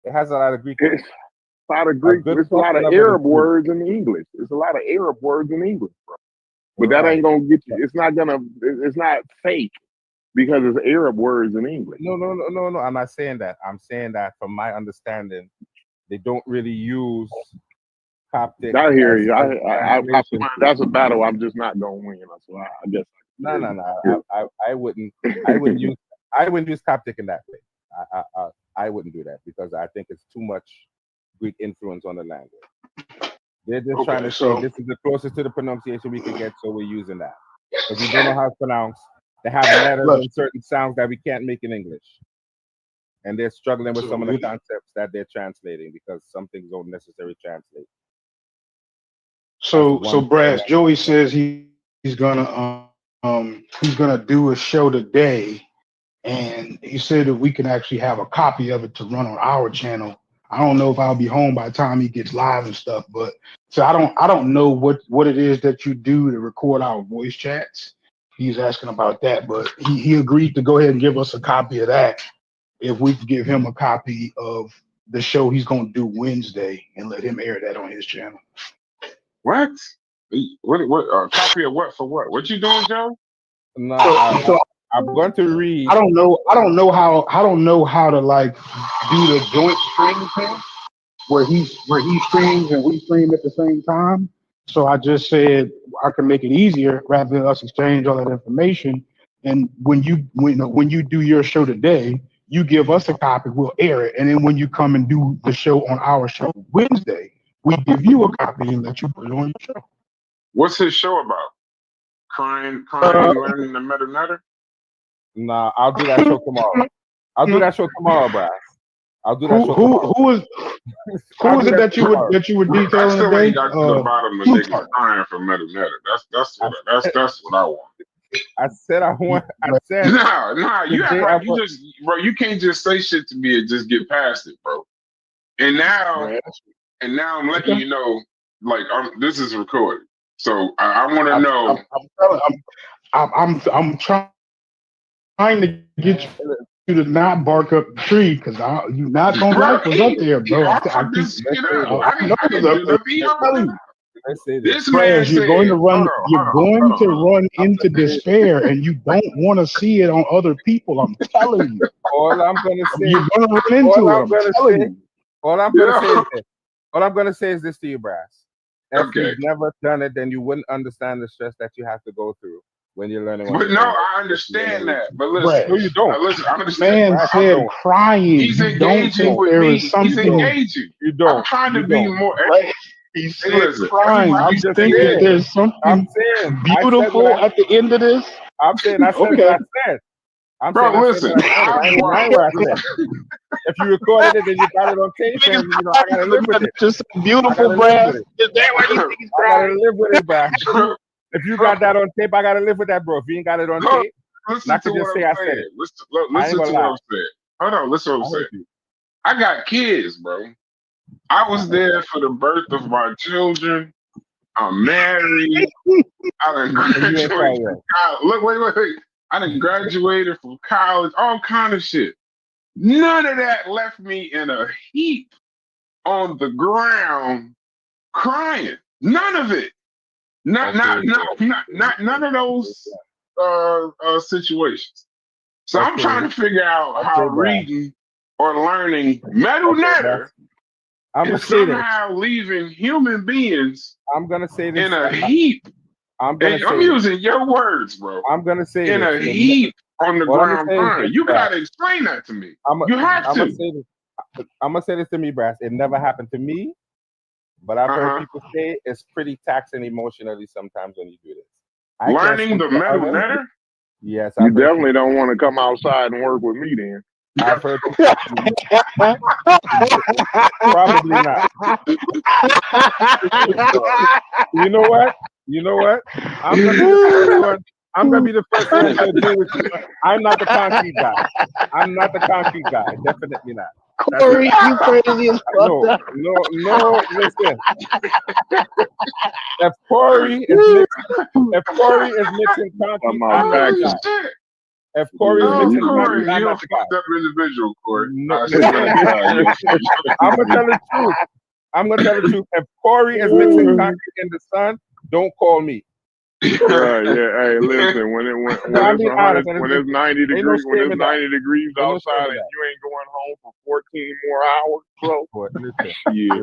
It has a lot of Greek in it. It's a lot of A Greek. good It's a lot portion of of it is Arab Greek. words in English. It's a lot of Arab words in English, bro. But that Right. ain't gonna get you. It's not gonna. It's not fake because it's Arab words in English. No. I'm not saying that. I'm saying that from my understanding, they don't really use Coptic I hear as you. translation. That's a battle I'm just not gonna win. So I guess. No. I wouldn't. Use. I wouldn't use Coptic in that way. I wouldn't do that because I think it's too much Greek influence on the language. They're just trying Okay, to say so this is the closest to the pronunciation we can get, so we're using that. Because we don't know how it's pronounced. They have letters look, and certain sounds that we can't make in English. And they're struggling with so some of the we- concepts that they're translating because some things don't necessarily translate. so Brad, Joey says he's gonna do a show today, and he said that we can actually have a copy of it to run on our channel. I don't know if I'll be home by the time he gets live and stuff, but so I don't know what it is that you do to record our voice chats. He's asking about that, but he agreed to go ahead and give us a copy of that if we could give him a copy of the show he's going to do Wednesday and let him air that on his channel. What? What? Copy of what for what? What you doing, Joe? No, So I'm going to read. I don't know how to like do the joint stream thing where he streams and we stream at the same time. So I just said I can make it easier rather than us exchange all that information. And when you do your show today, you give us a copy, we'll air it, and then when you come and do the show on our show Wednesday, we give you a copy and let you put it on your show. What's his show about? Crying, learning the meta nutter? Nah, I'll do that show tomorrow. I'll do that show tomorrow, Brad. I'll do that show tomorrow. Who is it that you were detailing I still today? ain't got to the bottom of niggas crying for meta nutter. That's what I want. I said I want. I said nah. You act like you just, bro. You can't just say shit to me and just get past it, bro. And now I'm letting you know, like, this is recorded. So I want to know. I'm trying to get you to not bark up the tree because you're not gonna like what's up there, bro. I keep this man you're going to run into despair, and you don't want to see it on other people. I'm telling you. All I'm gonna say, you're gonna run into it. All I'm gonna say is this to you, Brass. If you've never done it, then you wouldn't understand the stress that you have to go through when you're learning. But no, I understand that. But listen, no, you don't. Listen, I understand. Man said crying. He's engaging with me. He's engaging. You don't. I'm trying to be more. He said crying. I'm just thinking there's something beautiful at the end of this. I'm saying I said what I said. Listen. If you recorded it, then you got it on tape, and I gotta live with it. Just beautiful, Brad. Is that why you think he's crying? I gotta live with it, Brad. If you got that on tape, I gotta live with that, bro. If you ain't got it on tape, not to just say I said it. Listen to what I'm saying. Hold on, listen to what I'm saying. I got kids, bro. I was there for the birth of my children. I'm married. I done graduated from college. Wait. I done graduated from college, all kind of shit. None of that left me in a heap on the ground crying. None of it. None of those situations. So I'm trying to figure out how reading or learning metal netter is somehow leaving human beings in a heap. I'm using your words, bro. I'm gonna say in a heap on the ground crying. You gotta explain that to me. You have to. I'm gonna say this to me, Brass. It never happened to me. But I've heard people say it's pretty taxing emotionally sometimes when you do this. Learning the metal netter? Yes. You definitely don't want to come outside and work with me then. I've heard people probably not. You know what? I'm gonna be the first one to agree with you. I'm not the concrete guy. Definitely not. Corey, you crazy as fuck. No, listen. If Corey is mixing concrete, If Corey is Oh, mixing Mhm. country, Corey, I'm you're a not the guy. fucked up individual, Corey. No, I swear to God, you're I'm gonna tell the truth. I'm gonna tell the truth. If Corey is mixing concrete in the sun, don't call me. Right, yeah. Hey, listen, when I'm it's being 100, honest, and when it's 90 ain't no degrees, when shame it's in that. 90 degrees Ain't no shame outside in and that. you ain't going home for 14 more hours, bro. But listen, Yeah,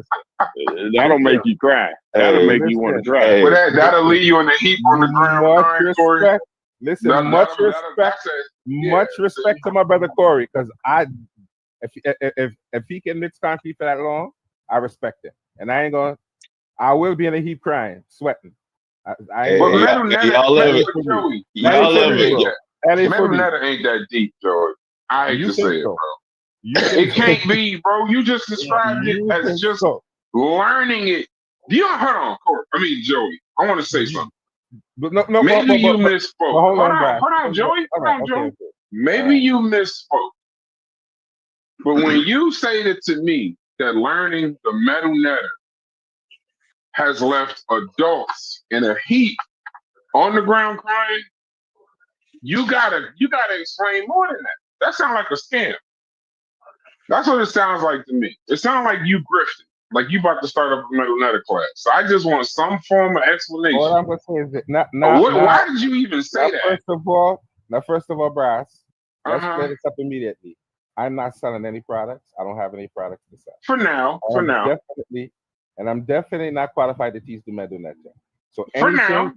listen, that'll make listen, you cry. That'll make you want to listen, cry. Well, that'll listen. leave you in the heap on the ground Much crying, Corey. respect. Listen, much respect. That's it. Yeah. Much respect to my brother Corey, because if he can mix concrete for that long, I respect it, and I ain't gonna. I will be in a heap crying, sweating. I ain't But gonna. Hey, y'all That live ain't it. for me. Joey, That ain't Y'all for live me, it. bro. That ain't for Metal me. Netter ain't that deep, Joey. I hate You to think say it, so? bro. You think It so? can't be, bro. You just described it You as think just so? learning it. You don't hold on, Corey. I mean, Joey. I want to say You, something. but no, Maybe you but misspoke. hold Hold on, on, Brad. hold on, Joey. All Hold right, on, okay, Joey. okay. Maybe you misspoke. But when you say that to me, that learning the metal netter has left adults in a heap on the ground crying, you gotta explain more than that. That sounds like a scam. That's what it sounds like to me. It sounds like you grifting, like you about to start up a metal netter class. So I just want some form of explanation. All I'm gonna say is that Why did you even say that? First of all, Brass, let's Uh-huh. clear this up immediately. I'm not selling any products. I don't have any products to sell. For now. I'm definitely not qualified to teach the MeduNet. So For now.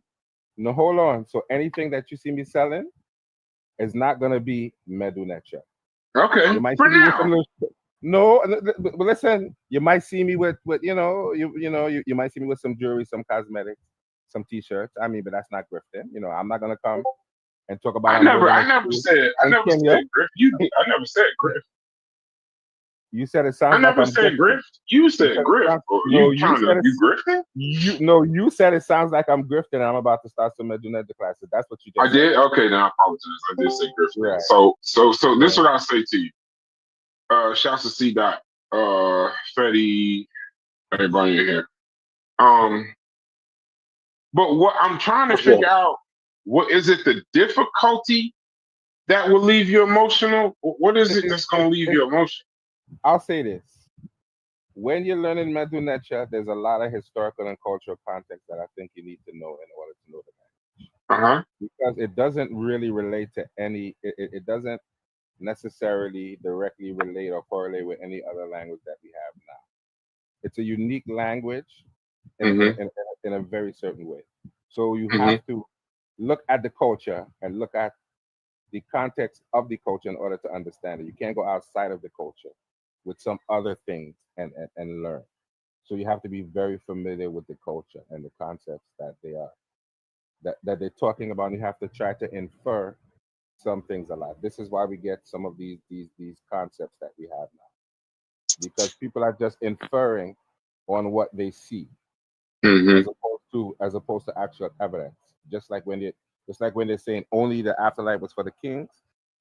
no, hold on. So anything that you see me selling is not gonna be MeduNet. Okay. You might For see me with now. some but listen, you might see me with you might see me with some jewelry, some cosmetics, some t-shirts. I mean, but that's not grifting. I'm not gonna come and talk about I never said grift. I never said grift. You said it I sounds like never I'm said grifting. grift. You said grift. You grifting? You said it sounds like I'm grifting and I'm about to start some MeduNet classes. That's what you just said. I did? Okay, then I apologize. I did say grift. Right. So this is what I'll say to you. Shouts to C Dot, Fetty, everybody in here. But what I'm trying to figure out, what is it the difficulty that will leave you emotional? What is it that's gonna leave you emotional? I'll say this. When you're learning MeduNet, there's a lot of historical and cultural context that I think you need to know in order to know the language. Because it doesn't really relate to it doesn't necessarily directly relate or correlate with any other language that we have now. It's a unique language in a very certain way. So you have to look at the culture and look at the context of the culture in order to understand it. You can't go outside of the culture with some other things and learn. So you have to be very familiar with the culture and the concepts that they're talking about. And you have to try to infer some things alive. This is why we get some of these concepts that we have now, because people are just inferring on what they see, as opposed to actual evidence. Just like when they're saying only the afterlife was for the kings.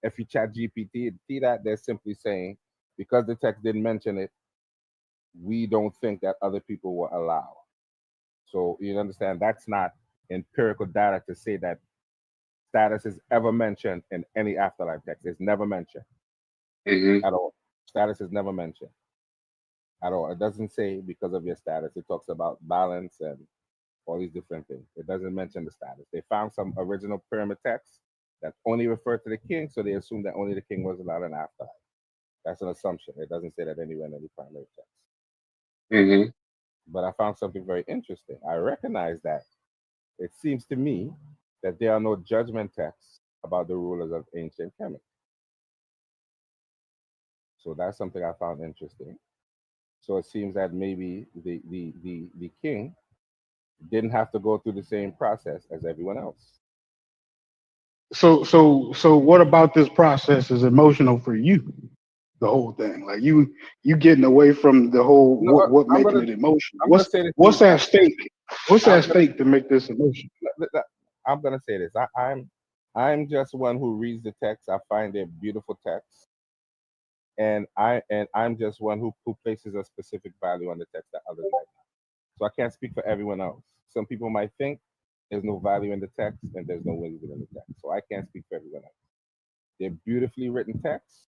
If you chat GPT, see that they're simply saying, because the text didn't mention it, we don't think that other people will allow. So you understand that's not empirical data to say that status is ever mentioned in any afterlife text. It's never mentioned at all. Status is never mentioned at all. It doesn't say because of your status. It talks about balance and all these different things. It doesn't mention the status. They found some original pyramid texts that only refer to the king, so they assumed that only the king was allowed an afterlife. That's an assumption. It doesn't say that anywhere in any primary text. But I found something very interesting. I recognize that it seems to me that there are no judgment texts about the rulers of ancient Kemet. So that's something I found interesting. So it seems that maybe the king didn't have to go through the same process as everyone else. So what about this process is emotional for you? The whole thing, like you getting away from the whole what making it emotional. What's at stake? What's at stake to make this emotional? I'm gonna say this. I'm just one who reads the text. I find it beautiful text, and I'm just one who places a specific value on the text that others might not. So I can't speak for everyone else. Some people might think there's no value in the text and there's no wisdom in the text. So I can't speak for everyone else. They're beautifully written texts,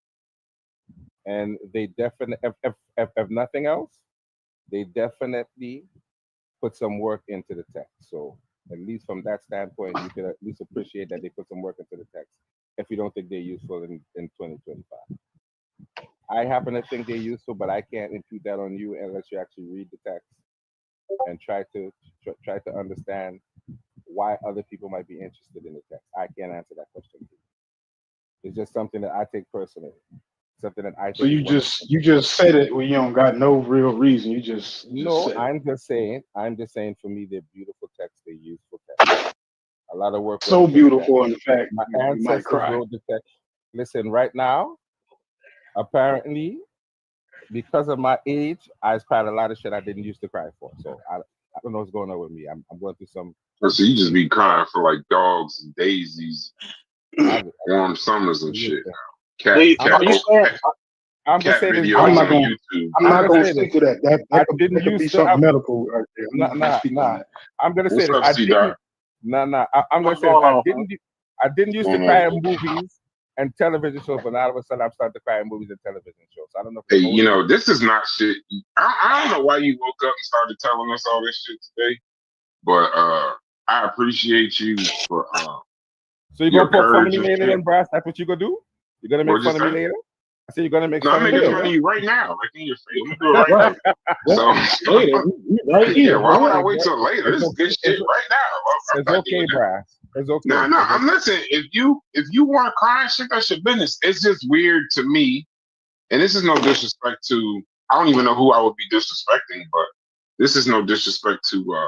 and they definitely, if nothing else, they definitely put some work into the text. So at least from that standpoint, you can at least appreciate that they put some work into the text. If you don't think they're useful in 2025, I happen to think they're useful, but I can't impute that on you unless you actually read the text and try to understand why other people might be interested in the text. I can't answer that question. It's just something that I take personally. Something that I think. So you just said it when you don't got no real reason. You just no. said I'm just saying. For me, they're beautiful texts. They're useful texts. A lot of work. So beautiful, in fact, my you might ancestors cry. wrote the text. Listen, right now, apparently, because of my age, I've cried a lot of shit I didn't used to cry for. So I don't know what's going on with me. I'm going through some. So you just be crying for like dogs and daisies, warm summers and shit. Cat I'm gonna say this. videos on YouTube. I'm not gonna stick to that. That could be something medical right there. Nah. I'm gonna say this. I'm gonna say this. I didn't used to cry in movies and television shows, but now all of a sudden I'm starting to cry in movies and television shows. I don't know. Hey, you know, this is not shit. I don't know why you woke up and started telling us all this shit today, but I appreciate you for. So you're gonna put fun of me later, then, Brass? That's what you gonna do? You're gonna make fun of me later? I said you're gonna make fun of me. I'm making fun of you right now, like in your face. I'm gonna do it right now. So right here. Why would I wait till later? This is good shit right now. It's okay, Brass. It's okay. No, I'm listening. If you want to cry and shit, that's your business. It's just weird to me, and this is no disrespect to. I don't even know who I would be disrespecting, but this is no disrespect to.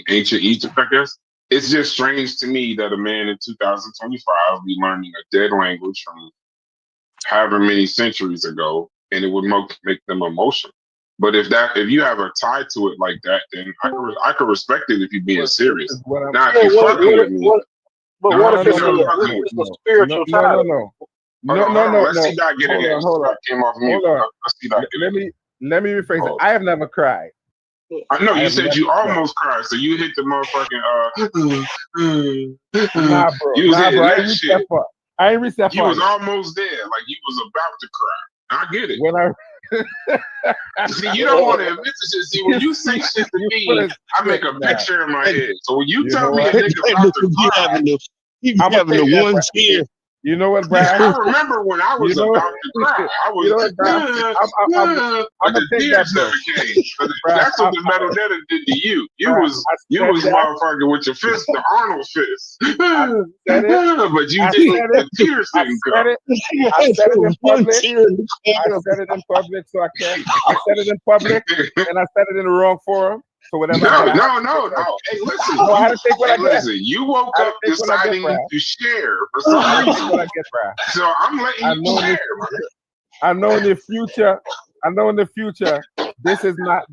Ancient Egypt, I guess. It's just strange to me that a man in 2025 be learning a dead language from however many centuries ago, and it would make them emotional. But if you have a tie to it like that, then I could respect it if you're being serious. Now, if you're fucking with me, but what if it's a spiritual tie? No. Let's see that get in. Hold on. Let me rephrase it. I have never cried. I know you said you almost cried, so you hit the motherfucking Nah, bro. You was hitting bro, that shit. I ain't reached that far. You was almost there, like you was about to cry. I get it. When I see, you don't want to admit to shit. See, when you say shit to me, I make a picture in my head. So when you tell me a nigga about to cry, you having the one tear. You know what, Brad? I remember when I was about to cry. I was but the tears never came. That's what the metal netta did to you. You was motherfucking with your fist, the Arnold fist. But you didn't. The tears didn't come. I said it in public. I said it in public, so I can't. I said it in public, and I said it in the wrong forum. So whatever. No. Hey, listen. I had to take what I get. Listen, you woke up deciding to share for some reason. What I get, so I'm letting you share. I know in the future, this is not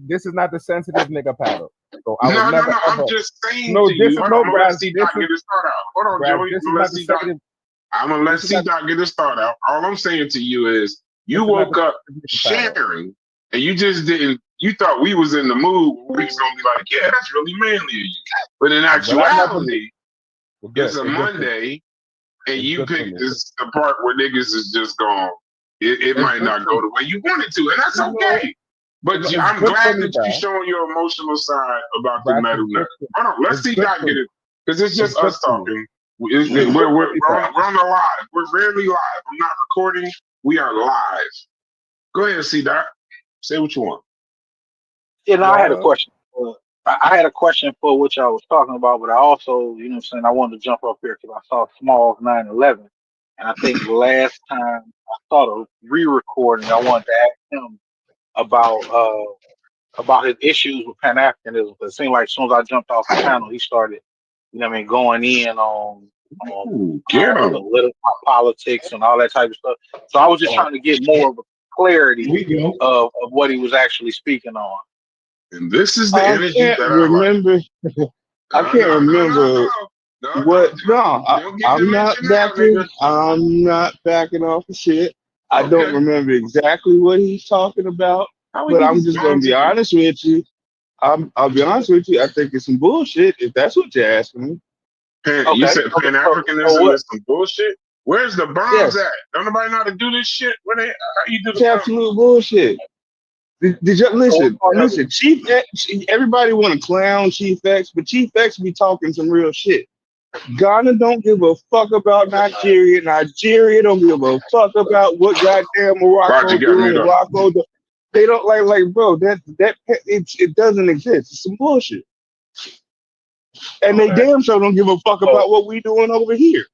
the sensitive nigga paddle. So I no. Ever, I'm just saying to you. I'm gonna let C-Dot get his start out. Hold on, Joey. I'm gonna let C-Dot get his start out. All I'm saying to you is, you woke up sharing, and you just didn't. You thought we was in the mood where we was gonna be like, yeah, that's really manly of you. But in actuality, it's a Monday, and you picked the part where niggas is just gone. It might not go the way you wanted to, and that's okay. But I'm glad that you're showing your emotional side about the metal nut. Hold on, let's see Doc get it, because it's just us talking. We're on the live. We're rarely live. I'm not recording. We are live. Go ahead, C Doc. Say what you want. Yeah, no, I had a question. I had a question for what y'all was talking about, but I also, you know what I'm saying, I wanted to jump up here because I saw Small's 9/11. And I think the last time I saw the re-recording, I wanted to ask him about his issues with Pan-Africanism. It seemed like as soon as I jumped off the panel, he started, you know what I mean, going in on political politics and all that type of stuff. So I was just trying to get more of a clarity of what he was actually speaking on. And this is the energy that I remember. I can't remember what. No, I'm not backing. I'm not backing off of shit. I don't remember exactly what he's talking about, but I'm just gonna be honest with you. I'll be honest with you. I think it's some bullshit. If that's what you're asking me. You said Pan-Africanism is some bullshit. Where's the bombs Yes. at? Don't nobody know how to do this shit? How you do It's the absolute bullshit. Did you listen? Chief X, everybody want to clown Chief X, but Chief X be talking some real shit. Ghana don't give a fuck about Nigeria. Nigeria don't give a fuck about what goddamn Morocco doing. Morocco, they don't like, bro. It doesn't exist. It's some bullshit. And they damn sure don't give a fuck about what we doing over here.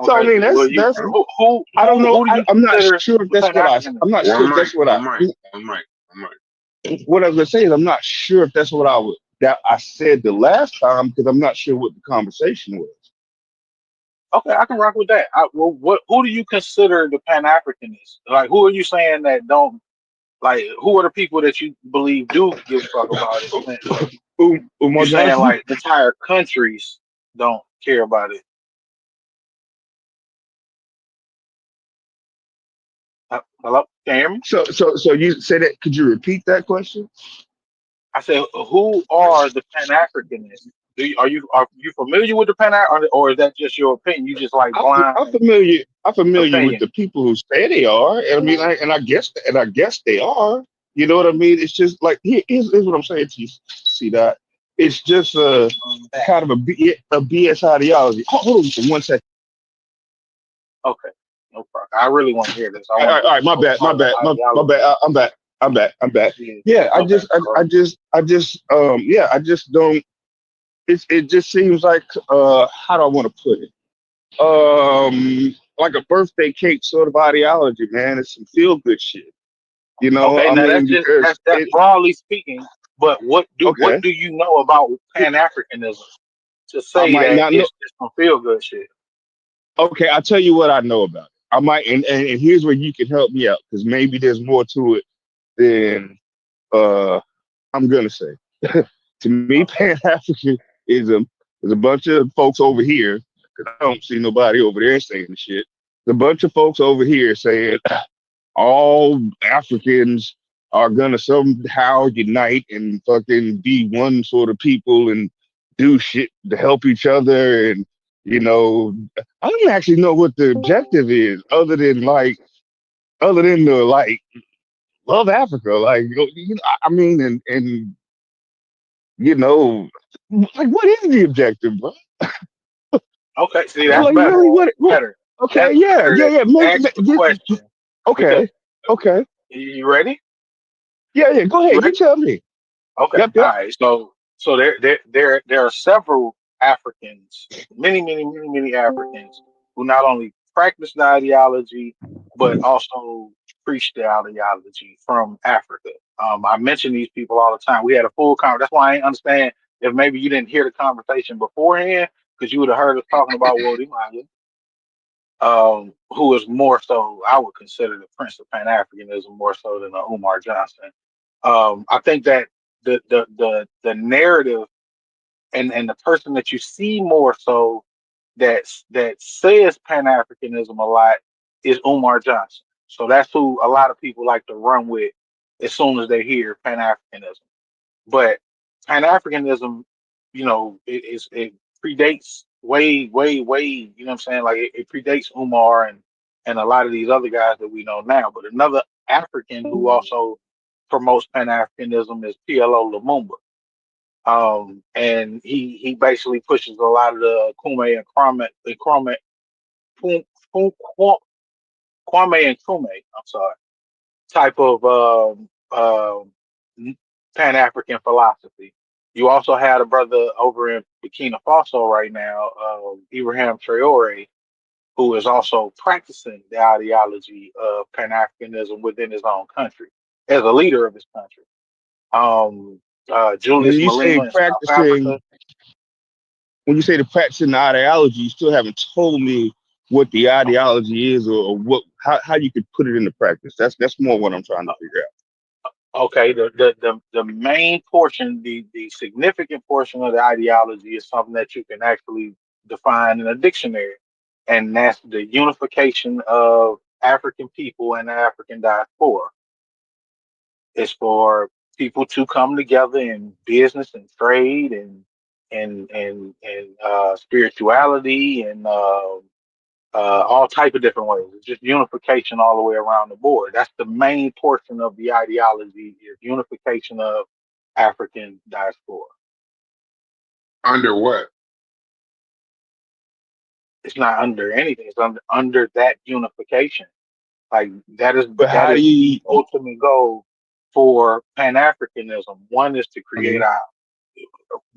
So I mean, that's who I don't know. do you I'm not consider sure if that's what I. I'm not sure if that's what I. What I was gonna say is I'm not sure if that's what I said the last time because I'm not sure what the conversation was. Okay, I can rock with that. Who do you consider the Pan-Africanists? Like, who are you saying that don't like? Who are the people that you believe do give a fuck about it? You're saying like entire countries don't care about it. Hello, can you hear me? So you say that? Could you repeat that question? I said, who are the Pan-Africanists? Are you familiar with the or is that just your opinion? You just like blind? I'm familiar with the people who say they are. And I mean, I guess they are. You know what I mean? It's just like here's what I'm saying to you. See that? It's just kind of a BS ideology. Hold on for 1 second. Okay, no problem. I really want to hear this. All right, my bad. I'm back. Yeah, I just don't. It just seems like how do I want to put it? Like a birthday cake sort of ideology, man. It's some feel good shit. You know, okay, I now mean, that's broadly speaking. But what do you know about Pan-Africanism to say that it's just some feel good shit? Okay, I'll tell you what I know about it. I might, and here's where you can help me out because maybe there's more to it than I'm gonna say. To me, Pan African is a bunch of folks over here because I don't see nobody over there saying the shit. There's a bunch of folks over here saying all Africans are gonna somehow unite and fucking be one sort of people and do shit to help each other. And you know, I don't actually know what the objective is other than the like love Africa. Like, you know, I mean, and you know, like what is the objective, bro? Okay, see that's like, better. Really, better. Okay, that's yeah. Ask the question. Okay. You ready? Yeah. Go ahead. You tell me. Okay. Yep. All right. So there are several Africans, many Africans who not only practice the ideology but also preach the ideology from Africa. I mention these people all the time. We had a full conversation. That's why I ain't understand if maybe you didn't hear the conversation beforehand because you would have heard us talking about Wodi Mali, who is more so, I would consider the Prince of Pan-Africanism more so than Umar Johnson. I think that the narrative and the person that you see more so that says Pan-Africanism a lot is Umar Johnson. So that's who a lot of people like to run with as soon as they hear Pan-Africanism. But Pan-Africanism, you know, it predates way, you know what I'm saying? Like it predates Umar and a lot of these other guys that we know now. But another African who also promotes Pan-Africanism is PLO Lumumba. And he basically pushes a lot of the Kwame and Nkrumah, I'm sorry, type of Pan-African philosophy. You also had a brother over in Burkina Faso right now, Ibrahim Traore, who is also practicing the ideology of Pan-Africanism within his own country as a leader of his country. Julius Malema in South Africa. When you say the practicing the ideology, you still haven't told me what the ideology is or how you could put it into practice. That's more what I'm trying to figure out. Okay, the main portion, the significant portion of the ideology is something that you can actually define in a dictionary, and that's the unification of African people and the African diaspora. It's for people to come together in business and trade and spirituality and all type of different ways. It's just unification all the way around the board. That's the main portion of the ideology is unification of African diaspora. Under what? It's not under anything. It's under that unification. Like that is But how do the you? ultimate goal for Pan Africanism. One is to create our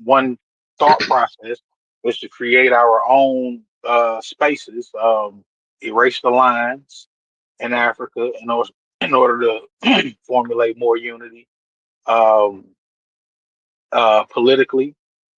one thought process is to create our own spaces, erase the lines in Africa in order to formulate more unity um, politically,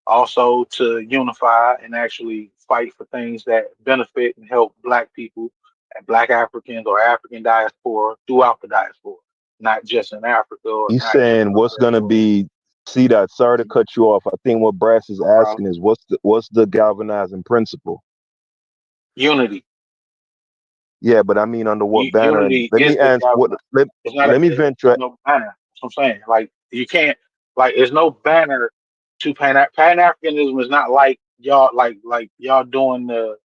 also to unify and actually fight for things that benefit and help Black people and Black Africans or African diaspora throughout the diaspora, not just in Africa or You not just saying what's gonna be? See that? Sorry to cut you off. I think what Brass is asking is what's the galvanizing principle? unity. Yeah, but I mean under what banner? And Unity let is me the answer. What? government. It's not. Let me It's venture. no banner. That's what I'm saying. Like you can't. Like there's no banner to Pan Africanism. Is not like y'all like y'all doing the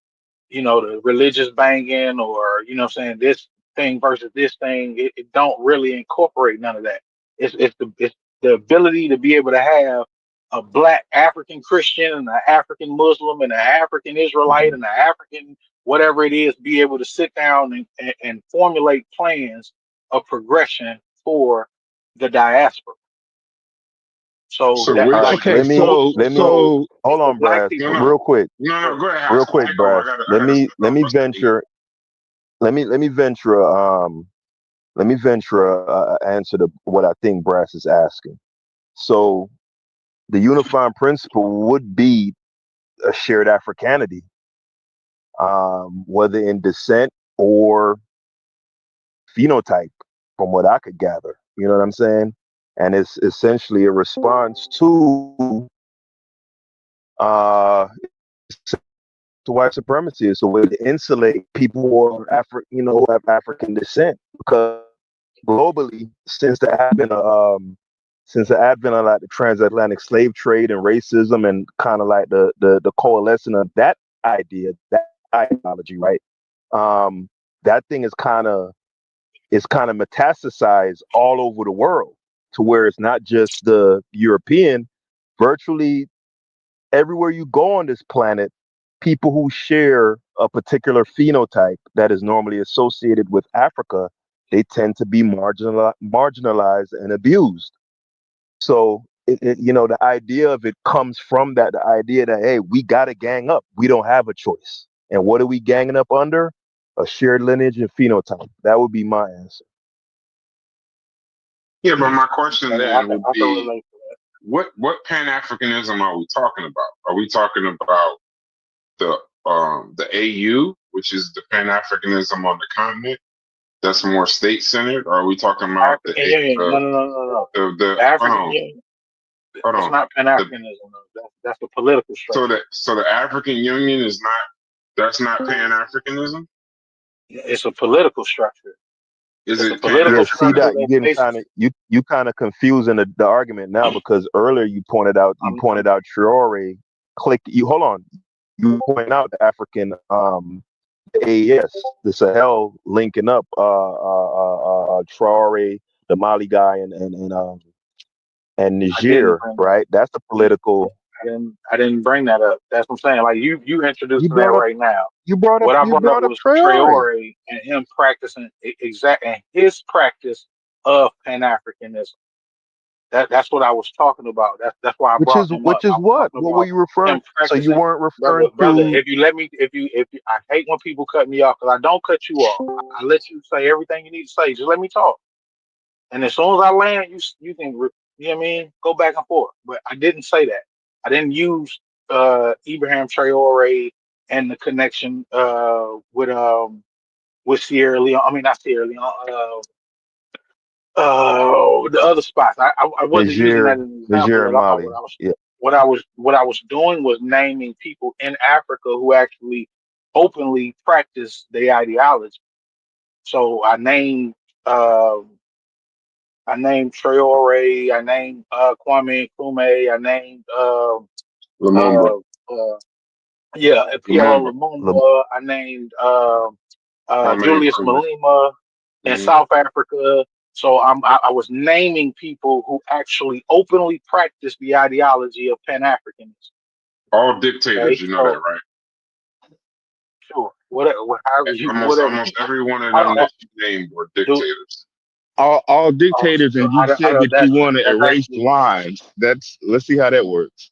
religious banging or what I'm saying this thing versus this thing. It don't really incorporate none of that. It's the ability to be able to have a Black African Christian and an African Muslim and an African Israelite and an African whatever it is, be able to sit down and formulate plans of progression for the diaspora. So So that which? like Okay, the let ultimate me goal is hold for on, Black Brass. No, people. no, Real quick, no. Go ahead, Hassan. I go. I gotta. Let me Step up. What's the eight? venture. Let me venture. Let me venture answer to what I think Brass is asking. So the unifying principle would be a shared Africanity, whether in descent or phenotype, from what I could gather. You know what I'm saying? And it's essentially a response to uh, to white supremacy. It's a way to insulate people who are who have African descent, because globally, since the advent of like the transatlantic slave trade and racism and kind of like the coalescing of that idea, that ideology, right? That thing is kind of metastasized all over the world, to where it's not just the European. Virtually everywhere you go on this planet, people who share a particular phenotype that is normally associated with Africa, they tend to be marginalized and abused. So, the idea of it comes from that, the idea that, hey, we got to gang up. We don't have a choice. And what are we ganging up under? A shared lineage and phenotype. That would be my answer. Yeah, but my question I then would can be, relate. what Pan Africanism are we talking about? Are we talking about the AU, which is the Pan Africanism on the continent, that's more state centered, or are we talking about African Union. No. the The hold African on, Union. hold It's on. not Pan Africanism. That's a political structure. So the African Union is not, that's not Pan Africanism. It's a political structure. Is It's a it Pan political Yeah, see structure that Africanism? you that's getting based. kind of you kind of confusing the argument now, because earlier you pointed out Traore. You hold on. You point out the African AES, the Sahel linking up Traore, the Mali guy, and I didn't Niger, bring that up. right? That's the political. I didn't bring that up. That's what I'm saying. Like you You introducing that brought up right now. you brought up What I you brought up brought up was Traore, Traore and him practicing and his practice of Pan Africanism. That's what I was talking about. That's why I which brought is him up. which is I was what? talking What were about you referring? him So you practicing, weren't brother. referring Brother, to if you let me, if you, I hate when people cut me off because I don't cut you off. I let you say everything you need to say. Just let me talk. And as soon as I land, you can, you know what I mean, go back and forth. But I didn't say that. I didn't use Ibrahim Traore and the connection with Sierra Leone. I mean, not Sierra Leone. The other spots. I wasn't using that as an example Niger at and all. Mali? Yeah. What I was doing was naming people in Africa who actually openly practice the ideology. So um I named Traore, I named Kwame Nkrumah, I named Lumumba. Yeah, PLO Lumumba. Lumumba. I named Kwame Julius Nkrumah. Malema in South Africa. So I was naming people who actually openly practice the ideology of Pan-Africanism. All dictators, Okay, you know so that, right? sure, whatever, however you, whatever. Almost every one of I them don't, that you named were do, dictators. All dictators, so and you said that you want to that's erase actually lines. Let's see how that works.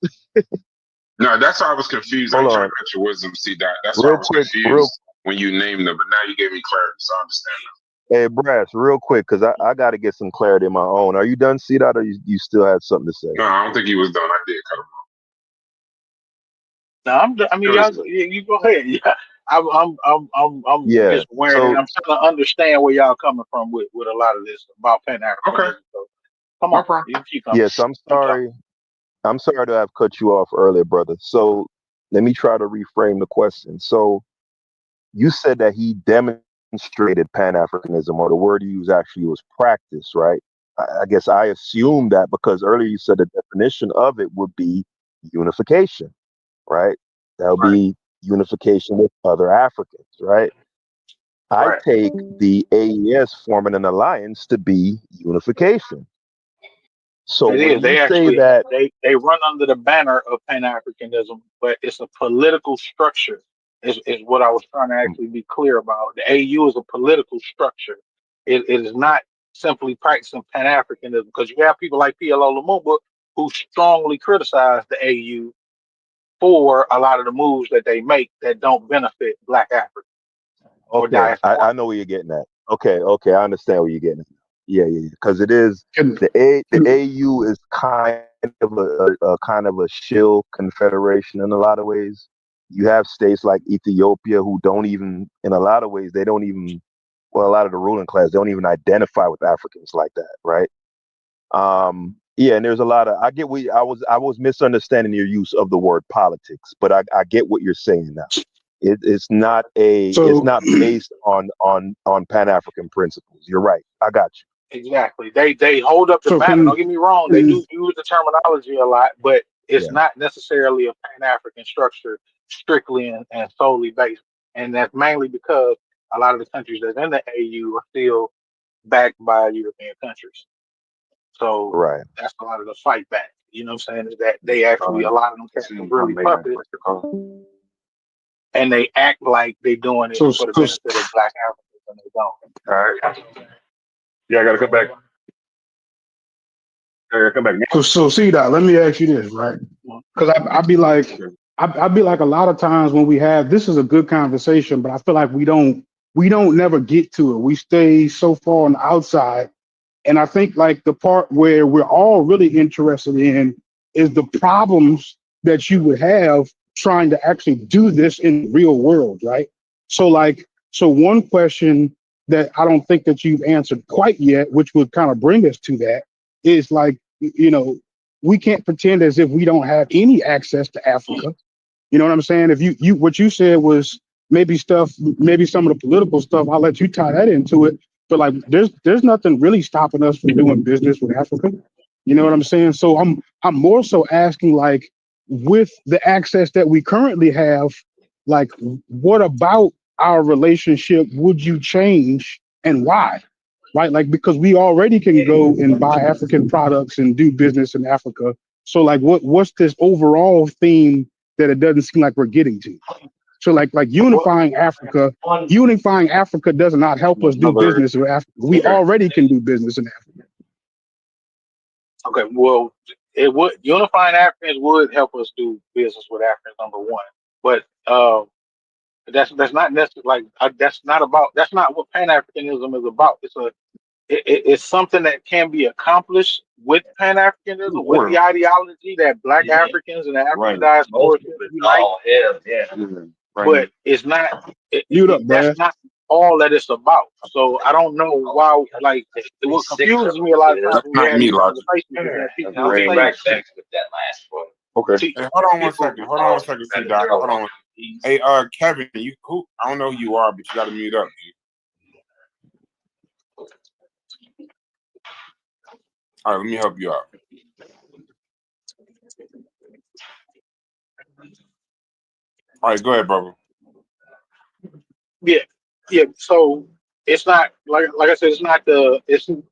No, that's why I was confused. I'm Hold trying on, to get your wisdom, see that. That's why I real was quick, real. confused when you named them, but now you gave me clarity, so I understand Hey, Brass, real quick, because I got to get some clarity of my own. Are you done, C-Dot, or you still had something to say? now. No, I don't think he was done. I did cut him no, I mean, off. y'all, you go ahead. Yeah, I'm Yeah. just wearing it. So I'm trying to understand where y'all coming from with a lot of this about Pan Okay, Africanism. So come no on, problem. you keep coming. yes, I'm Keep talking. sorry. I'm sorry to have cut you off earlier, brother. So let me try to reframe the question. So you said that he demonstrated Pan-Africanism, or the word you used actually was practice, right? I guess I assumed that because earlier you said the definition of it would be unification, right? That would Right, be unification with other Africans, right? I right. take the AES forming an alliance to be unification. So It is. when you They say actually that, they run under the banner of Pan Africanism, but it's a political structure. Is what I was trying to actually be clear about. The AU is a political structure. It is not simply practicing Pan Africanism because you have people like PLO Lumumba who strongly criticize the AU for a lot of the moves that they make that don't benefit Black Africans or okay, diaspora. I know where you're getting at. Okay, I understand where you're getting at. Yeah, because it is Can, the AU is kind of a kind of a shill confederation in a lot of ways. You have states like Ethiopia who don't even, in a lot of ways, they don't even, well, a lot of the ruling class don't even identify with Africans like that, right? Yeah, and there's a lot of, I get what I was misunderstanding your use of the word politics, but I get what you're saying now. It's so not based on Pan African principles. You're right. I got you. Exactly. They hold up the so banner. Don't can, get me wrong. They can do use the terminology a lot, but it's Yeah. not necessarily a Pan African structure strictly and solely based. And that's mainly because a lot of the countries that's in the AU are still backed by European countries. So Right. that's a lot of the fight back. You know what I'm saying? Is that they actually a lot of them cats are really puppets and they act like they're doing it so for the so benefit of Black Africans and they don't. All right. Yeah, I gotta come back. I gotta come back. so see that. Let me ask you this, right? Because I'd be like, I'd be like a lot of times when we have this is a good conversation, but I feel like we don't never get to it. We stay so far on the outside. And I think like the part where we're all really interested in is the problems that you would have trying to actually do this in the real world, right? So one question that I don't think that you've answered quite yet, which would kind of bring us to that, is like, we can't pretend as if we don't have any access to Africa. You know what I'm saying? If you what you said was maybe some of the political stuff, I'll let you tie that into it. But like there's nothing really stopping us from doing business with Africa. You know what I'm saying? So I'm more so asking like with the access that we currently have, like what about our relationship would you change and why? Right? Like because we already can go and buy African products and do business in Africa. So like what's this overall theme that it doesn't seem like we're getting to? So like Well, unifying Africa does not help us do business with Africa. We already can do business in Africa. okay, well, it would unifying Africans would help us do business with Africans, number one. But that's not necessarily like that's not what Pan Africanism is about. It's something that can be accomplished with Pan Africanism, with the ideology that Black Africans and the African diaspora should unite. But it's not. Mute up, That's Brad. not all that it's about. So I don't know why. Like what confuses me a lot of times That's when we not have me, these Logic. conversations is that people will say, Okay. see, Hey, hold on one people, second. Hold on one second, C Doc. Hold on. Hey, Kevin, you who? I don't know who you are, but you got to mute up. All right, let me help you out. All right, go ahead, brother. Yeah, yeah. So it's not like I said,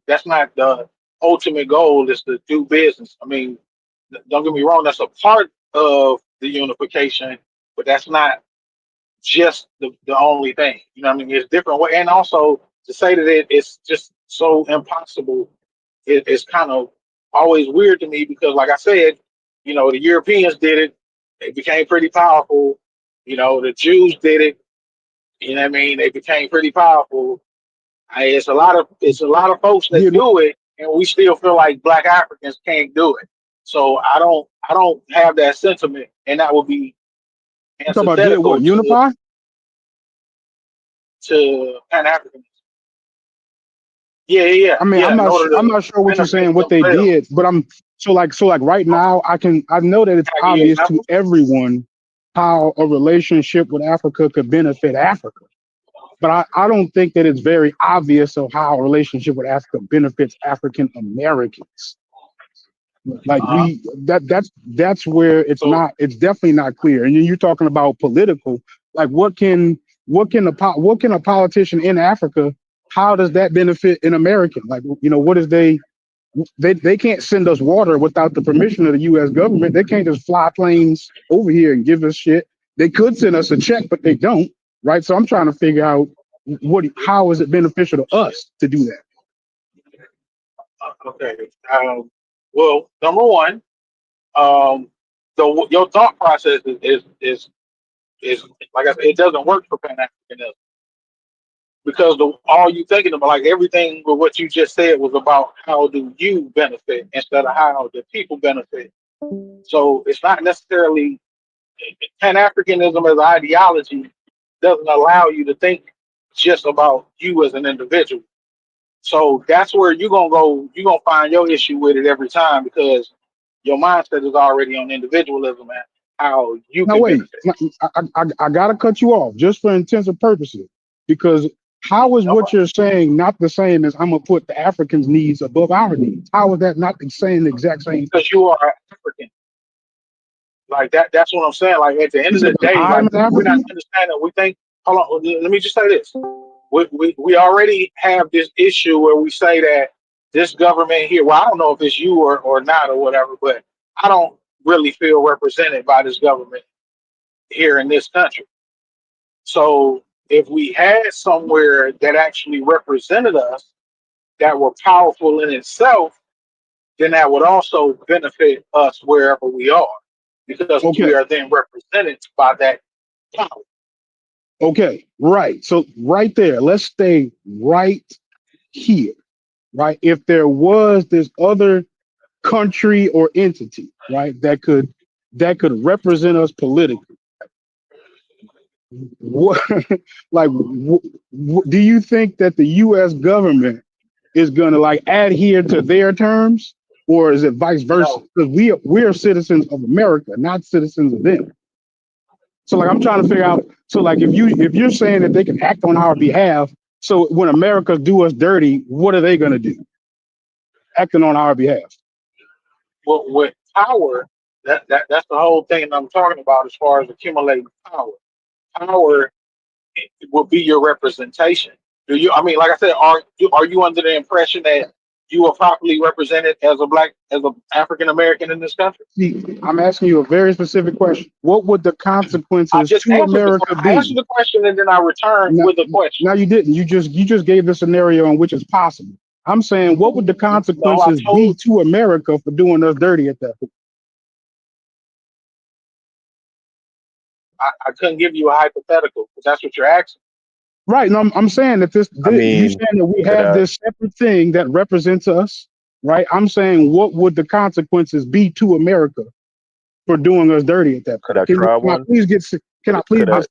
that's not the ultimate goal. Is to do business. I mean, don't get me wrong. That's a part of the unification, but that's not just the only thing. You know what I mean? It's different way, and also to say that it's just so impossible. It's kind of always weird to me because, like I said, the Europeans did it. They became pretty powerful. The Jews did it. You know what I mean? They became pretty powerful. It's a lot of folks that do it, and we still feel like Black Africans can't do it. So I don't have that sentiment, and that would be You talking about did what? antithetical Unify? to Pan Africanism. Yeah. I mean, In order I'm to not sure what you're benefit saying, what they themselves. did, but so like right now, I know that it's Can I give you an obvious to example? everyone how a relationship with Africa could benefit Africa. But I don't think that it's very obvious of how a relationship with Africa benefits African Americans. Like that's where it's definitely not clear. And then you're talking about political, like what can a politician in Africa, how does that benefit an American? Like, what is they can't send us water without the permission of the US government. They can't just fly planes over here and give us shit. They could send us a check, but they don't, right? So I'm trying to figure out how is it beneficial to us to do that? Okay. Well, number one, your thought process is like I said, it doesn't work for Pan Africanism because all you thinking about, like everything with what you just said, was about how do you benefit instead of how the people benefit. So it's not necessarily Pan Africanism as an ideology doesn't allow you to think just about you as an individual. So that's where you're gonna find your issue with it every time because your mindset is already on individualism and how you Now can wait, benefit. I gotta cut you off just for intensive purposes because how is what you're saying not the same as I'm gonna put the Africans' needs above our needs? How is that not the exact same? Because you are African. Like that's what I'm saying. Like at the end of the day, I'm like we're not African. understanding. We think, hold on, let me just say this. We already have this issue where we say that this government here, well, I don't know if it's you or not or whatever, but I don't really feel represented by this government here in this country. So if we had somewhere that actually represented us that were powerful in itself, then that would also benefit us wherever we are because we are then represented by that power. Okay, right. So right there, let's stay right here, right? If there was this other country or entity, right, that could represent us politically, what, do you think that the U.S. government is going to like adhere to their terms, or is it vice versa? Because we are citizens of America, not citizens of them. So like I'm trying to figure out. So like if you're saying that they can act on our behalf, so when America do us dirty, what are they going to do? Acting on our behalf. Well, with power, that's the whole thing I'm talking about as far as accumulating power. Power will be your representation. Do you? I mean, like I said, are you under the impression that you are properly represented as an African American in this country? See, I'm asking you a very specific question. What would the consequences to America be? I answered the question and then I returned with a question. No, you didn't. You just gave the scenario in which it's possible. I'm saying, what would the consequences be to America for doing us dirty at that point? I couldn't give you a hypothetical because that's what you're asking. Right. No, I'm saying that you're saying that we have this separate thing that represents us, right? I'm saying, what would the consequences be to America for doing us dirty at that point? Can I please get C dot answer?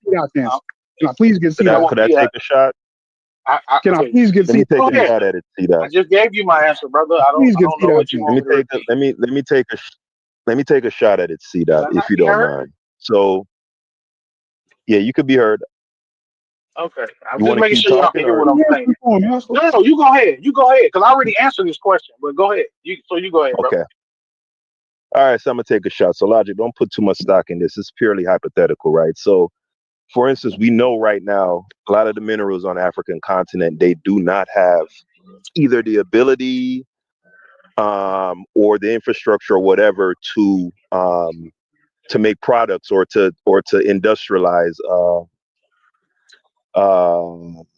Can I please get C dot? Could I take a shot? Can I please get Let me C take dot? a shot at it, C dot. I just gave you my answer, brother. I don't know what you want me to Let me take a shot at it, C dot, if you don't mind. So, yeah, you could be heard. Okay, I'm just making sure y'all can hear what I'm saying. No, you go ahead, because I already answered this question. But go ahead. You go ahead. Okay. Bro. All right, so I'm gonna take a shot. So Logic, don't put too much stock in this. It's purely hypothetical, right? So for instance, we know right now a lot of the minerals on the African continent, they do not have either the ability or the infrastructure or whatever to make products or to industrialize a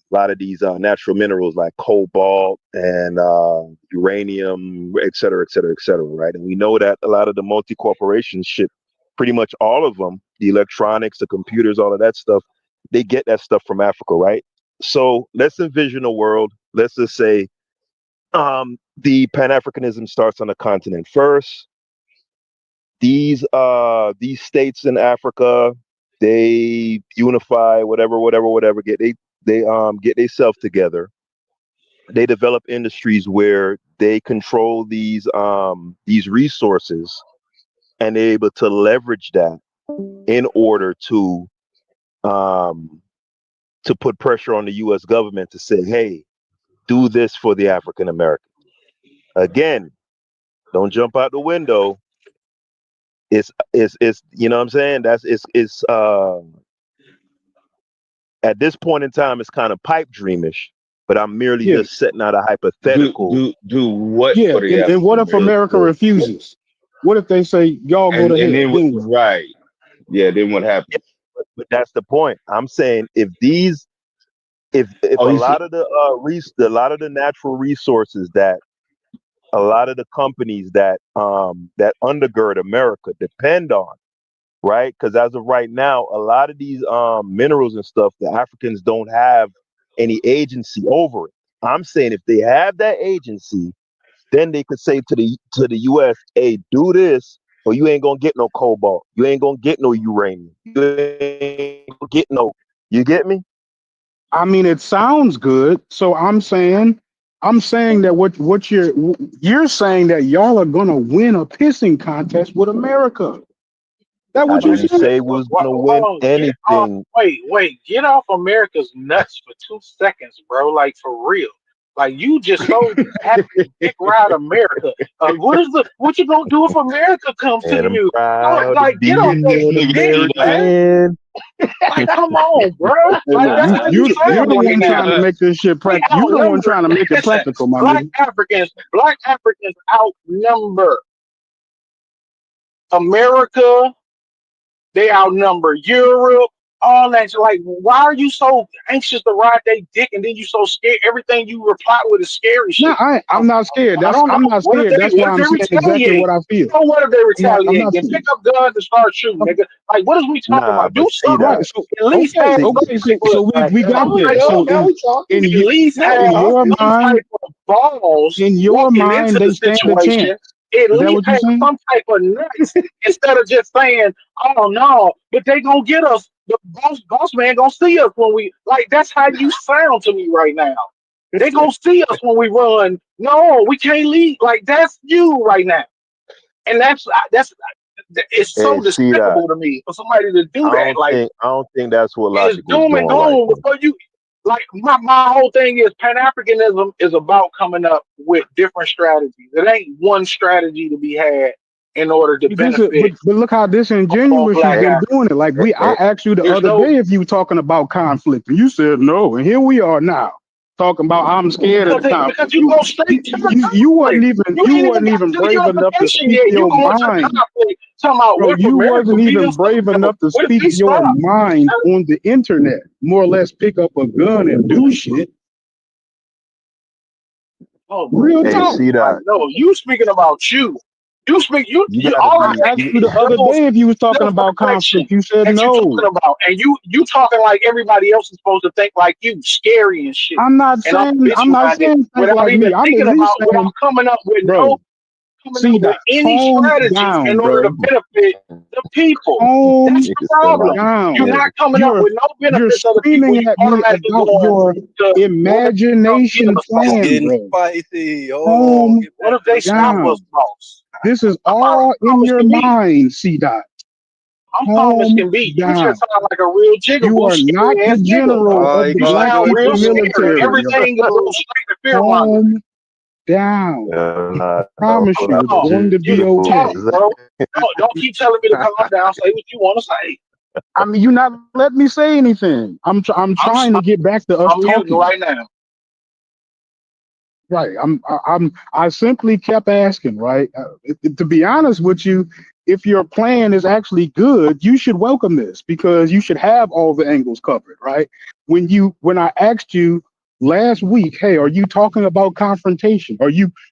lot of these natural minerals like cobalt and uranium, et cetera, et cetera, et cetera, right? And we know that a lot of the multi-corporations ship, pretty much all of them, the electronics, the computers, all of that stuff, they get that stuff from Africa, right? So let's envision a world, let's just say the Pan-Africanism starts on the continent first. These states in Africa, they unify, whatever, get themselves together. They develop industries where they control these resources, and they're able to leverage that in order to put pressure on the U.S. government to say, hey, do this for the African American. Again, don't jump out the window. It's you know what I'm saying? It's at this point in time, it's kind of pipe dreamish, but I'm merely just setting out a hypothetical. Do what? Yeah, For the and what if America refuses? What if they say y'all go to hell? Then right? Yeah, then what happens? Yeah, but that's the point. I'm saying if a lot of the natural resources that a lot of the companies that undergird America depend on, right? Because as of right now, a lot of these minerals and stuff, the Africans don't have any agency over it. I'm saying if they have that agency, then they could say to the US, hey, do this, or you ain't gonna get no cobalt, you ain't gonna get no uranium, you ain't gonna get no. You get me? I mean, it sounds good. So I'm saying that what you're saying that y'all are gonna win a pissing contest with America. That what I you didn't said? say was gonna win anything. Wait, get off America's nuts for 2 seconds, bro. Like, for real. Like, you just so happy to dick ride America. What you gonna do if America comes And to I'm you? proud Like, to be get off an that dick, man. American. Like, come on, bro. Like, that's how You you you're sound the right one now. trying to make this shit We practical. You're the one outnumber. trying to make it Listen, practical, my black nigga. Africans outnumber America. They outnumber Europe, all that. So, like, why are you so anxious to ride that dick, and then you so scared? Everything you reply with is scary shit. No, I'm not scared. I don't know. I'm not What if scared. That's why I'm saying exactly what I feel. What if they I'm retaliate not and scared. pick up guns and start shooting, nigga? Like, what is we talking Nah, about? Do but see something. Right. that. So At least okay, have okay. some type So of, we got some that. type So of, in at you, least have in your some mind, type of balls in your walking mind, into they the stand a situation. chance. At Is that least what you're have saying? some type of nuts instead of just saying, "Oh no," but they gonna get us. The boss man gonna see us when we like. That's how you sound to me right now. They gonna see us when we run. No, we can't leave. Like, that's you right now, and that's it's so Hey, see that. despicable to me for somebody to do that. Like, I don't think that's what it's Logic was doom and doing right gloom there. before you. Like, my whole thing is Pan-Africanism is about coming up with different strategies. It ain't one strategy to be had in order to benefit But look how all disingenuous you've black Hey, been Africans. doing it. Like I hey, asked you the There's other no day if you were talking about conflict, and you said no. And here we are now talking about I'm scared of the because conflict. you go straight to the You wasn't conflict. even You ain't even got to do the brave enough to unification speak yet. You your going to the mind. conflict talking about Bro, what if you America wasn't beat even us up? brave enough to What if speak they your stop? mind on the internet. More or less pick up a gun and do shit. Oh, Real hey, talk. see like, that. no, you speaking about you. You speak you You you gotta all I of be. that asked you the other shows day if you was talking about self-reflection conflict. You said that you no. talking about, and you talking like everybody else is supposed to think like you, scary and shit, I'm not and all saying bitch minded think without like even me. I'm at thinking about, least saying, without coming up with bro, see that any calm strategies in down, order to bro. benefit the people. Calm That's the Niggas said problem. Logic You're down. scared of not the coming up You're with no you're benefits of the people. screaming You at me automatically about going your to what if they come get imagination us, It's boss? plan, getting bro. spicy. Hold on. Calm Get What back if to they the stop us, down. boss? This is I'm all calm in as your can be. mind, C dot. I'm calm as Calm can be. You just down. sound like a real You jigaboo, are not scary the ass nigga. general of You the You gonna black do sound it people real too. scared. military. Everything goes straight to fear mongering. Calm down. I Promise you, it's No, going to be you talk, okay. bro. Don't keep telling me to calm down. Say what you want to say. I mean, you're not letting me say anything. I'm trying to get back to us I'm muting talking. right now. Right. I simply kept asking. Right. To be honest with you, if your plan is actually good, you should welcome this because you should have all the angles covered. Right. When I asked you last week, hey, are you talking about confrontation?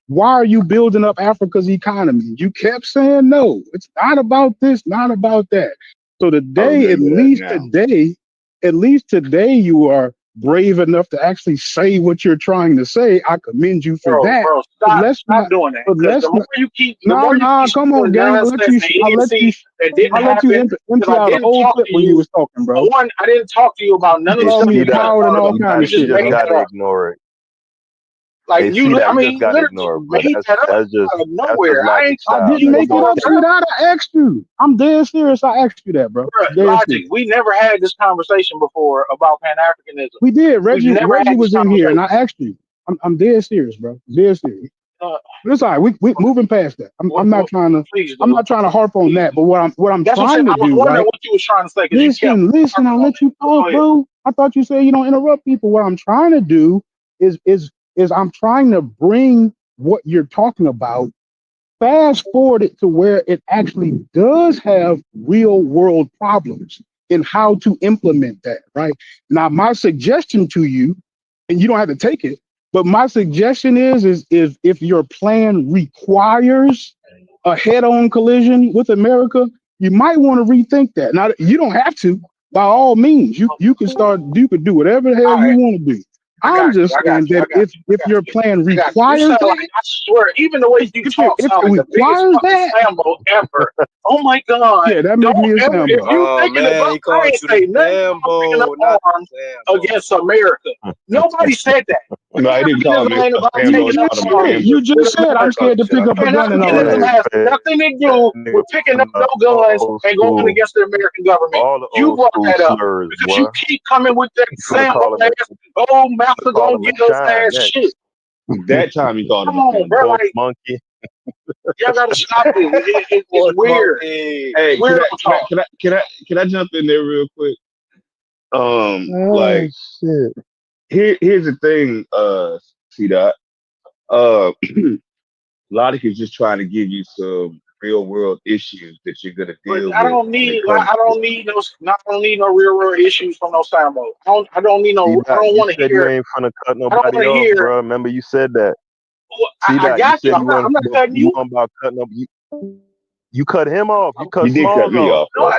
Why are you building up Africa's economy? You kept saying no. It's not about this, not about that. So today, at least today, you are brave enough to actually say what you're trying to say. I commend you for that. Bro, stop doing that. Because the more you keep Come on, gang. nonsense and idiocy that didn't happen, empty I out a didn't whole talk clip to when you you. was talking, bro. One, I didn't talk to you about none of You the called stuff me you a just coward and brought all up. kind You of just shit, just made bro. that gotta up. ignore it. Like Hey, see that I you mean, just gotta literally ignore it, bro. made that up That's just out of that's just nowhere. I logic ain't I talking style. to didn't you That's make it about up, logic. that. sweetheart. I asked you. I'm dead serious. I asked you that, bro. Bruh, Dead Logic, serious. we never had this conversation before about Pan-Africanism. We did. We've never Reggie had this was in here, and I conversation. asked you. I'm dead serious, bro. Dead serious. Uh, But it's all right. We moving past that. I'm not trying to. please I'm do. not trying to harp on that. But what I'm That's what I'm saying. trying to I was do, wondering right? what you was trying to say because you kept Listen. I'll harping on let you it. Go talk, ahead. bro. I thought you said you don't interrupt people. What I'm trying to do is I'm trying to bring what you're talking about, fast forward it to where it actually does have real world problems in how to implement that. Right now, my suggestion to you, and you don't have to take it, but my suggestion is if your plan requires a head-on collision with America, you might want to rethink that. Now, you don't have to. By all means, you can start. You could do whatever the hell All you right. want to do. I I'm got you. just I got saying you. I that got you. if your plan I got you. You requires sound like, that, I swear, even the way you talk if sound it like the biggest requires fucking that, Sambo ever. Oh my God. yeah, that Don't make me a ever, if Sambo. you Oh thinking man, about, he I called ain't you say the nothing about picking up Sambo, not arms the Sambo. against America. Nobody said that. No, I didn't call Pan-Africanism him ain't a about Sambo. taking I up called him a arms You Rambo. with just said I'm America. scared to pick up a gun and all Pan-Africanism that. Hey, has hey, nothing to that do nigga with picking up from no the guns old and going school, against the American government. all the You old brought school that up slurs, because boy. you keep coming with that You finna Sambo call him ass, oh, Master call gonna him a get us shine ass shit. next. That time he called him Come a on, bro. Sambo. Pork Like, monkey. y'all gotta stop this. It's Pork weird. monkey. Hey, Weirdo talk. can I jump in there real quick? Oh Like shit. here's the thing, C dot. Logic is just trying to give you some real world issues that you're gonna But deal I with don't when it need comes to. no real world issues from no Sambo. I don't need See no. I that don't you want to said you hear. ain't finna cut I don't nobody want to off, hear. bro. Remember you said that. See I that you got you. said you weren't I'm not cutting you you. weren't about cutting up. You cut him off. You cut You did cut Smalls me off. off, No, though.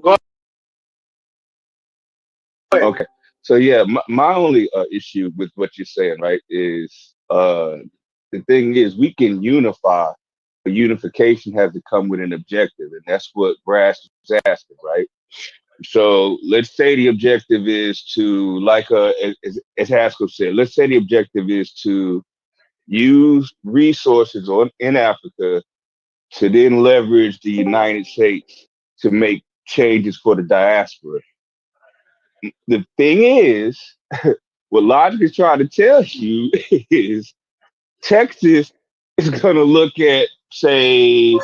go ahead. Okay. So yeah, my only issue with what you're saying, right, is the thing is we can unify, but unification has to come with an objective, and that's what Brass was asking, right? So let's say the objective is to, like as Haskell said, let's say the objective is to use resources in Africa to then leverage the United States to make changes for the diaspora. The thing is, what logic is trying to tell you is Texas is going to look at, say,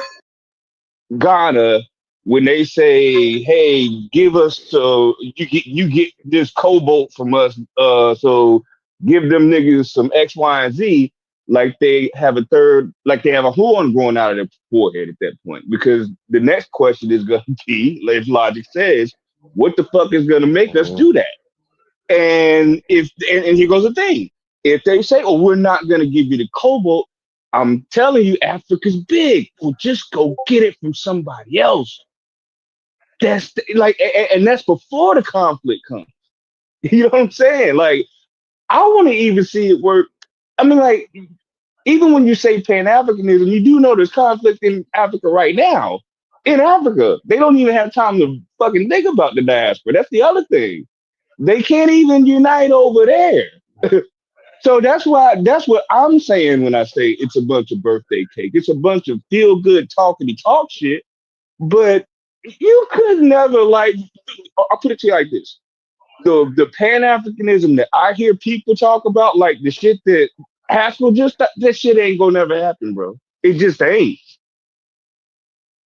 Ghana when they say, "Hey, give us so you get this cobalt from us, so give them niggas some X, Y, and Z." Like they have like they have a horn growing out of their forehead at that point. Because the next question is going to be, as logic says, what the fuck is going to make us Mhm. do that? And here goes the thing. If they say, "Oh, we're not gonna give you the cobalt," I'm telling you, Africa's big. Well, just go get it from somebody else. And that's before the conflict comes. You know what I'm saying? Like, I want to even see it work. I mean, like, even when you say Pan-Africanism, you do know there's conflict in Africa right now. In Africa, they don't even have time to fucking think about the diaspora. That's the other thing. They can't even unite over there. So that's what I'm saying when I say it's a bunch of birthday cake. It's a bunch of feel good talkity talk shit. But you could never, like, I'll put it to you like this. The Pan Africanism that I hear people talk about, like the shit that Haskell, just that shit ain't gonna never happen, bro. It just ain't.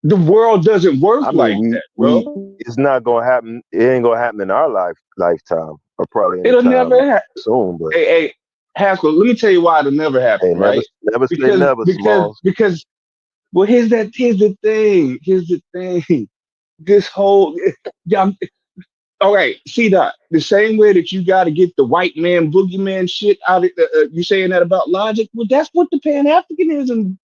The world doesn't work I like mean, that, we bro. it's not gonna happen. It ain't gonna happen in our lifetime, or probably It'll never anytime happen. soon. But Hey, Haskell, let me tell you why it'll never happen, hey, right? never say Because never, because Smalls. because well, here's the thing. Here's the thing. This whole yeah, all right, see that the same way that you got to get the white man boogeyman shit out of you saying that about logic. Well, that's what the Pan African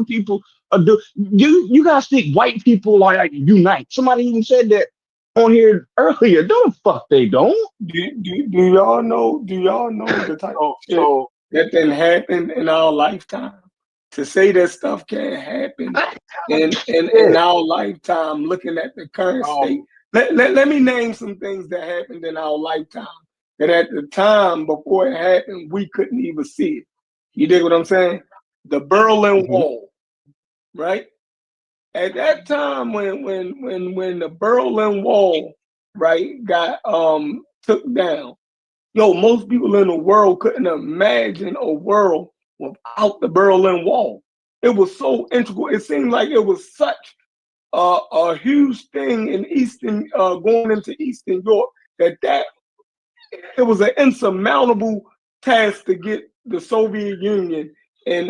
people are do. You guys think white people like unite? Somebody even said that on here earlier. No, the fuck they don't. Do y'all know? Do y'all know the type of shit So that can happen in our lifetime? To say that stuff can't happen in our lifetime, looking at the current state. Let me name some things that happened in our lifetime that at the time before it happened, we couldn't even see it. You dig what I'm saying? The Berlin Wall, right? At that time when the Berlin Wall, right, got took down, most people in the world couldn't imagine a world without the Berlin Wall. It was so integral. It seemed like it was such a huge thing in Eastern, going into Eastern Europe, that it was an insurmountable task to get the Soviet Union and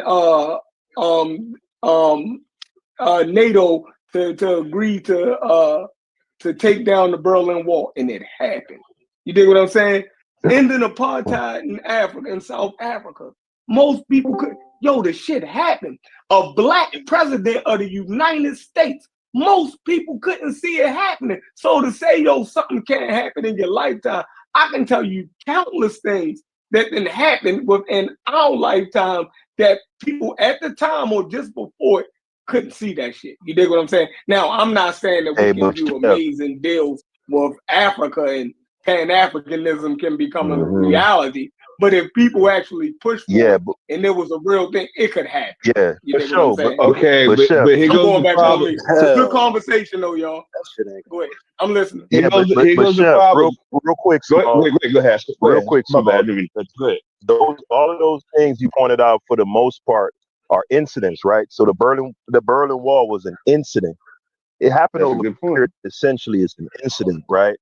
NATO to agree to take down the Berlin Wall, and it happened. You dig what I'm saying? Ending apartheid in Africa, in South Africa. Most people could, the shit happened. A black president of the United States. Most people couldn't see it happening. So to say, something can't happen in your lifetime, I can tell you countless things that didn't happen within our lifetime that people at the time or just before it couldn't see that shit. You dig what I'm saying? Now, I'm not saying that we can do amazing deals with Africa and Pan-Africanism can become a reality, but if people actually push for it and there was a real thing, it could happen. Yeah, you for dig what I'm sure. saying? Okay, but here I'm goes going the back problem. on me. It's a good conversation though, y'all. Go ahead. I'm listening. Here goes the Chef, problem. real quick, Go ahead. real quick, My bad. Go ahead. All of those things you pointed out for the most part are incidents, right? So the Berlin Wall was an incident. It happened over a period. Essentially, it's an incident, right?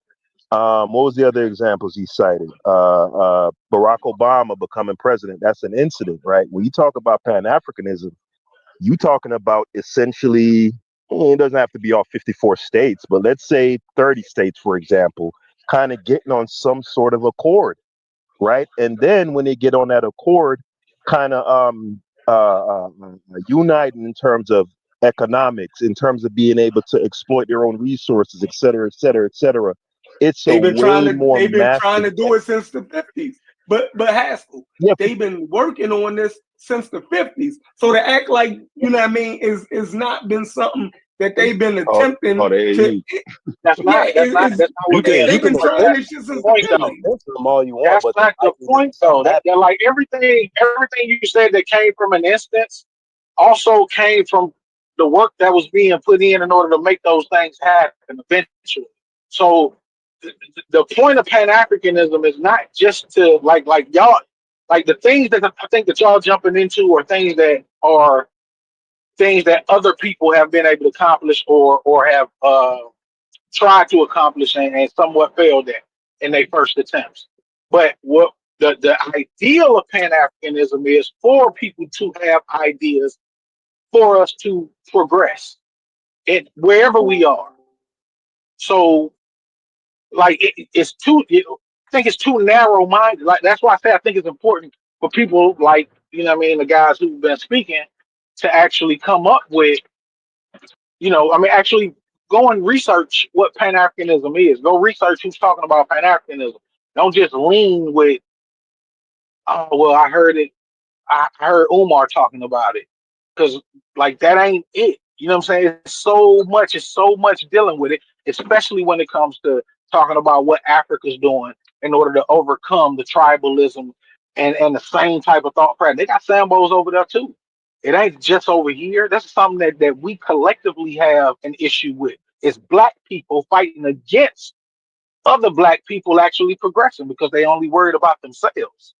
What was the other examples he cited? Barack Obama becoming president. That's an incident, right? When you talk about Pan-Africanism, you talking about essentially, it doesn't have to be all 54 states, but let's say 30 states, for example, kind of getting on some sort of accord, right? And then when they get on that accord, kind of uniting in terms of economics, in terms of being able to exploit their own resources, et cetera, et cetera, et cetera. It's They've been trying massive. to do it since the 50s. But Haskell, they've been working on this since the 50s. So to act like, you know what I mean, is not been something that they've been attempting to. That's not what they've been trying this shit since the 50s. All you want, that's but not the point, though. That like everything you said that came from an instance also came from the work that was being put in order to make those things happen eventually. So the point of Pan-Africanism is not just to like y'all, like the things that I think that y'all jumping into are things that other people have been able to accomplish or have tried to accomplish and somewhat failed at in their first attempts. But what the ideal of Pan-Africanism is for people to have ideas for us to progress it wherever we are. So like it's too I think it's too narrow minded. Like that's why I say I think it's important for people like, you know what I mean, the guys who've been speaking to actually come up with, actually go and research what Pan-Africanism is. Go research who's talking about Pan-Africanism. Don't just lean with, oh well, I heard it. I heard Umar talking about it, because like that ain't it. You know what I'm saying? It's so much dealing with it, especially when it comes to talking about what Africa's doing in order to overcome the tribalism and the same type of thought pattern. They got Sambos over there too. It ain't just over here. That's something that we collectively have an issue with. It's black people fighting against other black people actually progressing because they only worried about themselves.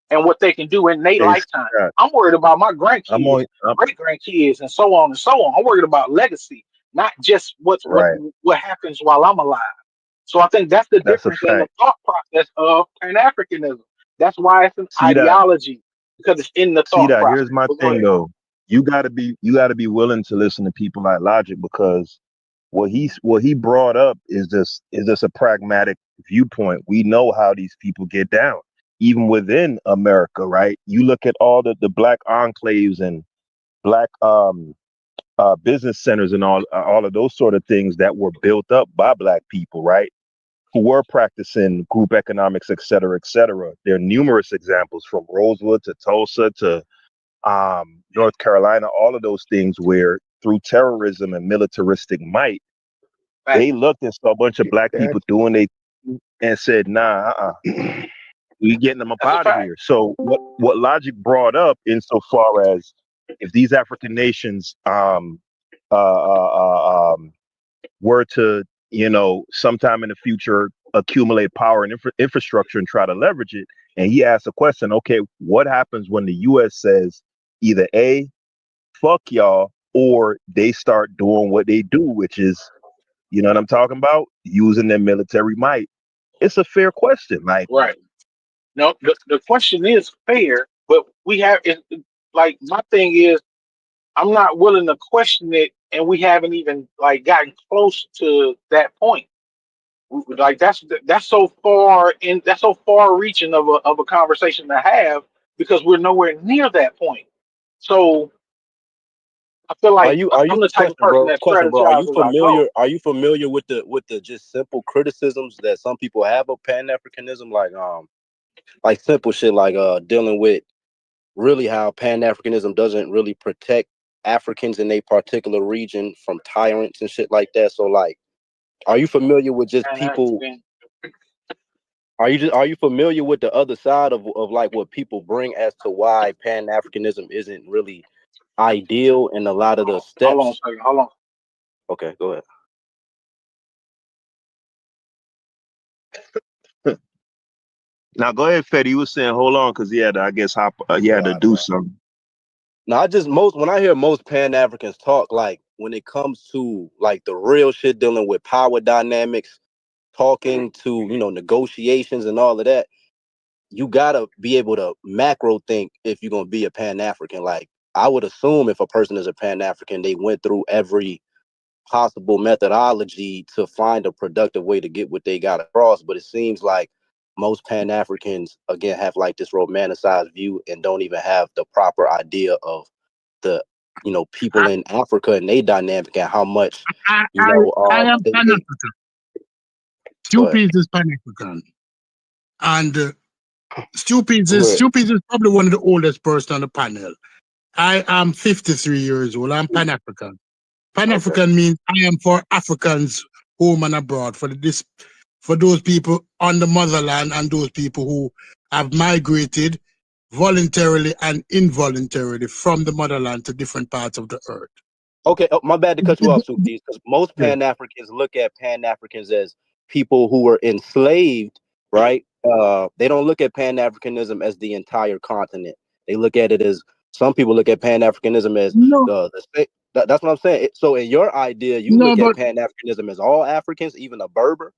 and what they can do in their Hey, lifetime. Scott, I'm worried about my I'm grandkids, on. great grandkids, and so on and so on. I'm worried about legacy, not just Right. what happens while I'm alive. So I think that's the That's a difference in the fact. thought process of Pan-Africanism. That's why it's an See that? ideology, because it's in the See thought that? process. Here's my But go thing ahead. though. You gotta be willing to listen to people like Logic, because what he brought up is just a pragmatic viewpoint. We know how these people get down, even within America, right? You look at all the black enclaves and black business centers and all of those sort of things that were built up by black people, right? Who were practicing group economics, et cetera, et cetera. There are numerous examples from Rosewood to Tulsa to North Carolina, all of those things where through terrorism and militaristic might, they looked and saw a bunch of black people doing they and said, nah, we getting them up That's a out of fact. here. So what Logic brought up insofar as if these African nations were to, sometime in the future accumulate power and infrastructure and try to leverage it. And he asked a question, okay, what happens when the U.S. says either A, fuck y'all, or they start doing what they do, which is, you know what I'm talking about? Using their military might. It's a fair question. Like, Right. No, the question is fair, but we have like my thing is I'm not willing to question it, and we haven't even like gotten close to that point. Like that's so far in, that's so far reaching of a conversation to have, because we're nowhere near that point. So I feel Are like you I'm the type of person that question, bro? Are you strategizes as I go. familiar? Are you familiar with the just simple criticisms that some people have of Pan-Africanism, like simple shit like dealing with really how Pan-Africanism doesn't really protect Africans in a particular region from tyrants and shit like that. So like, are you familiar with just people? Are you familiar with the other side of like what people bring as to why Pan-Africanism isn't really ideal in a lot of the Hold on a steps? second. Hold on. Okay, go ahead. now go ahead, Fetty. You was saying, hold on, because he had to, I guess, he had to do something. Now, when I hear most Pan-Africans talk, like when it comes to like the real shit dealing with power dynamics, talking to, negotiations and all of that, you gotta be able to macro think if you're gonna be a Pan-African. Like I would assume if a person is a Pan-African, they went through every possible methodology to find a productive way to get what they got across. But it seems like most Pan-Africans again have like this romanticized view and don't even have the proper idea of the people in Africa and they dynamic and how much I am Pan-African. Stupid is Pan-African, and Stupid is probably one of the oldest person on the panel. I am 53 years old. I'm Pan-African. Pan-African means I am for Africans home and abroad, for those people on the motherland and those people who have migrated voluntarily and involuntarily from the motherland to different parts of the earth. Okay, my bad to cut you off, Suki, because most Pan-Africans look at Pan-Africans as people who were enslaved, right? They don't look at Pan-Africanism as the entire continent. They look at it as, some people look at Pan-Africanism as that's what I'm saying. So in your idea, you look at Pan-Africanism as all Africans, even a Berber?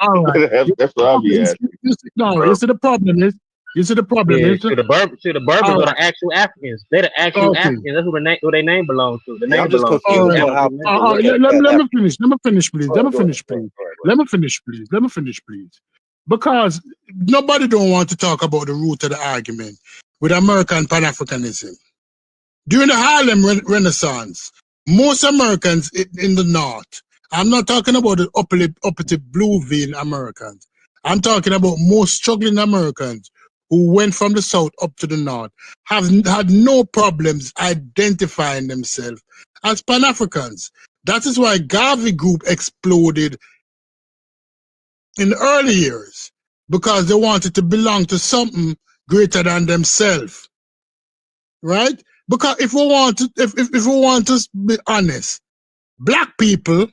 All right. That's what I'll be asking. You see the problem is, See, the Berbers are the actual Africans. They're the actual Africans. That's who their name belongs to. The name I'm just belongs confused to. on how people look at let me finish. Let me finish, please. Let me finish, please. Because nobody don't want to talk about the root of the argument with American Pan-Africanism. During the Harlem Renaissance, most Americans in the North, I'm not talking about the uppity blue vein Americans. I'm talking about most struggling Americans who went from the South up to the North, have had no problems identifying themselves as Pan-Africans. That is why Garvey Group exploded in the early years, because they wanted to belong to something greater than themselves, right? Because if we want to be honest, black people,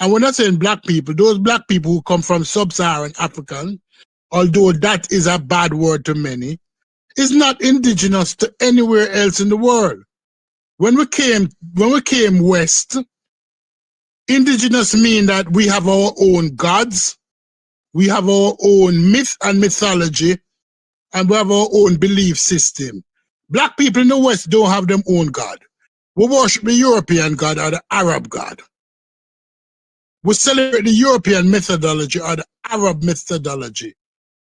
and we're not saying black people, those black people who come from sub-Saharan Africa, although that is a bad word to many, is not indigenous to anywhere else in the world. When we came west, indigenous mean that we have our own gods, we have our own myth and mythology, and we have our own belief system. Black people in the West don't have their own God. We worship the European God or the Arab God. We celebrate the European methodology or the Arab methodology,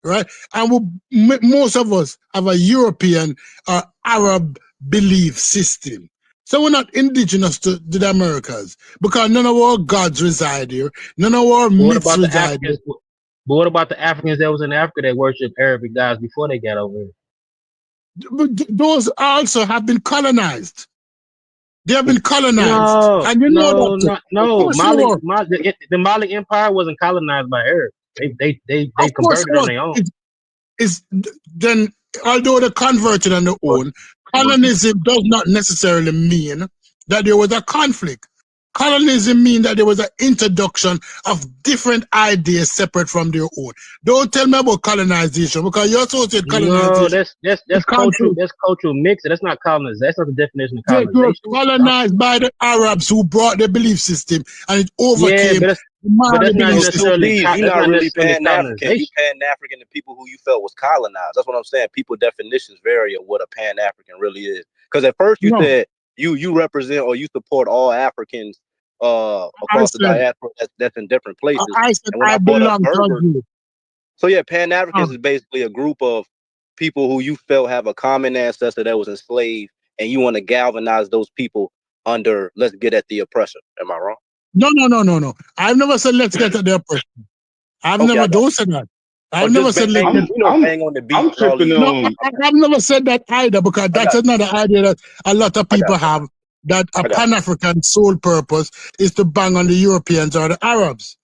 right? And most of us have a European or Arab belief system. So we're not indigenous to the Americas because none of our gods reside here. None of our myths reside here. But what about the Africans that was in Africa that worship Arabic gods before they got over here? But those also have been colonized. They have been colonized. No, and you know that. No. The Mali Empire wasn't colonized by Arabs. They converted on their own. Then, although they converted on their own, colonism does not necessarily mean that there was a conflict. Colonism means that there was an introduction of different ideas separate from their own. Don't tell me about colonization because you associate colonization. No, that's cultural. That's cultural mixing. That's not colonization. That's not the definition of colonization. They were colonized by the Arabs who brought their belief system and it overcame. Yeah, but that's not necessarily. You're not really Pan-African. You Pan-African to people who you felt was colonized. That's what I'm saying. People definitions vary of what a Pan-African really is. Because at first you said you represent or you support all Africans across the diaspora that's in different places. I said I belong to you. So yeah, Pan-Africans is basically a group of people who you felt have a common ancestor that was enslaved, and you want to galvanize those people under let's get at the oppressor. Am I wrong? No. I've never said let's get at the oppressor. I've never said that. I've never said let's hang on the beat. I'm tripping on. I've never said that either because that's another idea that a lot of people have. That a Pan-African sole purpose is to bang on the Europeans or the Arabs.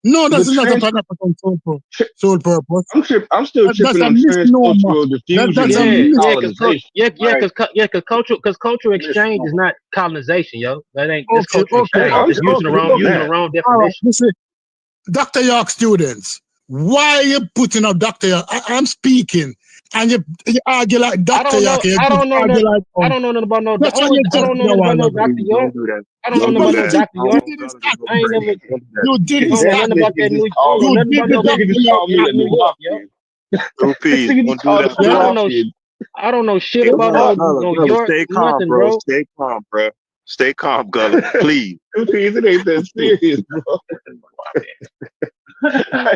No, that's not a Pan-African sole purpose. I'm still tripping on transcultural diffusion. Because cultural exchange is not colonization, yo. That ain't cultural exchange. Using the wrong definition. Dr. York students, why are you putting up Dr. York? I'm speaking. And you argue like Dr. York. I don't know nothing about no Dr. York. I don't know nothing about Dr. York. I ain't never. You did nothing about that New York. I don't know shit about New York. Stay calm, bro. Stay calm, bro. Stay calm, Gully. Please. It ain't that serious, bro.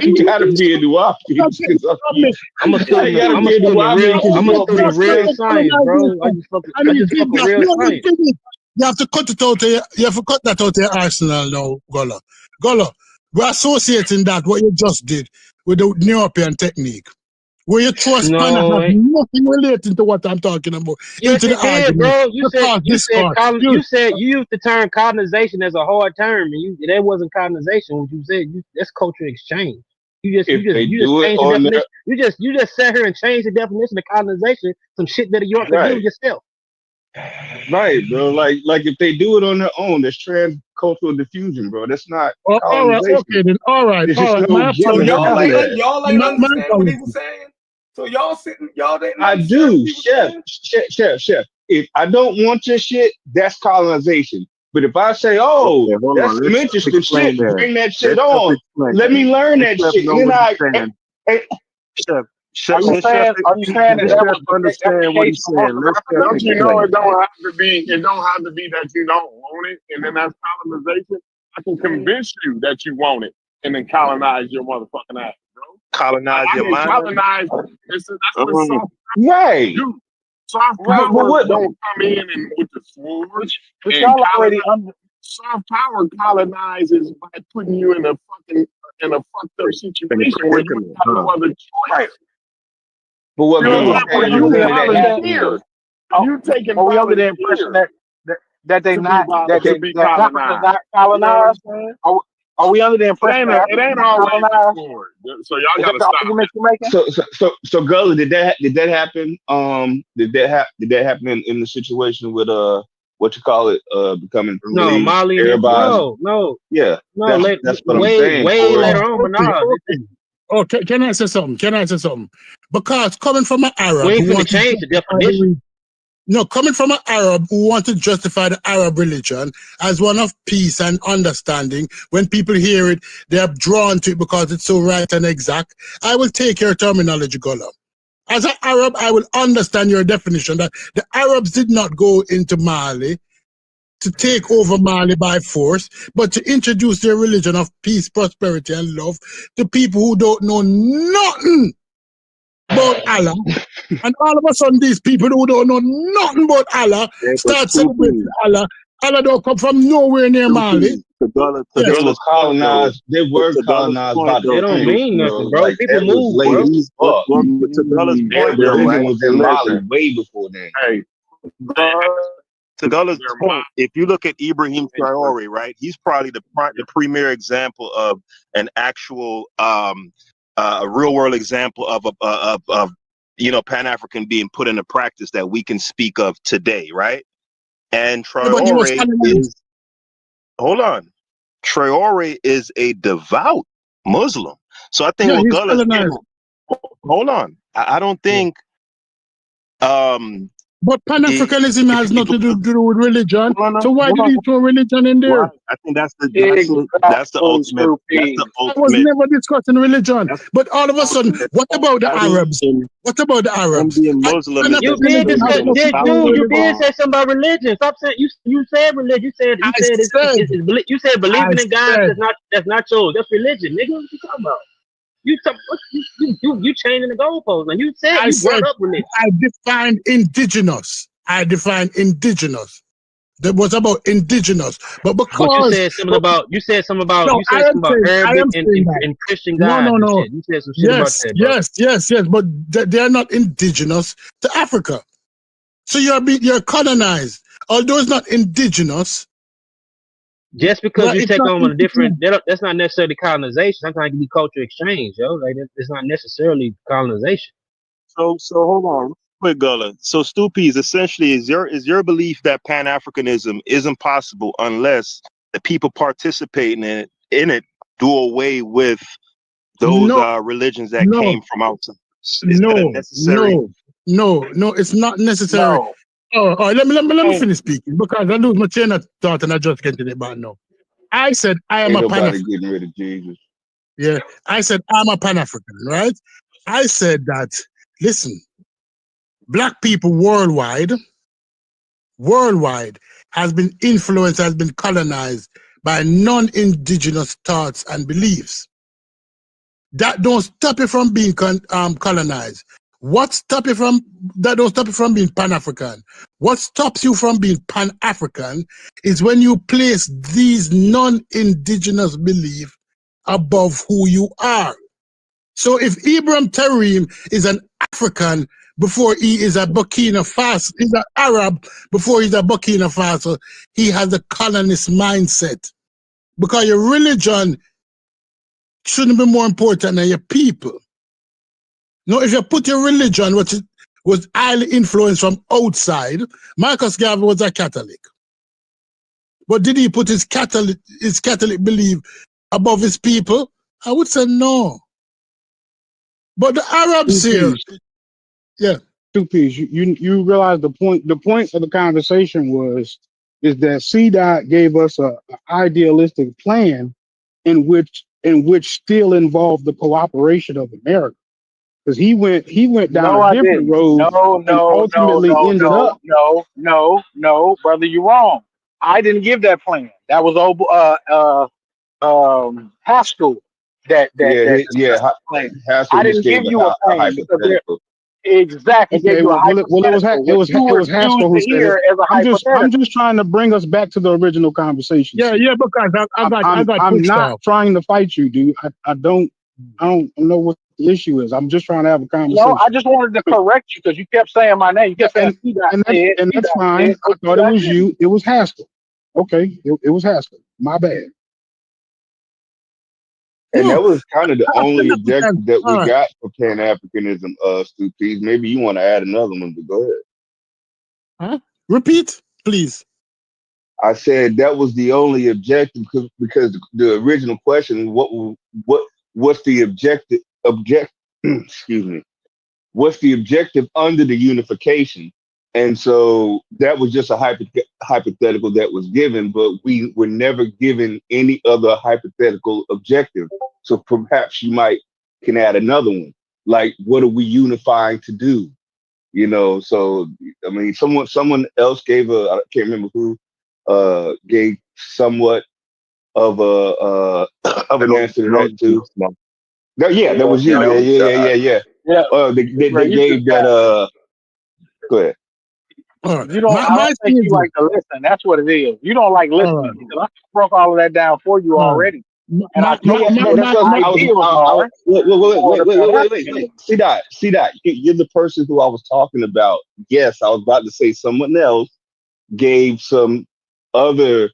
You gotta be a New I'm a student of real science, bro. I just fuck with real science. You have to cut it out. You have to cut that out of your arsenal now, Gullah. Gullah, we're associating that what you just did with the European technique. Where you throw a spanner has nothing relating to what I'm talking about. Yes, it did, bro. You said you used the term colonization as a hard term, and that wasn't colonization. What you said, that's cultural exchange. You just changed the definition. You just sat here and changed the definition of colonization. Some shit that York could do yourself. Right, bro. Like if they do it on their own, that's transcultural diffusion, bro. That's not. All right, okay, then. All right. So y'all ain't understand what he was saying. So y'all didn't. I do, chef. If I don't want your shit, that's colonization. But if I say, that's some interesting shit, bring that shit on. Let me learn that shit. Are you saying that understand what he's saying? Don't you know it don't have to be that you don't want it, and then that's colonization. I can convince you that you want it, and then colonize your motherfucking ass, bro. Colonize your mind. Colonize. That's what soft right. do. Soft power don't come in and with the sword. But y'all already soft power colonizes by putting you in a fucked up situation where you have no other choice. But what you taking we under the impression that they not colonized? Are we under the impression it ain't always so y'all gotta stop. So Gullah, did that happen? Did that happen in the situation with what you call it, becoming no Mali? Everybody, no. Yeah, no. That's what I'm saying. Way later on, but no. Oh, can I say something? Because coming from an Arab We ain't who finna wants to change the justify definition. coming from an Arab who wants to justify the Arab religion as one of peace and understanding, when people hear it, they are drawn to it because it's so right and exact. I will take your terminology, Gola. As an Arab, I will understand your definition that the Arabs did not go into Mali to take over Mali by force, but to introduce their religion of peace, prosperity, and love to people who don't know nothing about Allah. And all of a sudden, these people who don't know nothing about Allah start celebrating Allah. Allah don't come from nowhere near Mali. To They were colonized. They were to Gulliver's colonized point, by though, They the don't French, mean bro. nothing, bro. Like People that was move, late bro. as fuck. to Gulliver's Their point, though, religion right? was in Mali Listen, way before then. hey, To Gulliver's they're point, if you look at Ibrahim Traore, right, he's probably the premier example of an actual, a real world example of Pan-African being put into practice that we can speak of today, right? And Yeah, but he was Traore colonized. Traore is a devout Muslim. So I think Yeah, what he's Gullah is saying, colonized. hold on. I don't think But Pan-Africanism has nothing to do with religion. no, So why did he throw religion in there? right. I think that's the Exactly, ultimate. That's the stupid. I was ultimate. never discussing religion. That's But all of a sudden, what about the Arabs? What about the him Arabs? being Muslim is You just did Pan-Africanism has discuss, nothing to do dude. with You did religion. say something about religion. Stop saying you said religion. You said I you said believing in God. said, That's not yours. That's religion, nigga. What you talking about? You changing the goalposts, man. You said I you said, brought up religion. I defined indigenous. That was about indigenous. But But you because said something about no, I am Arabic saying that. and Christian No, gods. no. You said some shit about that, bro. Yes. But they are not indigenous to Africa. So you're colonized. Although it's not indigenous. Just because you It's take not on a different, indigenous. that's not necessarily colonization. Sometimes it can be culture exchange, yo. Like it's not necessarily colonization. So hold on, quick, Gullah. So Stupi's essentially is your belief that Pan-Africanism isn't possible unless the people participating in it do away with those No, religions that no, came from outside. Is that a necessary? no. It's not necessary. No. Oh, let me Hey, finish speaking because I lose my train of thought and I just get to the band now. I said I am Ain't a nobody Pan-African. getting rid of Jesus. Yeah, I said I'm a Pan-African, right? I said that. Listen, black people worldwide has been influenced, has been colonized by non-indigenous thoughts and beliefs. That don't stop it from being colonized. What stop it from that don't stop it from being Pan-African? What stops you from being Pan-African is when you place these non-indigenous beliefs above who you are. So if Ibrahim Tarim is an African before he is a Burkina Faso, he's an Arab before he's a Burkina Faso, he has a colonist mindset. Because your religion shouldn't be more important than your people. No, if you put your religion, which was highly influenced from outside, Marcus Garvey was a Catholic. But did he put his Catholic belief above his people? I would say no. But the Arabs here, yeah. Two piece. You realize the point of the conversation is that CDOT gave us a idealistic plan in which still involved the cooperation of America. Because he went down No, a I different didn't. road and ultimately ended up. No, brother, you're wrong. I didn't give that plan. That was Haskell that discussed the plan. Haskell I just didn't gave give you a a plan because hypothetical. exactly gave Okay, you a well, hypothetical, it which you was refused Haskell to who said it. hear as a I'm hypothetical. just trying to bring us back to the original conversation. Yeah, because I got I'm pushed not off. trying to fight you, dude. I don't know what the issue is. I'm just trying to have a No, conversation. I just wanted to correct you because you kept saying my name. You kept saying And that's fine. I thought it was you. It was Haskell. Okay, it was Haskell. My bad. And that was kind of the only objective that we All right. got for Pan-Africanism, Stupi's. Maybe you want to add another one, but go ahead. Huh? Repeat, please. I said that was the only objective because the original question, what's the objective object? Excuse me. What's the objective under the unification? And so that was just a hypothetical that was given, but we were never given any other hypothetical objective. So perhaps you can add another one. Like, what are we unifying to do? You know, so I mean, someone else gave I can't remember who, gave somewhat of a of an answer to that too. No, yeah, that was you. Yeah. They gave that. Go ahead. You don't. I don't think you like to listen. That's what it is. You don't like listening because I broke all of that down for you already. And I told you that wait. See that. You're the person who I was talking about. Yes, I was about to say someone else gave some other.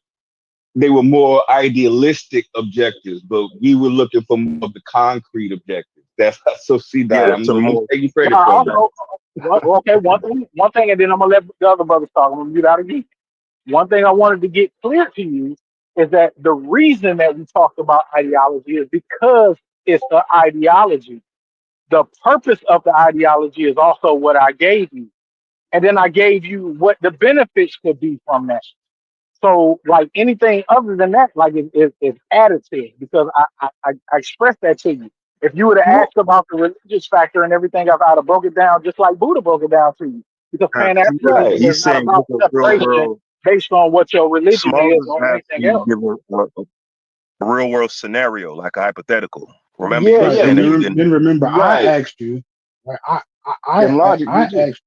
They were more idealistic objectives, but we were looking for more of the concrete objectives. That's so. See that. I'm taking credit for that. Okay, one thing, and then I'm gonna let the other brothers talk. I'm gonna mute out again. One thing I wanted to get clear to you is that the reason that we talked about ideology is because it's an ideology. The purpose of the ideology is also what I gave you, and then I gave you what the benefits could be from that. So, like anything other than that, like it's additive because I expressed that to you. If you would have asked about the religious factor and everything, I'd have broke it down just like Buddha broke it down to you. Because Pan-Africanism is not about separation based on what your religion is or anything else. Give a real world scenario, like a hypothetical. Remember? Then remember, I asked you. Right, I asked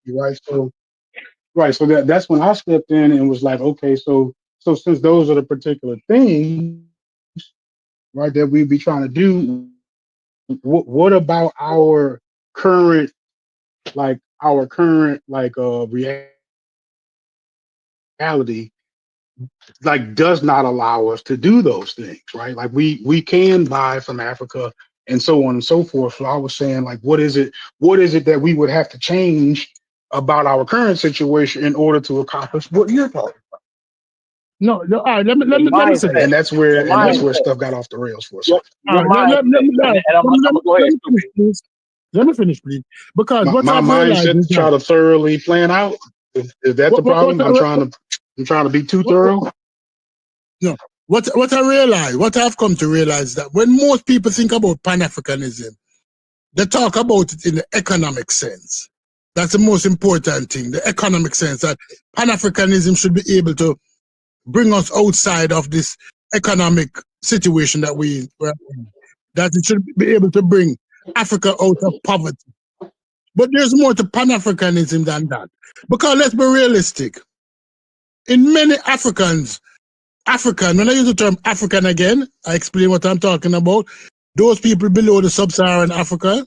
you, right. So that's when I stepped in and was like, okay, so since those are the particular things, right, that we'd be trying to do, what about our current reality, like does not allow us to do those things, right? Like we can buy from Africa and so on and so forth. So I was saying, like, what is it that we would have to change about our current situation in order to accomplish what you're talking about? No, all right, let me say. And that's where stuff got off the rails for a second. Let me finish, please. Because my mindset to try to thoroughly plan out. Is that the problem? I'm trying to be too thorough. No. What I've come to realize that when most people think about Pan-Africanism, they talk about it in the economic sense. That's the most important thing, the economic sense, that Pan-Africanism should be able to bring us outside of this economic situation that we're in. That it should be able to bring Africa out of poverty. But there's more to Pan-Africanism than that. Because let's be realistic. In many African, when I use the term African again, I explain what I'm talking about. Those people below the sub-Saharan Africa,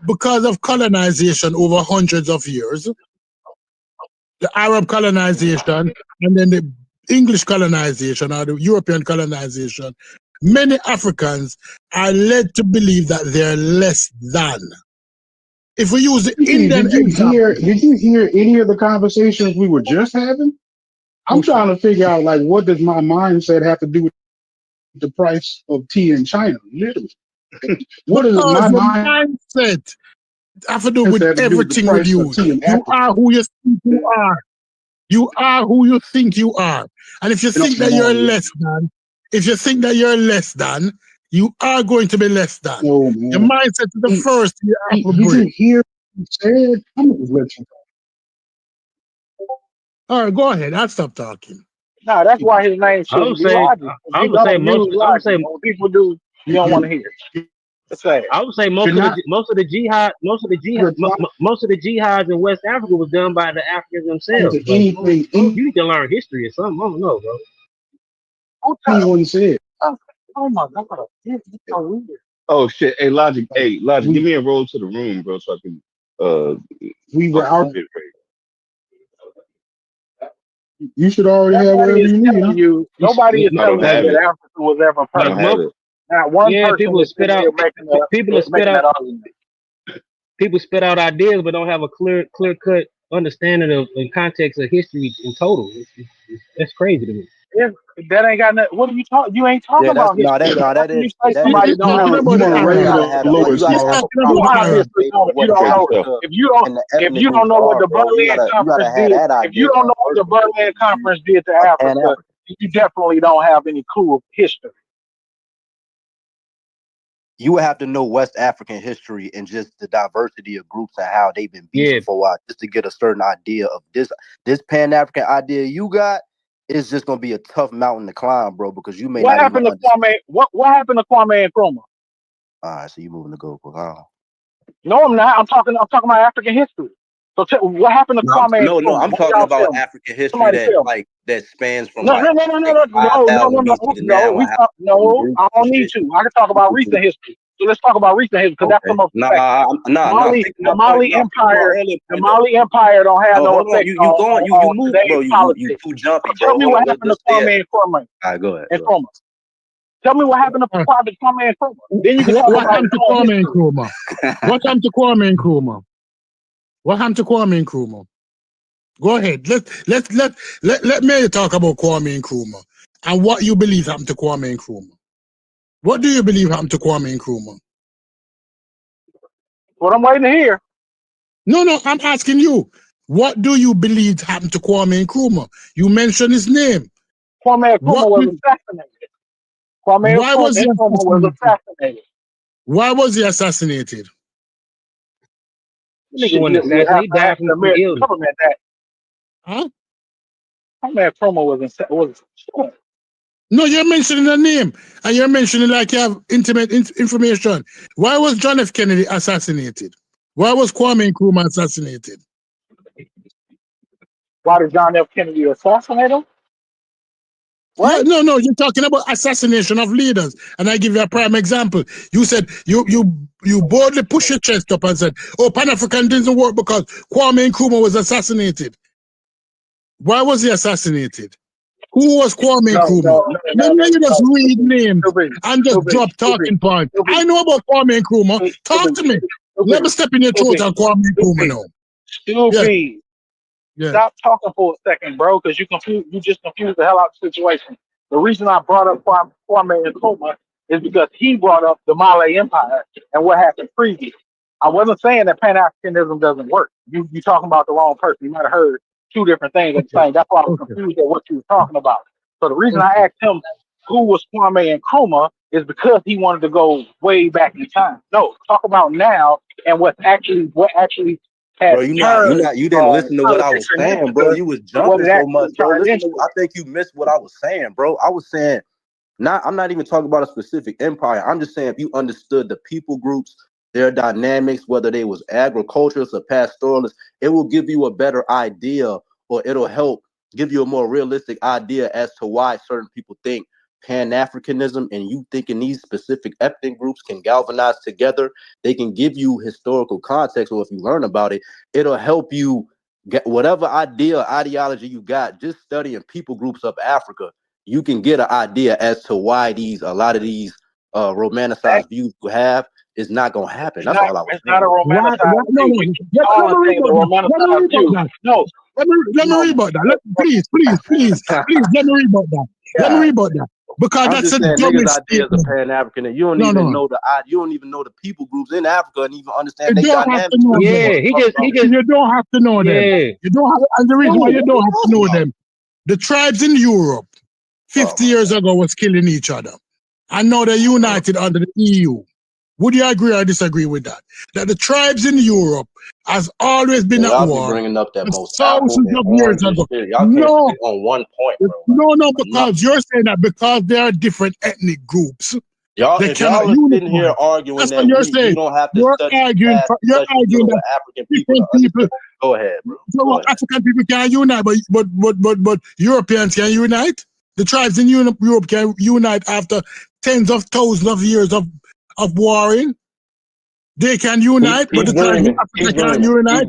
because of colonization over hundreds of years, the Arab colonization and then the English colonization or the European colonization, many Africans are led to believe that they're less than. If we use the Indian example, did you hear any of the conversations we were just having? I'm trying to figure out, like, what does my mindset have to do with the price of tea in China? Literally, what does my mindset have to do with everything with you? You are who you think you are. You are who you think you are. And if you think that you're less than, you are going to be less than. Oh, the mindset is the first you have to break. Did you hear what he said? I'm going to let you talk. All right, go ahead. I'll stop talking. No, that's why his name should be Logic. I would say when people do, you don't want to hear. I would say most of the jihads in West Africa was done by the Africans themselves. You need to learn history or something. I don't know, bro. Anyone said? Oh my God, it's so weird. Oh shit! Hey, Logic, give me a roll to the room, bro, so I can. We were out. You should already have whatever you need. Nobody is telling you that Africa was ever perfect. Not one person. People spit out. People spit out ideas, but don't have a clear cut understanding of and context of history in total. That's crazy to me. That ain't got nothing. What are you talking? You ain't talking Yeah, that's about history. that How can is you say that somebody is don't talking have? about the you Arab. gotta have He's a talking You proper about the Arab. obviously understanding don't. of If you what don't know, Africa if you don't, and the if ethnic you don't groups know what are, the bro. Berlin You gotta Conference have did, that if you idea don't know down what first the before you Berlin can be Conference did to a Pan Africa, African. you definitely don't have any clue of history. You would have to know West African history and just the diversity of groups and how they've been beefing for a while, just to get a certain idea of this Pan African idea you got. Is just gonna be a tough mountain to climb, bro, because you may What not even happened to understand. Kwame? What happened to Kwame Nkrumah? All right, so you moving the goalpost. Huh? No, I'm not. I'm talking about African history. So what happened to Kwame No, Nkrumah? I'm What talking y'all about tell me? African history Somebody that tell me. that spans from No, no, no, no, no, no, no, no, 5,000 no, BC to no. now, We and how talk. different No, groups I and don't need shit. to. I can talk about recent history. So let's talk about recent history because that's the Okay. most effective. Fix my point. Mali No, fix my Empire, earlier the point though. Mali Empire don't have Oh, no hold on. effect You going? You on move, bro. today's You politics. too jumpy, So tell bro. me Hold what on. happened to Let's stay at. Kwame Nkrumah. All right, go ahead. Nkrumah. Tell me what happened to Kwame Nkrumah. Then you can talk What about happened to his own Kwame history. Nkrumah? What happened to Kwame Nkrumah? What happened to Kwame Nkrumah? Go ahead. Let me talk about Kwame Nkrumah and what you believe happened to Kwame Nkrumah. What do you believe happened to Kwame Nkrumah? What I'm waiting to hear. No, I'm asking you. What do you believe happened to Kwame Nkrumah? You mentioned his name. Kwame Nkrumah was assassinated. Kwame Why was he Nkrumah was assassinated? assassinated. Why was he assassinated? Nigga wasn't You have assassinated. He to died ask from the some American illness. government that. Huh? Kwame Nkrumah was. No, you're mentioning the name, and you're mentioning like you have intimate information. Why was John F. Kennedy assassinated? Why was Kwame Nkrumah assassinated? Why did John F. Kennedy assassinate him? Right? Yeah, no, you're talking about assassination of leaders, and I give you a prime example. You said you boldly push your chest up and said, "Oh, Pan-Africanism didn't work because Kwame Nkrumah was assassinated." Why was he assassinated? Who was Kwame Nkrumah? Let me just read names and just drop talking points. I know about Kwame Nkrumah. Talk to me. Let me step in your throat on Kwame Nkrumah now. Stupid. Yeah. Stop talking for a second, bro, because you just confused the hell out of the situation. The reason I brought up Kwame Nkrumah is because he brought up the Malay Empire and what happened previous. I wasn't saying that Pan-Africanism doesn't work. You talking about the wrong person. You might have heard two different things at the same. That's why I was confused at what you were talking about. So the reason I asked him who was Kwame Nkrumah is because he wanted to go way back in time. No, talk about now and what actually Bro, has turned you didn't listen to what I was politics in saying, bro. Africa You was to what jumping it so actually much, bro. turned Listen into. to, I think you missed what I was saying, bro. I was saying, I'm not even talking about a specific empire. I'm just saying if you understood the people groups, their dynamics, whether they was agriculturalists or pastoralists, it will give you a better idea, or it'll help give you a more realistic idea as to why certain people think Pan-Africanism and you thinking these specific ethnic groups can galvanize together. They can give you historical context, or if you learn about it, it'll help you get whatever ideology you got. Just studying people groups of Africa, you can get an idea as to why a lot of these romanticized views you have is not gonna happen. That's all I was saying. It's not a romanticized No, view. let me read that. No. Let me read about that. Please, let me read about that. Let me read about that. Because I'm that's just a saying, niggas' dumbest ideas of statement. Pan-African, and you don't even know the people groups in Africa and even understand You their don't have to dynamics. know them. Yeah, he just You don't have to know them. You don't have, and the reason why you don't have to know them, the tribes in Europe 50 years ago was killing each other, and now they're united under the EU. Would you agree or disagree with that? That the tribes in Europe has always been at Y'all be war bringing up that most apple thousands and of years oranges ago. shit. Y'all can't No, stick on one point, bro. no, because you're saying that because there are different ethnic groups, they If cannot y'all are sitting unify. here arguing That's what that you're you saying. don't have to You're study arguing. past, You're especially arguing dealing that with African people to different people. understand. Go ahead, bro. So African people can unite, but Europeans can unite. The tribes in Europe can unite after tens of thousands of years of warring. They can unite, but the tribes in Africa can't unite.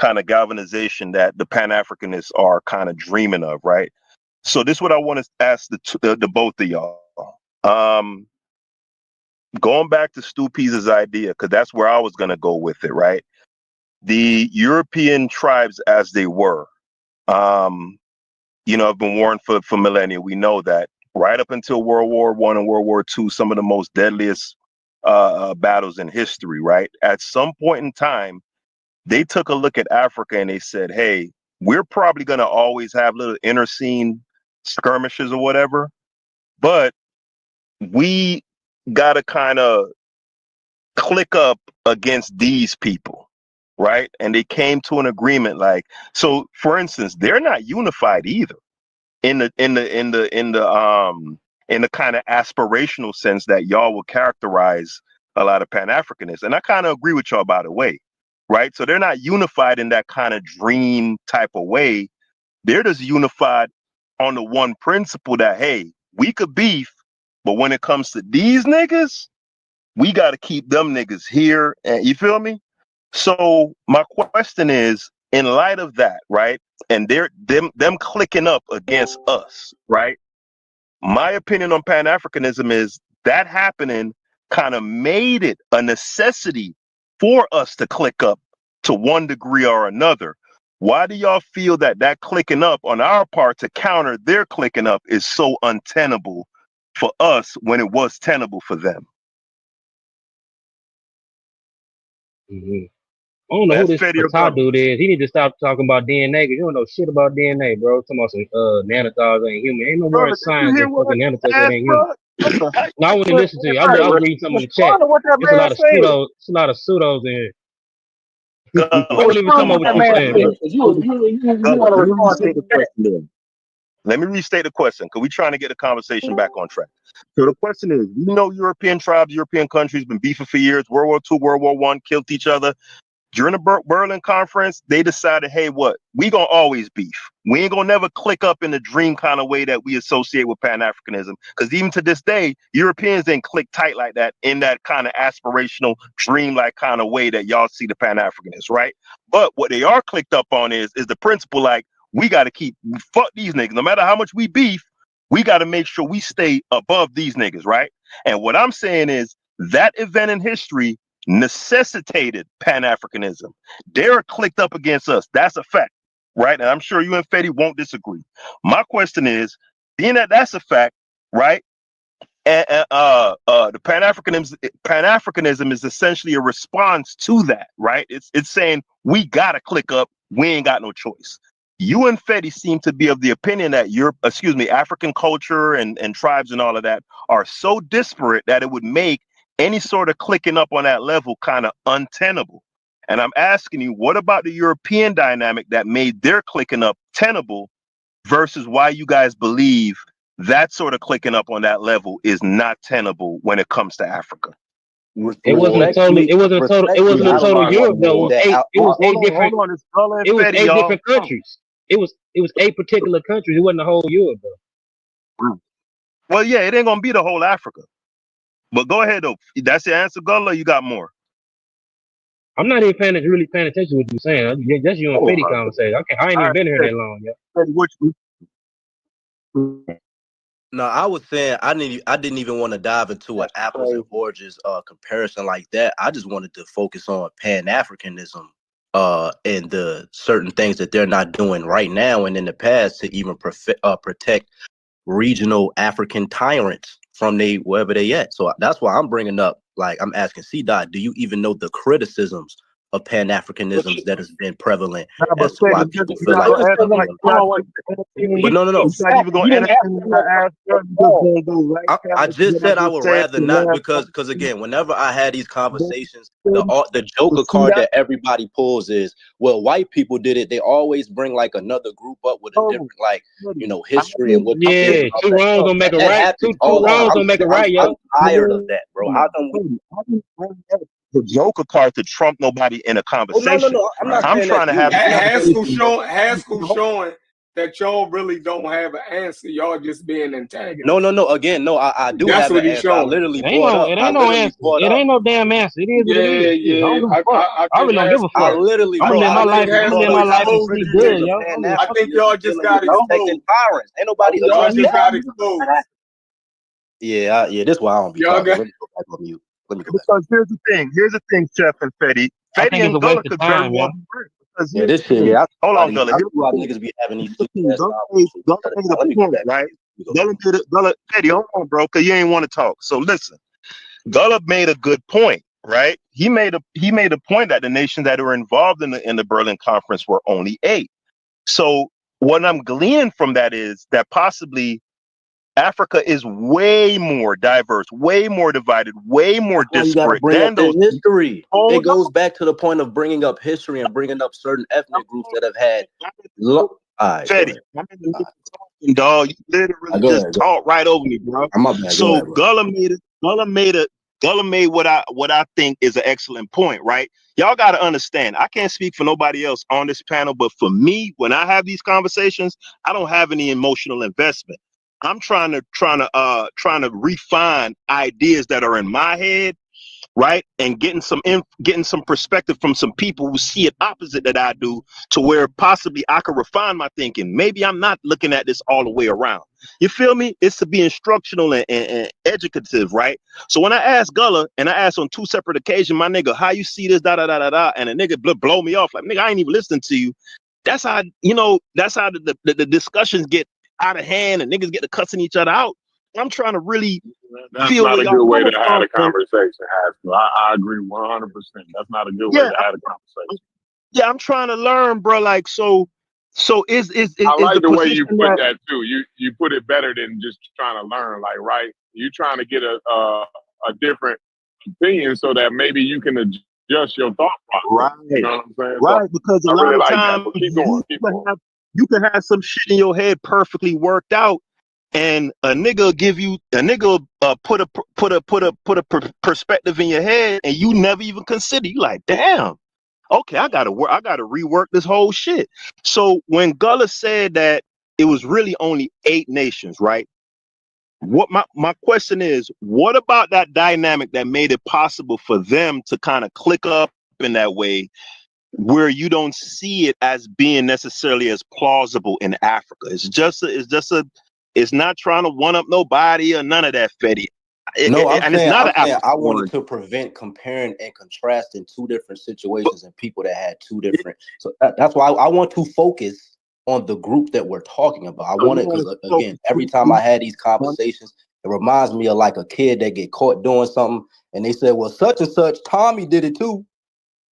kind of galvanization that the Pan-Africanists are kind of dreaming of, right? So this is what I want to ask the both of y'all. Going back to Stu Pease's idea, because that's where I was going to go with it, right? The European tribes as they were, have been warned for millennia. We know that. right up until World War I and World War II, some of the most deadliest battles in history, right? At some point in time, they took a look at Africa and they said, hey, we're probably going to always have little inner scene skirmishes or whatever, but we got to kind of click up against these people, right? And they came to an agreement. Like, so for instance, they're not unified either in the kind of aspirational sense that y'all will characterize a lot of Pan-Africanists. And I kind of agree with y'all, by the way, right? So they're not unified in that kind of dream type of way. They're just unified on the one principle that, hey, we could beef, but when it comes to these niggas, we got to keep them niggas here. And you feel me? So my question is, in light of that, right? And them clicking up against us, right? My opinion on Pan-Africanism is that happening kind of made it a necessity for us to click up to one degree or another. Why do y'all feel that clicking up on our part to counter their clicking up is so untenable for us when it was tenable for them? Mm-hmm. I don't know who this Fatah dude is. He need to stop talking about DNA because you don't know shit about DNA, bro. Talking about some Neanderthals ain't human. Ain't no more science that fucking Neanderthals that ain't human. No, I wouldn't listen to you. I was reading something in the chat. There's a lot of pseudos. It's a lot of pseudos in here. I wouldn't even come up with what you're saying. Let me restate the question because we're trying to get the conversation back on track. So the question is, you know, European tribes, European countries been beefing for years. World War II, World War I, killed each other. During the Berlin Conference, they decided, hey, what? We gonna always beef. We ain't gonna never click up in the dream kind of way that we associate with Pan-Africanism. Because even to this day, Europeans didn't click tight like that in that kind of aspirational, dream-like kind of way that y'all see the Pan-Africanists, right? But what they are clicked up on is the principle, like, we got to fuck these niggas. No matter how much we beef, we got to make sure we stay above these niggas, right? And what I'm saying is that event in history necessitated Pan-Africanism. They're clicked up against us. That's a fact, right? And I'm sure you and Fetty won't disagree. My question is, being that that's a fact, right? And the Pan-Africanism is essentially a response to that, right? It's saying we gotta click up. We ain't got no choice. You and Fetty seem to be of the opinion that African culture and tribes and all of that are so disparate that it would make any sort of clicking up on that level kind of untenable. And I'm asking you, what about the European dynamic that made their clicking up tenable versus why you guys believe that sort of clicking up on that level is not tenable when it comes to Africa? It wasn't a total Europe though. It was eight different countries. It was 8 particular countries. It wasn't the whole Europe though. Well, yeah, it ain't gonna be the whole Africa. But go ahead though. That's your answer, Gullah. You got more. I'm not even really paying attention to what you're saying. That's you and Fetty conversation. Okay, I ain't even been here that long yet. No, I was saying I didn't even want to dive into an apples and oranges comparison like that. I just wanted to focus on Pan-Africanism and the certain things that they're not doing right now and in the past to even protect regional African tyrants from wherever they at. So that's why I'm bringing up, like, I'm asking C-Dot, do you even know the criticisms of Pan-Africanism that has been prevalent as to why people feel like it's but no. I just said I would rather not because again, whenever I had these conversations, the joker card that everybody pulls is, well, white people did it. They always bring like another group up with a different history and what. Yeah, 2 wrongs don't make a right. Two wrongs don't make a right, yo. I'm tired of that, bro. How come the joker card to trump nobody in a conversation? No. I'm trying to have Haskell showing that y'all really don't have an answer. Y'all just being antagonists. No. Again, no. I do That's have what an he's answer. showing. I literally It ain't no answer. It ain't no damn answer. It is what it is. Yeah. I really don't give a fuck. I literally, I'm gonna live my life. I'm gonna live my life and see good, yo. I think y'all just got exposed. Tyrants. Ain't nobody y'all just got exposed. Yeah. This is why I don't be talking. Let me go back on mute. Because here's the thing, Chef and Fetty. Fetty and Gullah could very well be right. This shit. Hold on, Gullah. That's why niggas be having these. Right? Gullah, Eddie, hold on, bro, because you ain't want to talk. So listen, Gullah made a good point, right? He made a point that the nations that were involved in the Berlin Conference were only 8. So what I'm gleaning from that is that possibly Africa is way more diverse, way more divided, way more Why you gotta disparate bring than up the those. history? Hold It goes on. back to the point of bringing up history and bringing up certain ethnic groups that have had. All right, go Fetty, ahead. I'm in the middle of talking, dog. You literally Go just ahead. talked right over me, bro. I'm up there. Go So ahead, bro. Gullah made what I think is an excellent point, right? Y'all got to understand. I can't speak for nobody else on this panel, but for me, when I have these conversations, I don't have any emotional investment. I'm trying to refine ideas that are in my head, right, and getting some perspective from some people who see it opposite that I do, to where possibly I could refine my thinking. Maybe I'm not looking at this all the way around. You feel me? It's to be instructional and educative, right? So when I asked Gullah, and I asked on 2 separate occasions, my nigga, how you see this, da da da da da, and a nigga blow me off like, nigga, I ain't even listening to you. That's how the discussions get out of hand and niggas get to cussing each other out. I'm trying to really That's feel not where a y'all good way to coming have from. a conversation, Haskell. I agree 100%. That's not a good way to have a conversation. Yeah, I'm trying to learn, bro. Like, so is I like the the way you position put that that too. You put it better than just trying to learn. Like, right? You trying to get a different opinion so that maybe you can adjust your thought process. right, You know what I'm saying? right? So Because a I lot really of like that. times But keep going. Keep going. you can have some shit in your head perfectly worked out, and a nigga put a perspective in your head, and you never even consider. You like, damn. Okay, I gotta rework this whole shit. So when Gullah said that it was really only 8 nations, right? What my question is, what about that dynamic that made it possible for them to kind of click up in that way, where you don't see it as being necessarily as plausible in Africa? It's not trying to one up nobody or none of that, Fetty. No, And it's not an I'm saying I wanted one. to prevent comparing and contrasting 2 different situations and people that had 2 different. So that's why I want to focus on the group that we're talking about. I want it because again, every time I had these conversations, it reminds me of like a kid that get caught doing something, and they said, "Well, such and such, Tommy did it too."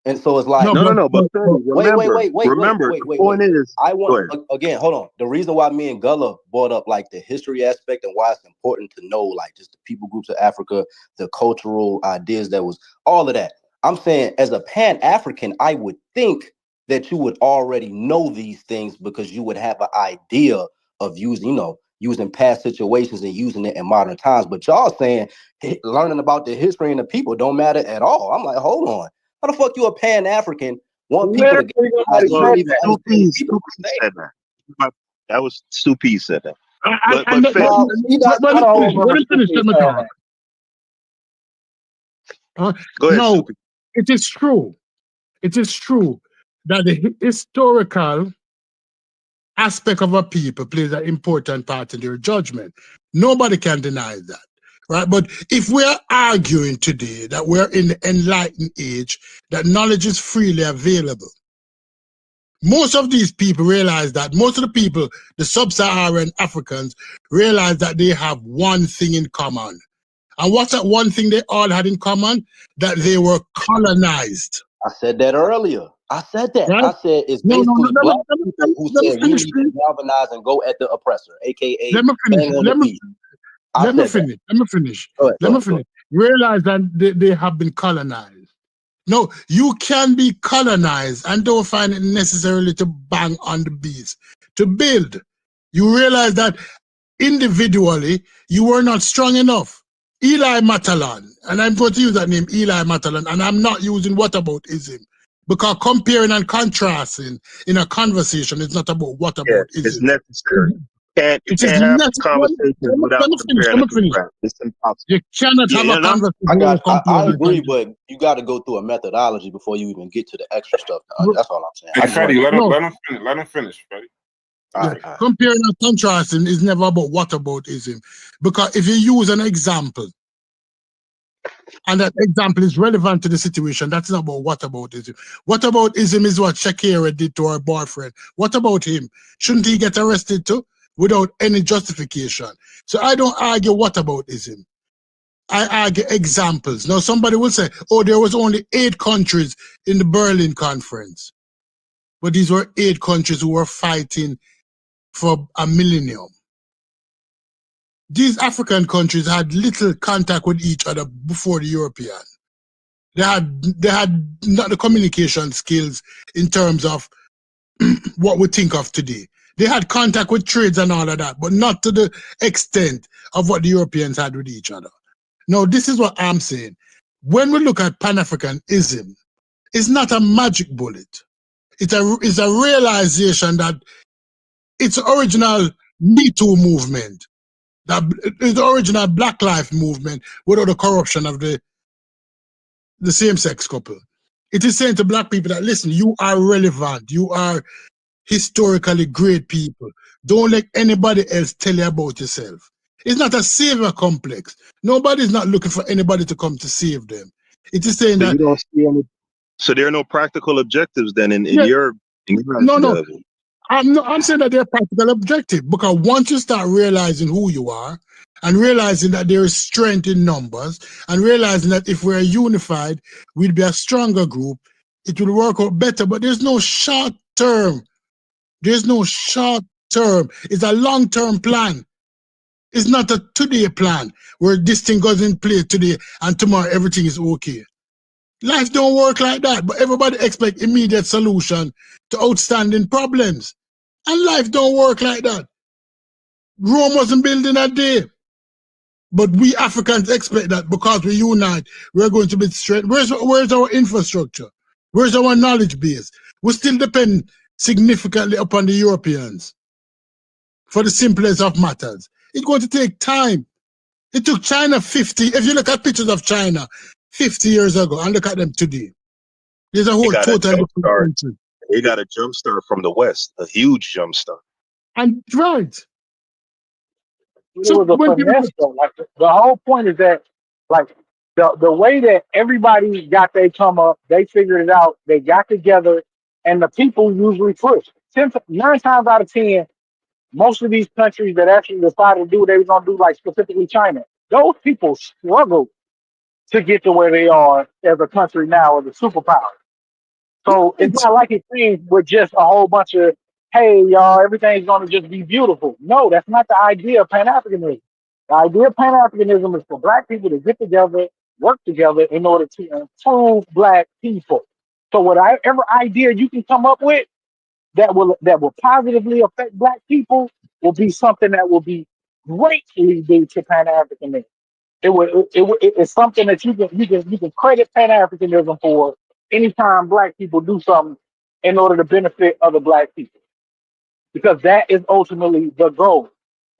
And so it's like, No. But Fetty, remember, the point is, I want again, hold on. The reason why me and Gullah brought up like the history aspect and why it's important to know like just the people groups of Africa, the cultural ideas that was all of that. I'm saying as a Pan-African, I would think that you would already know these things because you would have an idea of using past situations and using it in modern times. But y'all saying learning about the history and the people don't matter at all. I'm like, hold on. How the fuck you a Pan-African want people to get you don't even understand people said that. That was Stu P said that. Let me finish. Let me talk. Go ahead, No, Stu P. it is true. It is true that the historical aspect of a people plays an important part in their judgment. Nobody can deny that. Right, but if we're arguing today that we're in the enlightened age, that knowledge is freely available, most of these people realize that, most of the people, the sub-Saharan Africans, realize that they have one thing in common. And what's that one thing they all had in common? That they were colonized. I said that earlier. I said that. Right? I said it's basically black people who said we need to galvanize and go at the oppressor, aka let me finish. Let me finish. Realize that they have been colonized. No, you can be colonized and don't find it necessarily to bang on the beast, to build. You realize that individually you were not strong enough. Eli Matalan, and I'm going to use that name, Eli Matalan, and I'm not using whataboutism, because comparing and contrasting in a conversation is not about whataboutism. It's necessary. You can't have conversations without comparing and contrasting. It's impossible. You cannot have a conversation. I agree, but you got to go through a methodology before you even get to the extra stuff. That's all I'm saying. Hey, Fetty, let him finish, Fetty. All right. Comparing and contrasting is never about whataboutism, because if you use an example and that example is relevant to the situation, that's not about whataboutism. Whataboutism is what Shakira did to her boyfriend. What about him? Shouldn't he get arrested too? without any justification. So I don't argue whataboutism. I argue examples. Now somebody will say, oh, there was only 8 countries in the Berlin Conference. But these were 8 countries who were fighting for a millennium. These African countries had little contact with each other before the European. They had not the communication skills in terms of what we think of today. They had contact with trades and all of that, but not to the extent of what the Europeans had with each other. Now, this is what I'm saying. When we look at Pan-Africanism, it's not a magic bullet. It's a realization that it's original Me Too movement, that is the original Black Life movement without the corruption of the same-sex couple. It is saying to Black people that, listen, you are relevant. You are historically great people. Don't let anybody else tell you about yourself. It's not a savior complex. Nobody's not looking for anybody to come to save them. It is saying that you don't see any. So there are no practical objectives then in your no. I'm saying that they're practical objective, because once you start realizing who you are and realizing that there is strength in numbers and realizing that if we're unified, we'd be a stronger group, it will work out better. But there's no short term. There's no short term. It's a long-term plan. It's not a today plan where this thing goes in play today and tomorrow everything is okay. Life don't work like that, but everybody expect immediate solution to outstanding problems. And life don't work like that. Rome wasn't built in a day. But we Africans expect that because we unite, we're going to be straight. Where's our infrastructure? Where's our knowledge base? We still depend significantly upon the Europeans for the simplest of matters. It's going to take time. It took China 50, if you look at pictures of China 50 years ago and look at them today, there's a whole total different country. They got a jump start from the West, a huge jump start. And right. It was a finesse though. Like the whole point is that, like the way that everybody got their come up, they figured it out, they got together, and the people usually push. 9 times out of 10, most of these countries that actually decided to do what they were gonna do, like specifically China, those people struggled to get to where they are as a country now, as a superpower. So it's not like it seems with just a whole bunch of, hey, y'all, everything's going to just be beautiful. No, that's not the idea of Pan-Africanism. The idea of Pan-Africanism is for Black people to get together, work together in order to improve Black people. So whatever idea you can come up with that will positively affect Black people will be something that will be greatly due to Pan-Africanism. It's something that you can credit Pan-Africanism for anytime Black people do something in order to benefit other Black people. Because that is ultimately the goal.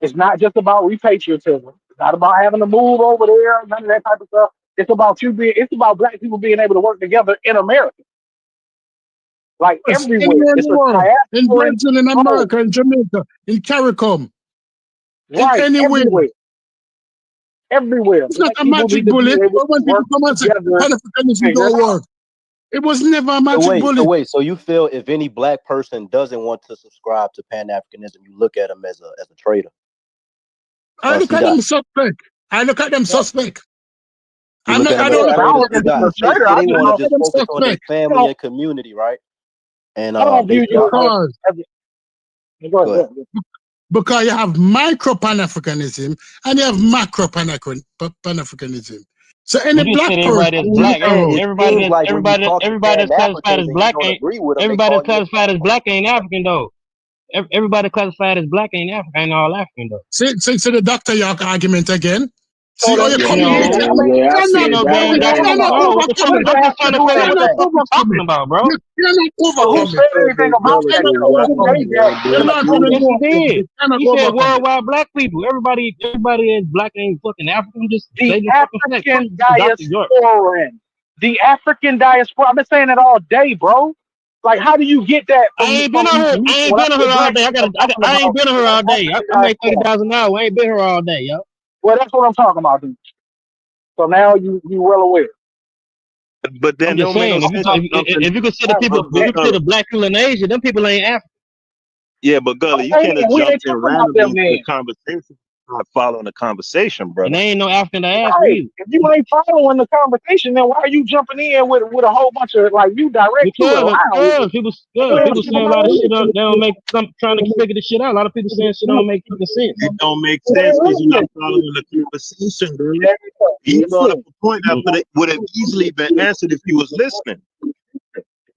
It's not just about repatriotism. It's not about having to move over there, none of that type of stuff. It's about Black people being able to work together in America. Like everywhere. In the world. In Britain, in America, in Jamaica, in CARICOM. Right, anywhere. Everywhere. It's not a magic bullet, but when people come and say Pan-Africanism don't work, it was never a magic bullet. So you feel if any Black person doesn't want to subscribe to Pan-Africanism, you look at them as a traitor? I look at them suspect. I don't look at them as traitor. They want to just focus on their family and community, right? And because you have micro Pan-Africanism and you have macro Pan-Africanism. So any Black person, everybody that's classified as Black ain't African though. Everybody classified as Black ain't African, ain't all African though. So the Dr. York argument again. See how you're coming here. You're not overcoming. Talking about, bro. You're not overcoming. He said worldwide Black people. Everybody is Black ain't fucking African. Just the African diaspora. The African diaspora. I've been saying that all day, bro. Like, how do you get that? I ain't been on her all day. I ain't been on her all day. I make $30,000 an hour. I ain't been here all day, yo. Well, that's what I'm talking about, dude. So now you well aware. But then if you consider people, if you consider Black people in Asia, them people ain't African. Yeah, but Gully, you Okay, can't and have we ain't jumped in talking about them randomly to the then. conversation, not following the conversation, And brother. there ain't no African to ask Right. either. If you ain't following the conversation, then why are you jumping in with a whole bunch of like you direct to it? Wow. People saying a lot of shit they don't make some trying to figure this shit out. A lot of people saying shit don't make fucking sense. It don't make sense because you're not following the conversation, bro. You brought up a point that would have easily been answered if you was listening.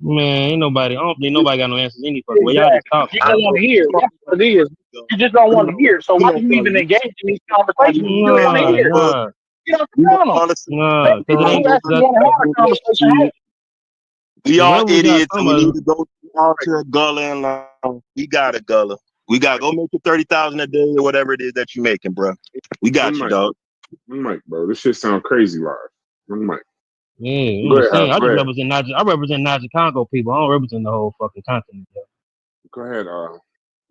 Man, ain't nobody. I don't think nobody got no answers any fucking way. Y'all just talking. You don't want to hear. That's what it is. You just don't want to hear. So why do you even engage in these conversations? You don't want to hear. Nah. You don't want them. Nah, because it ain't. You actually want to have a conversation. We all Whatever we got idiots and we somebody- need to go out to Gullah and we got it, Gullah. We got to go make your 30,000 a day or whatever it is that you're making, bro. We got you, dog. One mic, bro. This shit sound crazy live. One mic. Yeah, Go I'm just ahead, saying. I go just ahead. represent Niger. I represent Niger Congo people. I don't represent the whole fucking continent. Bro.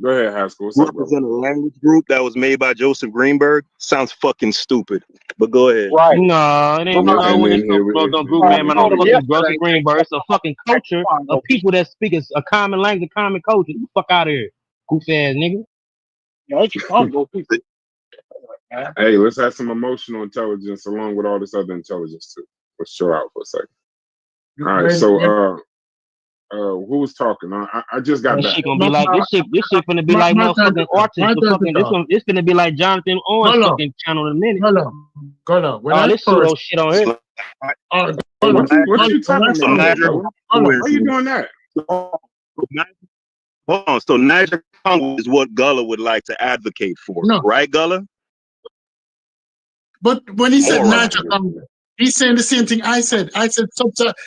Go ahead, Haskell. What's up, bro? Represent a language group that was made by Joseph Greenberg. Sounds fucking stupid, but go ahead. Right. No, it ain't. No, when it's no group name, no fucking Joseph Greenberg. It's a fucking culture of people that speak a common language, a common culture. Get the fuck out of here, goof ass nigga. Hey, let's have some emotional intelligence along with all this other intelligence too. Let's chill out for a second. All right, so who was talking? I just got This back. shit gonna be like this shit finna be like motherfucking artists. The fucking it's gonna be like Jonathan Owen's fucking channel in a minute. Gullah, when All I this pseudo shit on here. What you talking about? Why are you doing that? Hold on. So Niger Congo is what Gullah would like to advocate for, right, Gullah? But when he said Moron. Niger Congo, he's saying the same thing I said. I said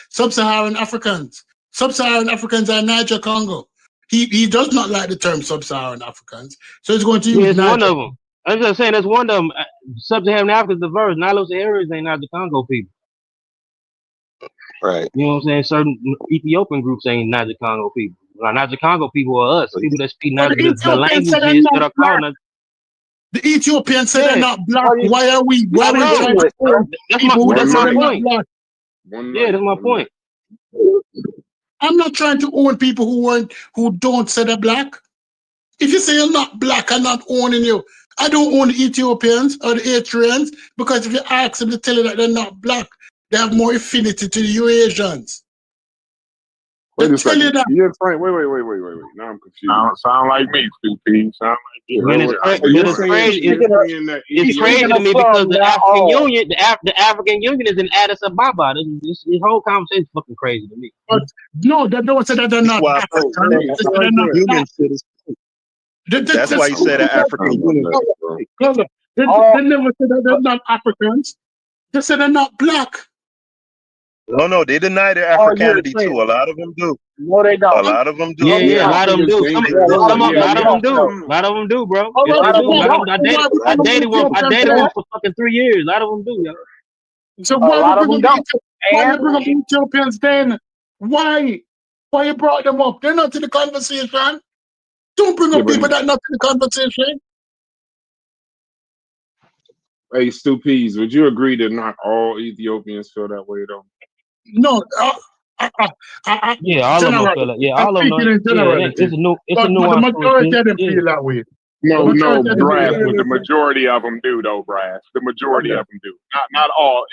sub-Saharan Africans. Sub-Saharan Africans are Niger Congo. He does not like the term sub-Saharan Africans, so he's going to use it's Niger. one of them. I'm just saying that's one of them. Sub-Saharan Africa is diverse. Nilo-Saharas ain't Niger Congo people. Right. You know what I'm saying? Certain Ethiopian groups ain't Niger Congo people. Niger Congo people are us. People that speak But Niger, the languages that are called Niger. The Ethiopians say they're not black. Why are we trying to That's my point. Yeah, that's my point. I'm not trying to own people who don't say they're black. If you say you're not black, I'm not owning you. I don't own the Ethiopians or the Eritreans because if you ask them to tell you that they're not black, they have more affinity to the Eurasians. Wait a second. You're saying, wait. Now I'm confused. Sound like me, stupid. Sound like you. It's crazy to me because the African Union, the African Union is in Addis Ababa. This whole conversation is fucking crazy to me. But no, they don't say that they're not African. They say they're not black. That's why you said African Union. They never say that they're not Africans. They say they're not black. No, they deny their Africanity too. A lot of them do. No, they don't. A lot of them do. Yeah, a lot of them do. A lot of them do. A lot of them do, bro. I dated one for fucking 3 years. A lot of them do, yo. So why you bring up Ethiopians then? Why you brought them up? They're not in the conversation. Don't bring up people that are not in the conversation. Hey, Stu Peas, would you agree that not all Ethiopians feel that way though? No, yeah, all of them feel that. Yeah, all of them. It's a nuance. But the majority of them feel that way. No, Brass, but the majority of them do, though, Brass. The majority of them do. Not all.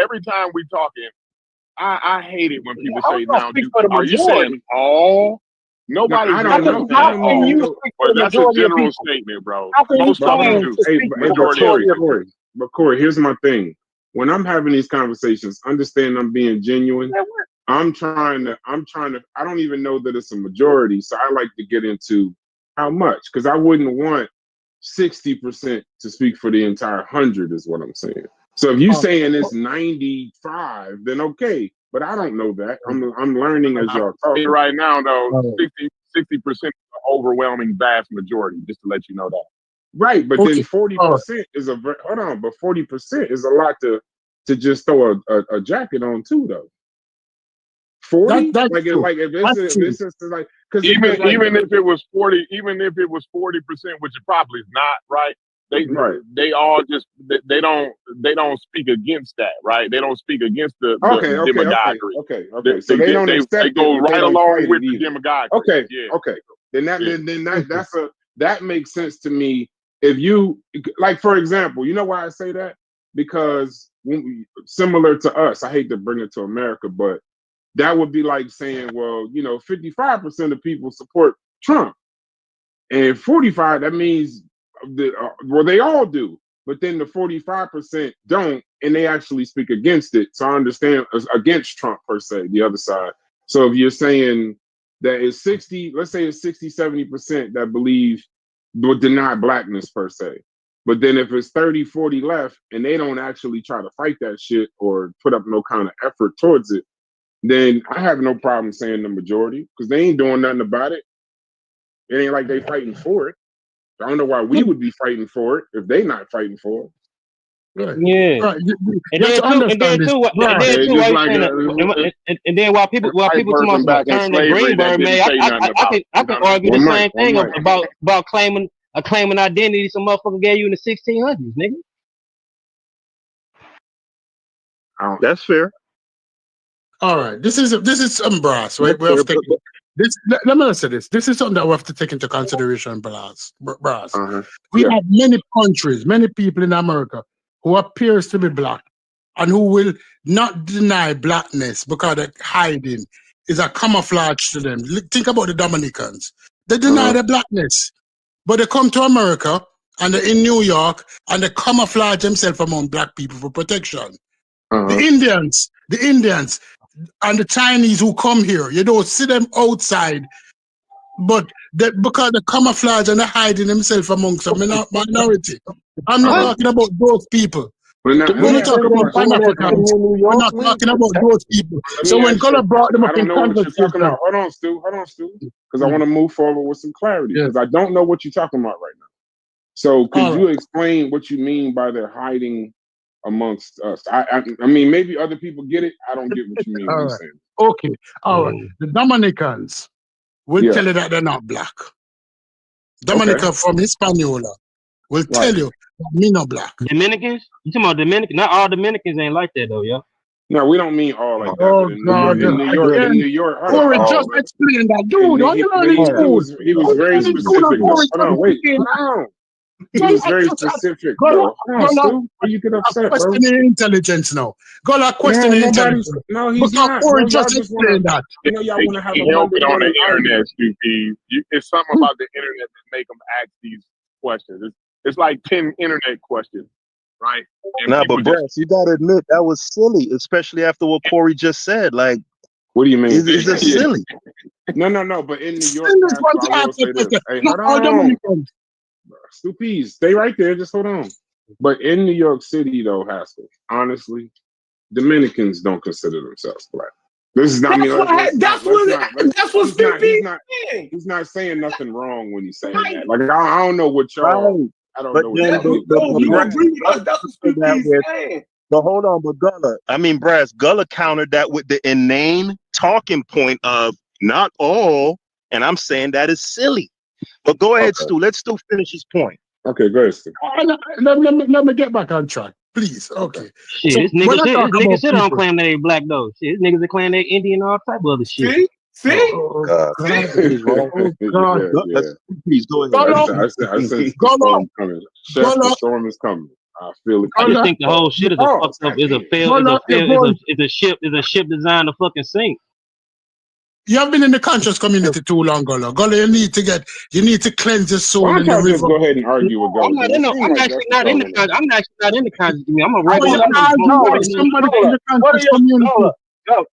Every time we talking, I hate it when people say, "Now, are you saying all?" Nobody. I don't know. But that's a general statement, bro. Most of them do. Majority of them. But Corey, here's my thing. When I'm having these conversations, understand I'm being genuine. I'm trying to, I don't even know that it's a majority. So I like to get into how much, because I wouldn't want 60% to speak for the entire 100 is what I'm saying. So if you're saying it's 95, then okay. But I don't know that. I'm learning as y'all talking. Right now, though, 60% is the overwhelming vast majority, just to let you know that. Right, but then 40% is but 40% is a lot to just throw a jacket on too, though. 40, this is like, because even if it was 40%, which it probably is not, right? They all just they don't speak against that, right? They don't speak against the demagoguery. Okay. So they don't accept they go right along with the demagoguery. Okay. then that makes sense to me. If you like, for example, you know why I say that? Because similar to us, I hate to bring it to America, but that would be like saying, well, 55% of people support Trump, and 45. That means, well, they all do, but then the 45% don't, and they actually speak against it. So I understand against Trump per se, the other side. So if you're saying that it's 60, let's say it's 60, 70% that believe would deny blackness per se. But then if it's 30, 40 left and they don't actually try to fight that shit or put up no kind of effort towards it, then I have no problem saying the majority because they ain't doing nothing about it. It ain't like they fighting for it. I don't know why we would be fighting for it if they not fighting for it. Right. Yeah. Right. And then while people talking about turning the Greenberg, man, I can argue the same thing about claiming identity some motherfucker gave you in the 1600s, nigga. That's fair. All right. This is some brass, right? We have to take this. Let me say this. This is something that we have to take into consideration, brass. We have many countries, many people in America who appears to be black and who will not deny blackness because they're hiding is a camouflage to them. Think about the Dominicans. They deny their blackness, but they come to America and they're in New York and they camouflage themselves among black people for protection. The Indians and the Chinese who come here, you don't see them outside, but because they camouflage and they're hiding themselves amongst a minority. I'm not talking about those people. When we talk about Pan-Africans, we're not talking about those people. So when Gullah brought them up in conversation, hold on, Stu, because I want to move forward with some clarity because I don't know what you're talking about right now. So could you explain what you mean by they're hiding amongst us? I mean, maybe other people get it. I don't get what you mean. What you're saying. Okay, all right. The Dominicans will tell you that they're not black. Dominica from Hispaniola will tell you that me not black. Dominicans? You talking about Dominicans? Not all Dominicans ain't like that though, yeah. No, we don't mean all like that. Oh God! In New York, Corey just explained that, dude. He was very specific. Hold on, wait. He was very specific, bro. Why you get upset, bro? Question the intelligence now. Go question the intelligence. No, he's not. Corey just explained that. You know, y'all want to have a help it on the internet, Stupid. It's something about the internet that make them ask these questions. It's like 10 internet questions, right? Nah, but Brass, you gotta admit that was silly, especially after what Corey just said. Like, what do you mean? It's just silly. No. But in New York, I will say this. Hey, hold on. Stupid, stay right there. Just hold on. But in New York City, though, Haskell, honestly, Dominicans don't consider themselves black. This is not. That's what Stupid. He's not saying nothing wrong when he's saying that. Like I don't know what y'all. I don't know what But hold on, but Gullah. I mean, Brass, Gullah countered that with the inane talking point of not all, and I'm saying that is silly. But go ahead, Stu. Let Stu finish his point. Okay, go ahead, Stu. Let me get back on track, please. Okay. Shit, so this nigga shit don't claim they black though. Shit, these niggas that claim they Indian, all type of other shit. See? Oh, God. Please go ahead. I sense the storm coming. Chef, the storm is coming. I feel it. I just think the whole shit is a fucked up. Is a ship designed to fucking sink. You have been in the conscious community too long, Gullah. Gullah, you need to cleanse your soul in the river. Just go ahead and argue with Gullah. I'm actually not in the conscious community. I'm a regular. Somebody in the conscious community. I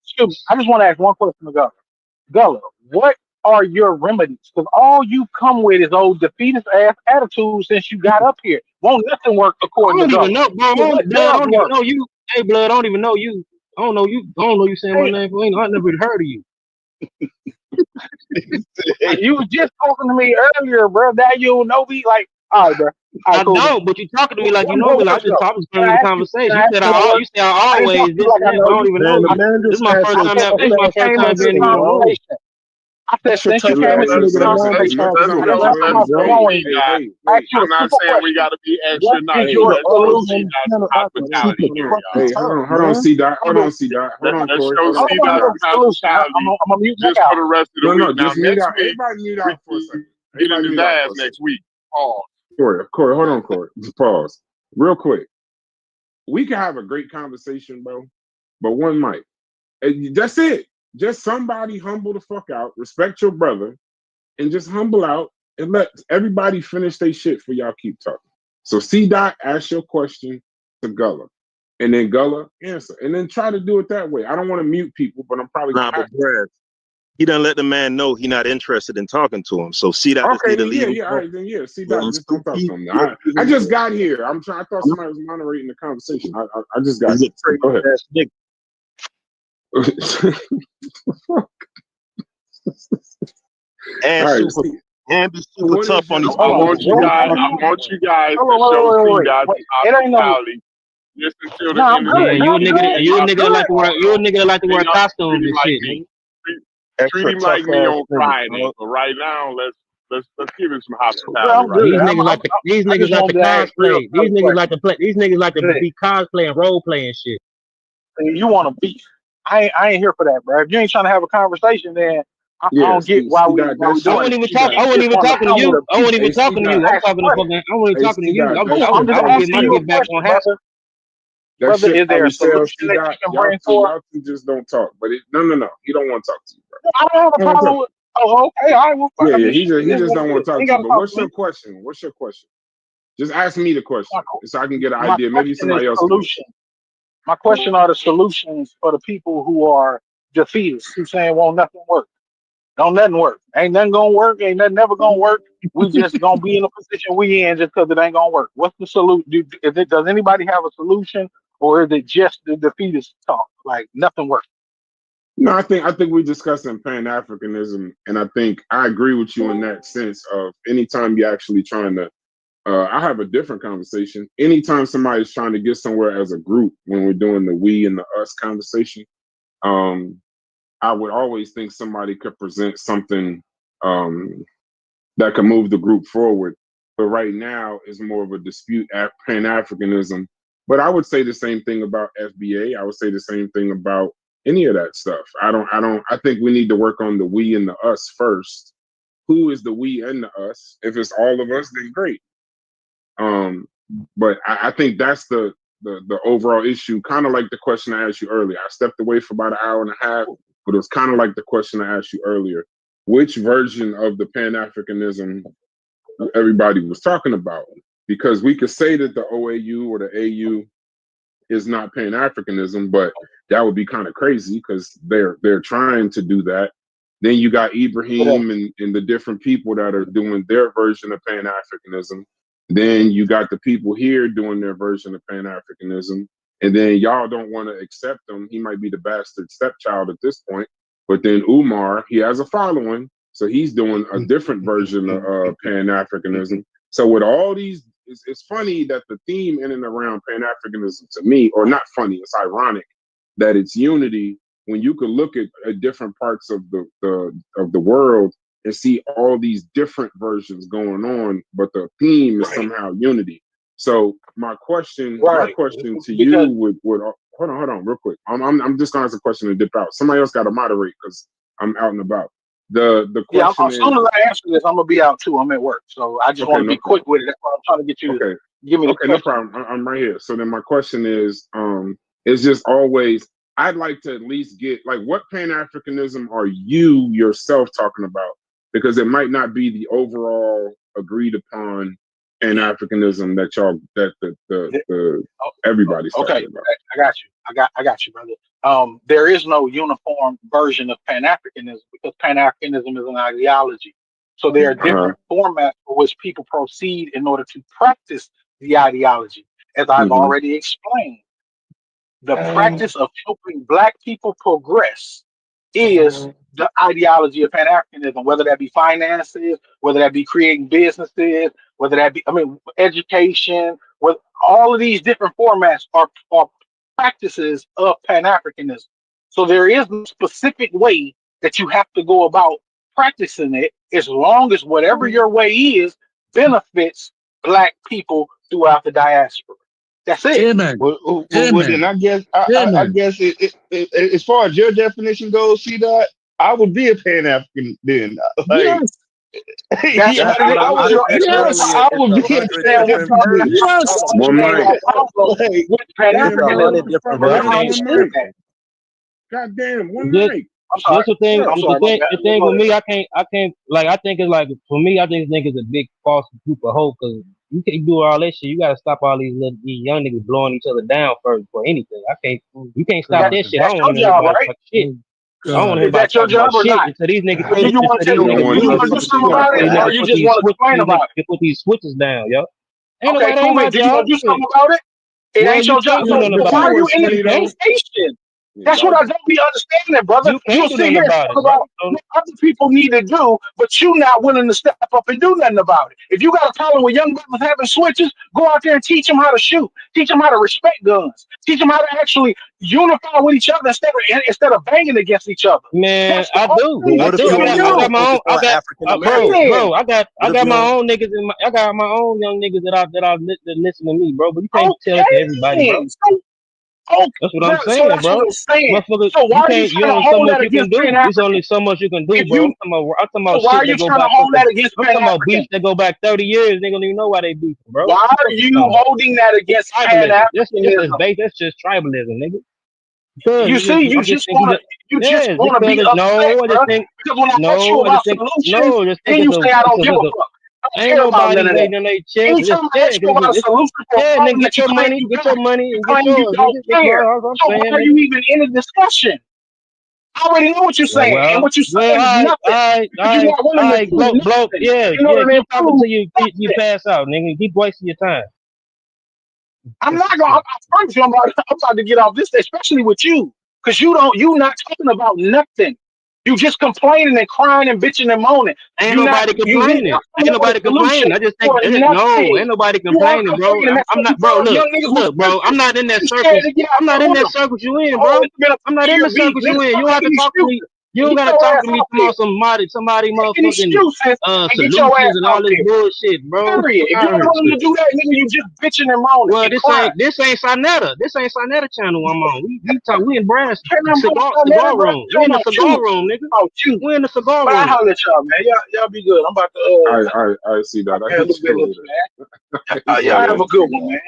just want to ask one question to Gullah. Gullah, what are your remedies? Because all you come with is old defeatist ass attitude since you got up here. Won't nothing work according to Gullah. I don't even know you. Hey, Blood, I don't even know you. I don't know you saying my name. I never heard of you. You was just talking to me earlier, bro. Now you don't know me. Like, all right, bro. I don't, but you talking to me like you know me. Like, I just starting the conversation. You said I always. I don't even know. This is my first time being in the conversation. I said, Should since you touch came ass into this nigga the longest conversation, knocking on the that's channel, not bro. flowing. Hey, Ask you a I'm not simple saying we question. got to be What extra is nice. your Hey, Let's show C solution? Dot some hospitality here, y'all. hold on, C Dot. Hold on, C Dot. Hold on, Let's Corey. show Hold on, C C Dot Dot. some hospitality I'm gonna mute back just for out. the rest of the No, week. no, Now, just mute next out. week, Everybody mute out for a second. get in Everybody his mute out ass for a second. next week. Pause. Corey, hold on, Corey. Just pause. Real quick. We can have a great conversation, bro, but one mic. That's it. Just somebody humble the fuck out, respect your brother, and just humble out and let everybody finish their shit for y'all keep talking. So C Dot, ask your question to Gullah, and then Gullah answer, and then try to do it that way. I don't want to mute people, but I'm probably Nah, but Brad, he done let the man know he not interested in talking to him. So see that just okay. need to Then leave him. all right, then C Yeah, Dot, just don't talk to him. I just got here. I thought somebody was moderating the conversation. I just got here. So go ahead. And All right, be super tough on these I want you guys to show C Dot some hospitality just until the end of the Yeah, week. you a nigga that like to wear costumes and like shit, me. nigga. Treat him like me on Friday, but right now let's give him some hospitality. I'm Right good. These now. niggas like to I just cosplay. wanted to ask real These niggas quick. like to play. These niggas like to be cosplay and role playing shit. You want to beef? I ain't here for that, bro. If you ain't trying to have a conversation, then I don't get why we doing I wasn't even talking. I wasn't even talking to you. I wasn't even talking to you. I'm talking to fucking. I wasn't talking to you. I'm just asking my you a get back question, on hat. That brother. shit Is there a probably sells. solution that you can bring Y'all forth? two just don't talk. But no. He don't want to talk to you, bro. I don't have a problem with. Oh, okay, all right. Well, Yeah. He just don't want to talk to you. But what's your question? question? Just ask me the question so I can get an My idea. Maybe question is somebody else can. solution. My question are the solutions for the people who are defeatists, who saying, "Well, nothing work. Don't nothing work. Ain't nothing gonna work. Ain't nothing never gonna work. We just gonna be in the position we in just because it ain't gonna work." What's the solution? Does anybody have a solution, or is it just the defeatist talk? Like nothing works. No, I think we're discussing Pan-Africanism, and I think I agree with you in that sense of anytime you're actually trying to. I have a different conversation. Anytime somebody's trying to get somewhere as a group, when we're doing the we and the us conversation, I would always think somebody could present something that could move the group forward. But right now, it's more of a dispute at Pan-Africanism. But I would say the same thing about FBA. I would say the same thing about any of that stuff. I think we need to work on the we and the us first. Who is the we and the us? If it's all of us, then great. But I think that's the overall issue. Kind of like the question I asked you earlier. I stepped away for about an hour and a half, but it was kind of like the question I asked you earlier. Which version of the Pan-Africanism everybody was talking about? Because we could say that the OAU or the AU is not Pan-Africanism, but that would be kind of crazy because they're trying to do that. Then you got Ibrahim and the different people that are doing their version of Pan-Africanism. Then you got the people here doing their version of Pan-Africanism. And then y'all don't want to accept him. He might be the bastard stepchild at this point. But then Umar, he has a following. So he's doing a different version of Pan-Africanism. So with all these, it's funny that the theme in and around Pan-Africanism to me, or not funny, it's ironic that it's unity when you could look at different parts of the world and see all these different versions going on, but the theme is somehow unity. So my question to you would hold on real quick. I'm just gonna ask a question and dip out. Somebody else got to moderate because I'm out and about. The question as soon as I answer this, I'm gonna be out too. I'm at work, so I just want to be quick with it. That's why I'm trying to get you to give me the question. No problem. I'm right here. So then my question is, it's just always I'd like to at least get like what Pan-Africanism are you yourself talking about? Because it might not be the overall agreed upon Pan-Africanism that everybody's talking about. I got you, brother. There is no uniform version of Pan-Africanism because Pan-Africanism is an ideology. So there are different formats for which people proceed in order to practice the ideology. As I've already explained, the practice of helping Black people progress is the ideology of Pan-Africanism, whether that be finances, whether that be creating businesses, whether that be, education, with all of these different formats are practices of Pan-Africanism. So there is no specific way that you have to go about practicing it as long as whatever your way is benefits black people throughout the diaspora. That's it. Amen. Well, Amen. then I guess I Amen. guess as far as your definition goes, see that I would be a Pan African then. Like, Yes, that's yeah, That's what it what I I would. is. said Yes. earlier. I It's would a be hundred understand what different versions Yes. of you One saying mic. my problem Like, with Pan it's a Damn, Africanism. hundred motherfucker, different I one versions. understand mic. that. God damn, one This, mic. I'm sorry. this the thing. I'm sorry, my bad. The thing Go with ahead. me, I can't. Like, I think it's like for me, I think it's a big false group of hope because you can't do all that shit. You gotta stop all these young niggas blowing each other down first for anything. You can't stop That, that shit. I that's don't your want to hear job, anybody right? talk shit. I don't want to hear Is anybody that your talk about job or shit not? until these niggas Do you want until You don't want do you want niggas to do to something speak. about it, or you put just these want to switch complain these about niggas it? can put these switches down, yo. Ain't Okay, nobody cool, on my man. Do you want job. to do Shit. something about it? It Well, ain't you your job. can't do So, nothing so The about why it. are power you is in the funny though. conversation? Yeah, That's what y'all. I don't be understanding, brother. You You'll can't do sit nothing here and about talk it, bro. about what other people need to do, but you not willing to step up and do nothing about it. If you got a problem with young brothers having switches, go out there and teach them how to shoot. Teach them how to respect guns. Teach them how to actually unify with each other instead of banging against each other. Man, That's the I only do. thing But I what that if do. you you I can only got I want to got do. my own focus on African bro, Americans? Okay, bro, I What if got you my only own niggas I got my own young niggas that listen to me, bro. But you then. can't tell it to everybody, Okay, bro. then. Okay, That's what I'm bro. So saying, that's what bro. I'm saying. Motherfucker, So you why are you can't. You trying to only so hold much that you can against Pan do. It's only Africans? so much you can do, If bro. you I'm talking So about why shit are you that go trying to back hold fucking. that against I'm Pan talking about beefs Africans? that go back 30 years. They don't even know why they beefing, bro. Why What the are fuck you you talking about? holding that against Pan Tribalism. That's just Africanism? base. That's just tribalism, nigga. Because You see, I just think you just yes, wanna because be upset, I bro. just think Because when I ask you no, I about just think solutions, no, I just think then you say I don't give a fuck. I don't ain't care about nobody none of that. waiting on their chest. Just Anytime I ask you about a solution for a nigga, problem get that you your claim money, you got, you and get claim you yours, don't nigga. That's care. all I'm So why saying, are nigga. you even in a discussion? I already know what you're saying, and what you're saying is nothing because you're not willing to do blow, nothing yeah, in order to keep talking improve till you nothing. pass out, nigga. Keep wasting your time. I'm not gonna. I promise you, I'm about to get off this, especially with you, because you not talking about nothing. You just complaining and crying and bitching and moaning. Ain't You not nobody complaining. coming Ain't up with a nobody solution complaining. I just think for no, ain't nothing. nobody You are complaining, bro. complaining. That's I'm what you not, bro. call young niggas with Look, bro. I'm switches. not in that You scared circus. to get I'm out not there in with that them. circus you in, Oh, bro. it's been a I'm not in 2-year the beef. circus you Niggas in. You start don't have to making talk to me. excuses You and don't get gotta your talk ass to me out there. about somebody Making motherfucking excuses and get your solutions ass and all out this there. bullshit, bro. Period. If you Out of ain't here, willing to shit. do that, nigga, you just bitching and moaning Well, and crying. this ain't Sinetta. This ain't Sinetta channel I'm on. We in Brass Care nothing about that, cigar bro. room. We Talking in the about cigar you. room, nigga. About you. We in the cigar But I room. holler at y'all, man. Y'all be good. I'm about I see that. I handle hit you business, later. man. I Y'all see have a good one, that. man.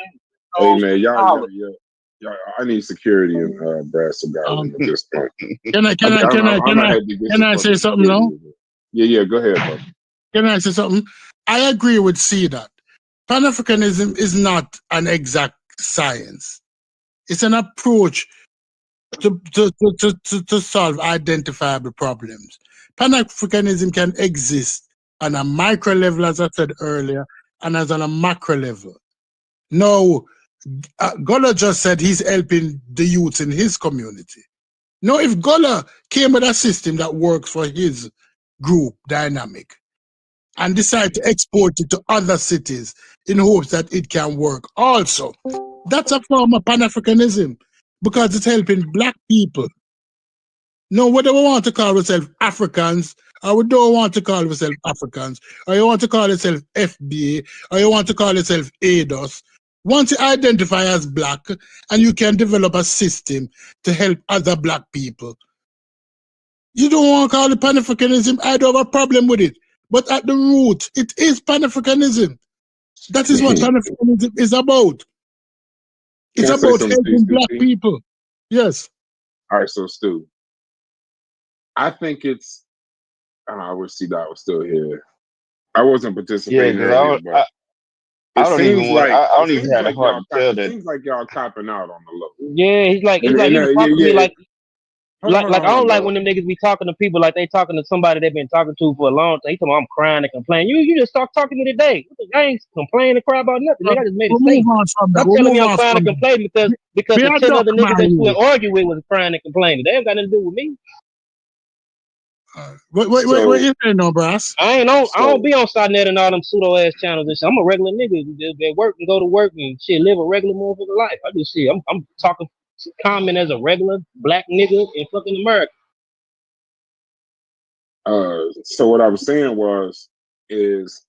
Hey man, I holler. y'all, I need security in Brass Cigar Room at this point. Can I say something now? Yeah, go ahead, bro. Can I say something? I agree with C that Pan-Africanism is not an exact science. It's an approach to solve identifiable problems. Pan-Africanism can exist on a micro level, as I said earlier, and as on a macro level. Now, Gola just said he's helping the youth in his community. Now, if Gola came with a system that works for his group dynamic and decide to export it to other cities in hopes that it can work also, that's a form of Pan-Africanism because it's helping black people. No, whether we want to call ourselves Africans or we don't want to call ourselves Africans, or you want to call yourself FBA, or you want to call yourself ADOS, once you identify as black and you can develop a system to help other black people, you don't want to call it Pan-Africanism, I don't have a problem with it. But at the root, it is Pan-Africanism. That is what Pan-Africanism is about. It's Can I say about something to you, helping Stu black P? people. Yes. All right, so Stu, I think it's. I wish C-Dot was still here. I wasn't Yeah, participating because earlier, but I it don't even seems want. like I don't even have the heart to tell it that. seems like y'all copping out on the low. Yeah, he's like he was talking to me like Hold I on, don't like bro. when them niggas be talking to people like they talking to somebody they've been talking to for a long time. He told me I'm crying and complaining. You just start talking to me today. I ain't complaining and cry about nothing. Nigga, I just made a We'll move statement. on from that. Stop We'll telling me move I'm on crying and from that. complaining because Be the a 10 duck, other niggas that you man. would argue with was crying and complaining. They ain't got nothing to do with me. What you saying, no, Brass? I don't be on Sodnet and all them pseudo ass channels and shit. I'm a regular nigga that work and go to work and shit, live a regular motherfucker life. I just shit. I'm talking common as a regular black nigga in fucking America. So what I was saying is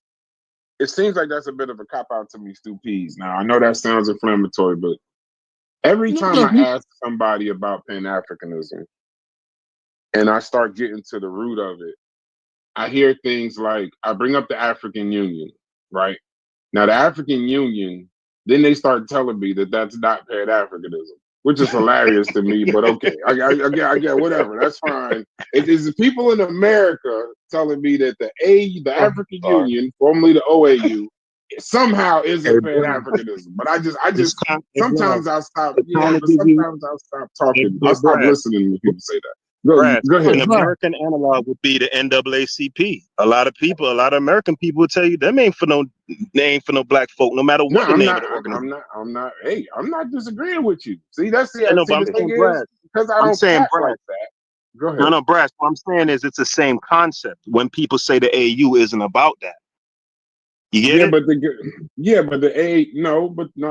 it seems like that's a bit of a cop out to me, Stu Peas. Now I know that sounds inflammatory, but every time I ask somebody about Pan-Africanism and I start getting to the root of it, I hear things like, I bring up the African Union, right? Now the African Union, then they start telling me that that's not Pan-Africanism, which is hilarious to me, but okay, I get whatever, that's fine. It is the people in America telling me that the African Union, formerly the OAU, somehow isn't Pan-Africanism. But I just sometimes I'll stop. Yeah, but sometimes I'll stop talking. I'll stop listening when people say that. Go ahead. An American analog would be the NAACP. A lot of American people would tell you they ain't for no black folk, no matter what the name of the organization. I'm not disagreeing with you. See, that's the thing is because I don't catch like that. Go ahead. No, Brass. What I'm saying is it's the same concept. When people say the AU isn't about that, you get it? But I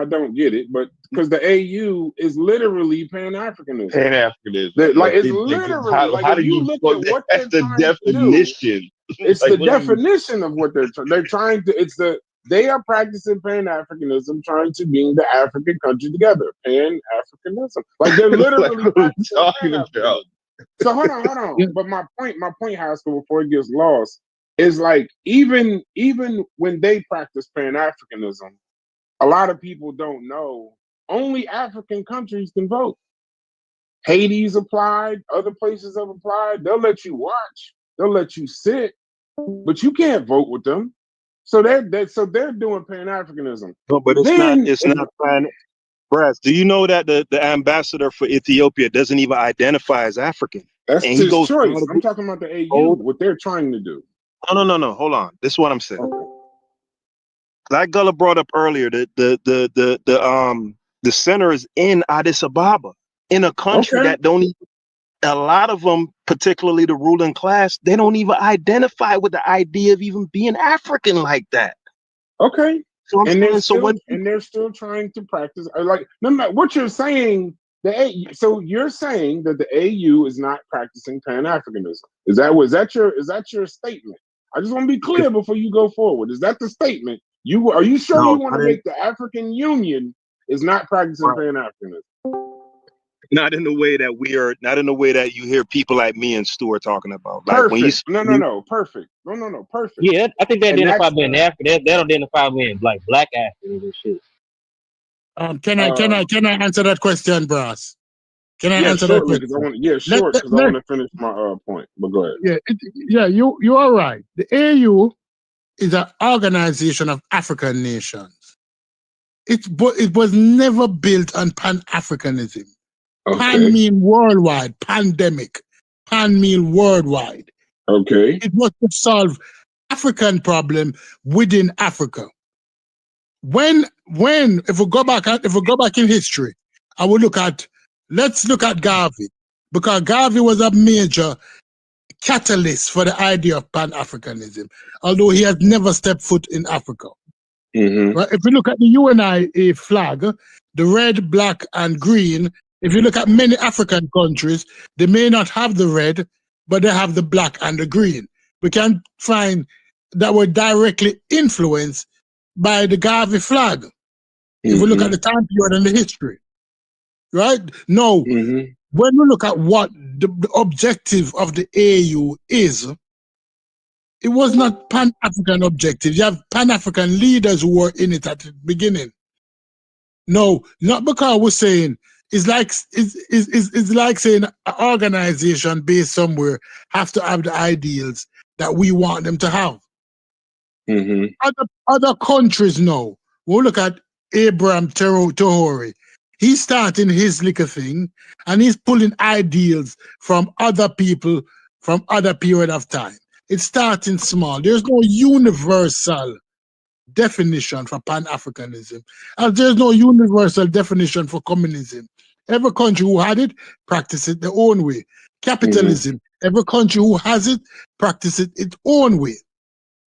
don't get it. But because the AU is literally Pan-Africanism. Pan-Africanism. Like it's literally how do you look at what that's they're the trying definition. To do, it's like, the definition of what they're trying to. They are practicing Pan-Africanism, trying to bring the African country together. Pan-Africanism, like they're literally like practicing talking about. So hold on. But my point, Haskell, before it gets lost, is like even when they practice Pan-Africanism, a lot of people don't know only African countries can vote. Haiti's applied, other places have applied. They'll let you watch, they'll let you sit, but you can't vote with them. So they're doing Pan-Africanism. No, but it's not Pan. Brass, do you know that the ambassador for Ethiopia doesn't even identify as African? That's his choice. I'm talking about the AU, what they're trying to do. No. Hold on. This is what I'm saying. Okay. Like Gullah brought up earlier, the center is in Addis Ababa, in a country that don't even, a lot of them, particularly the ruling class, they don't even identify with the idea of even being African like that. Okay. So they're still trying to practice. Like, no matter what you're saying, so you're saying that the AU is not practicing Pan-Africanism. Is that your statement? I just want to be clear before you go forward. Is that the statement? Are you sure you want to make the African Union is not practicing Pan-Africanism? Not in the way that you hear people like me and Stuart talking about. Like perfect. When perfect. No, perfect. Yeah, I think they identify being African. They don't identify being like black Africans and shit. Can I answer that question, Brass? Can I answer that question? Because I want to finish my point. But go ahead. You are right. The AU is an organization of African nations. It was never built on Pan-Africanism. Okay. Pan mean worldwide. Pandemic. Pan mean worldwide. Okay. It was to solve African problem within Africa. If we go back in history, let's look at Garvey, because Garvey was a major catalyst for the idea of Pan-Africanism, although he has never stepped foot in Africa. Mm-hmm. Right? If you look at the UNI flag, the red, black, and green, if you look at many African countries, they may not have the red, but they have the black and the green. We can find that were directly influenced by the Garvey flag. Mm-hmm. If we look at the time period and the history, right? No, when we look at what the objective of the AU is, it was not Pan-African objective. You have Pan-African leaders who were in it at the beginning. No, not because we're saying it's like saying an organization based somewhere have to have the ideals that we want them to have. Mm-hmm. Other countries know. We'll look at Abraham Traore. He's starting his little thing and he's pulling ideals from other people from other period of time. It's starting small. There's no universal definition for Pan-Africanism. And there's no universal definition for communism. Every country who had it, practice it their own way. Capitalism, every country who has it, practice it its own way.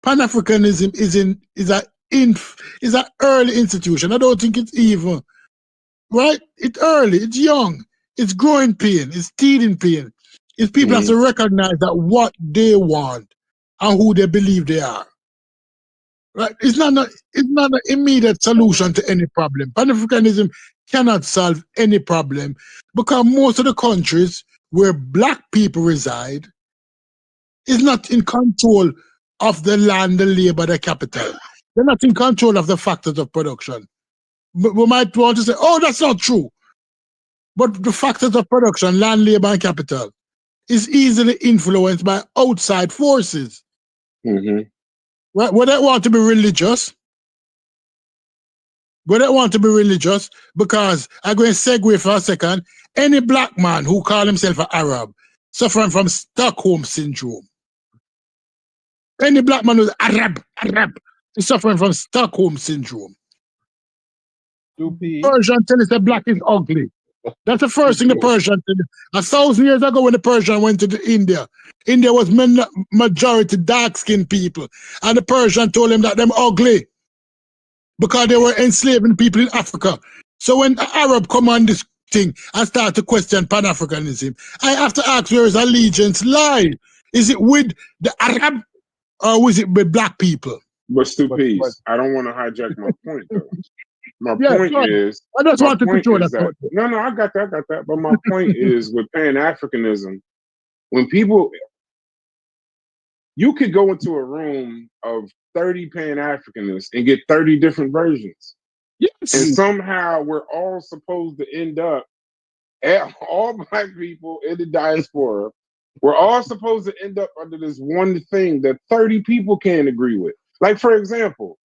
Pan-Africanism is an early institution. I don't think it's even, right? It's early, it's young, it's growing pain, it's teething pain. is people have to recognize that what they want and who they believe they are. Right? It's not an immediate solution to any problem. Panafricanism cannot solve any problem because most of the countries where black people reside is not in control of the land, the labor, the capital. They're not in control of the factors of production. But we might want to say, oh, that's not true. But the factors of production, land, labor, and capital, is easily influenced by outside forces. Mm-hmm. Right? Well, they want to be religious. But they want to be religious because I'm going to segue for a second. Any black man who calls himself an Arab suffering from Stockholm syndrome. Any black man who's Arab is suffering from Stockholm syndrome. Persian tell us that black is ugly. That's the first thing the Persian said. 1,000 years ago when the Persian went to India, India was majority dark-skinned people. And the Persian told him that them ugly because they were enslaving people in Africa. So when the Arab come on this thing and start to question Pan-Africanism, I have to ask where his allegiance lie. Is it with the Arab or is it with black people? But Stupides, I don't want to hijack my point though. My point is, I just wanted to show that. No, I got that. But my point is with Pan-Africanism, when people, you could go into a room of 30 Pan-Africanists and get 30 different versions. Yes. And somehow we're all supposed to end up, all black people in the diaspora, we're all supposed to end up under this one thing that 30 people can't agree with. Like, for example,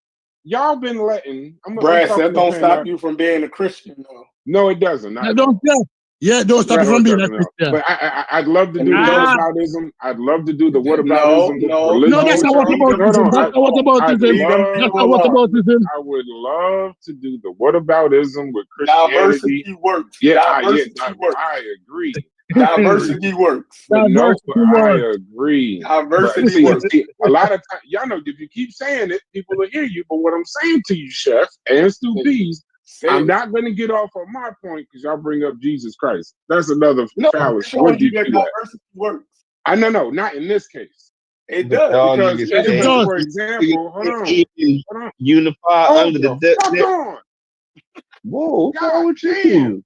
y'all been letting Brass, that don't stop you from being a Christian, though. No, it doesn't. Don't stop you from being a Christian. But I'd love to do the whataboutism. I'd love to do the whataboutism. No, that's not whataboutism. That's not whataboutism. That's not whataboutism. I would love to do the whataboutism with Christianity. Diversity works. Yeah, I agree. Diversity works. I agree. Diversity works. A lot of times, y'all know if you keep saying it, people will hear you. But what I'm saying to you, Chef and Stu Peas, I'm not going to get off on my point because y'all bring up Jesus Christ. That's another fallacy. Diversity works. I know, not in this case. It does. Because, for example, hold on. Unify under the death. Whoa, what's wrong with you?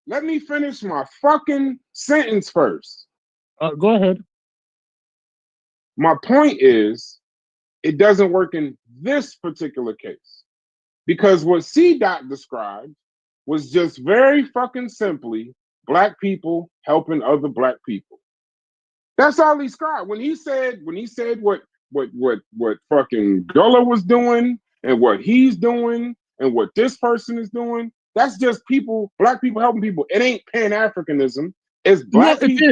Let me finish my fucking sentence first. Go ahead. My point is, it doesn't work in this particular case. Because what C-Dot described was just very fucking simply black people helping other black people. That's all he described. When he said what fucking Gullah was doing and what he's doing and what this person is doing, that's just black people helping people. It ain't Pan-Africanism. It's black people.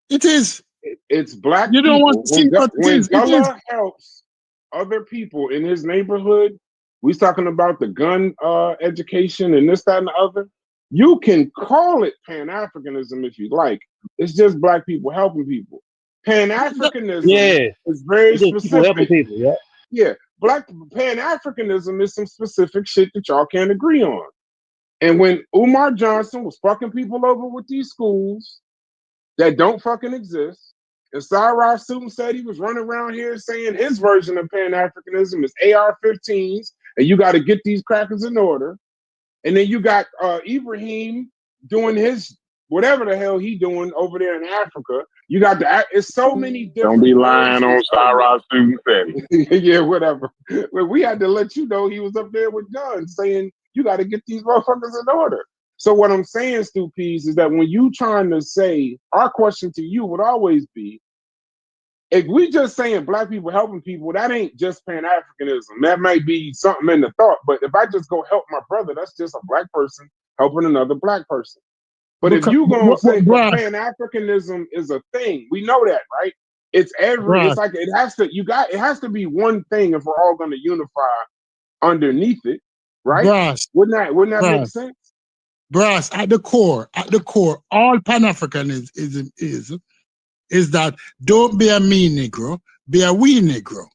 It is. It's black people. You don't want to see what it is. When Gullah helps other people in his neighborhood, we're talking about the gun education and this, that, and the other. You can call it Pan-Africanism if you like. It's just black people helping people. Pan-Africanism is very specific. Helping people, yeah. Black Pan-Africanism is some specific shit that y'all can't agree on. And when Umar Johnson was fucking people over with these schools that don't fucking exist, and Cyrus Sutin said he was running around here saying his version of Pan-Africanism is AR-15s, and you got to get these crackers in order. And then you got Ibrahim doing his whatever the hell he doing over there in Africa. You got it's so many different. Don't be lying on Cyrus Sutin. Yeah, whatever. Well, we had to let you know he was up there with guns saying you got to get these motherfuckers in order. So what I'm saying, Stu Peas, is that when you trying to say, our question to you would always be, if we just saying black people helping people, that ain't just Pan-Africanism. That might be something in the thought. But if I just go help my brother, that's just a black person helping another black person. But if you gonna say Pan-Africanism is a thing, we know that, right? It's like it has to be one thing if we're all gonna unify underneath it, right? Brass, wouldn't that make sense? Brass, at the core, all Pan-Africanism is that don't be a me Negro, be a we Negro.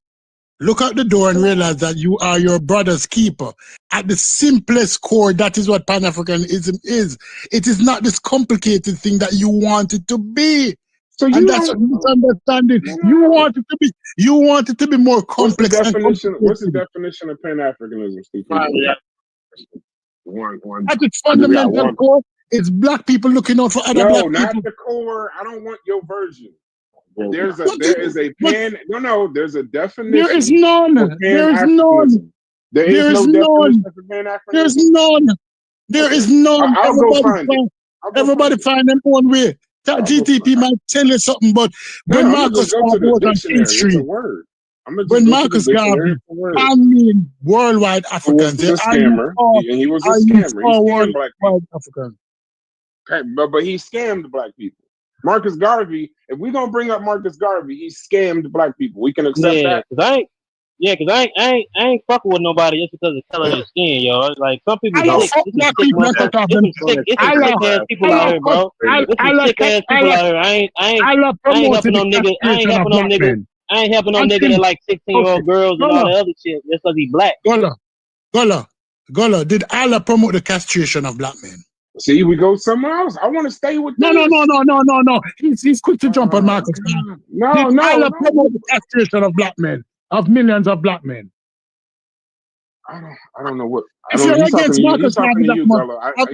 Look out the door and realize that you are your brother's keeper. At the simplest core, that is what Pan-Africanism is. It is not this complicated thing that you want it to be. So and you that's don't. what misunderstanding. You want it to be. You want it to be more complex and complicated. What's the definition of Pan-Africanism, Steve? At its fundamental core, it's black people looking out for other black people. No, not the core. I don't want your version. There's a definition. There is none. There is none. There is no definition for Pan-Africanism. There's none. There is none. I'll go find it. Everybody find their own way. That GTP might tell you something, but when Marcus Garvey was on King Street, when Marcus Garvey, I mean worldwide Africans, he was a scammer, and he was a scammer. He scammed black people. Africans. Okay, but he scammed black people. Marcus Garvey, if we're gonna bring up Marcus Garvey, he scammed black people. We can accept that. Cause I ain't fucking with nobody just because of color of their skin, yo. Like some people sick. It's some sick ass people out here, bro. It's some sick ass people out here. I ain't helping no nigga. I ain't helping no nigga. I ain't helping no nigga that like 16-year-old girls and all the other shit just because he black. Gola, did Allah promote the castration of black men? See, we go somewhere else. I want to stay with this. No. He's quick to jump on Marcus. Did Allah promote the castration of black men, of millions of black men? I don't know what. If you're against Marcus Garvey that much, I'm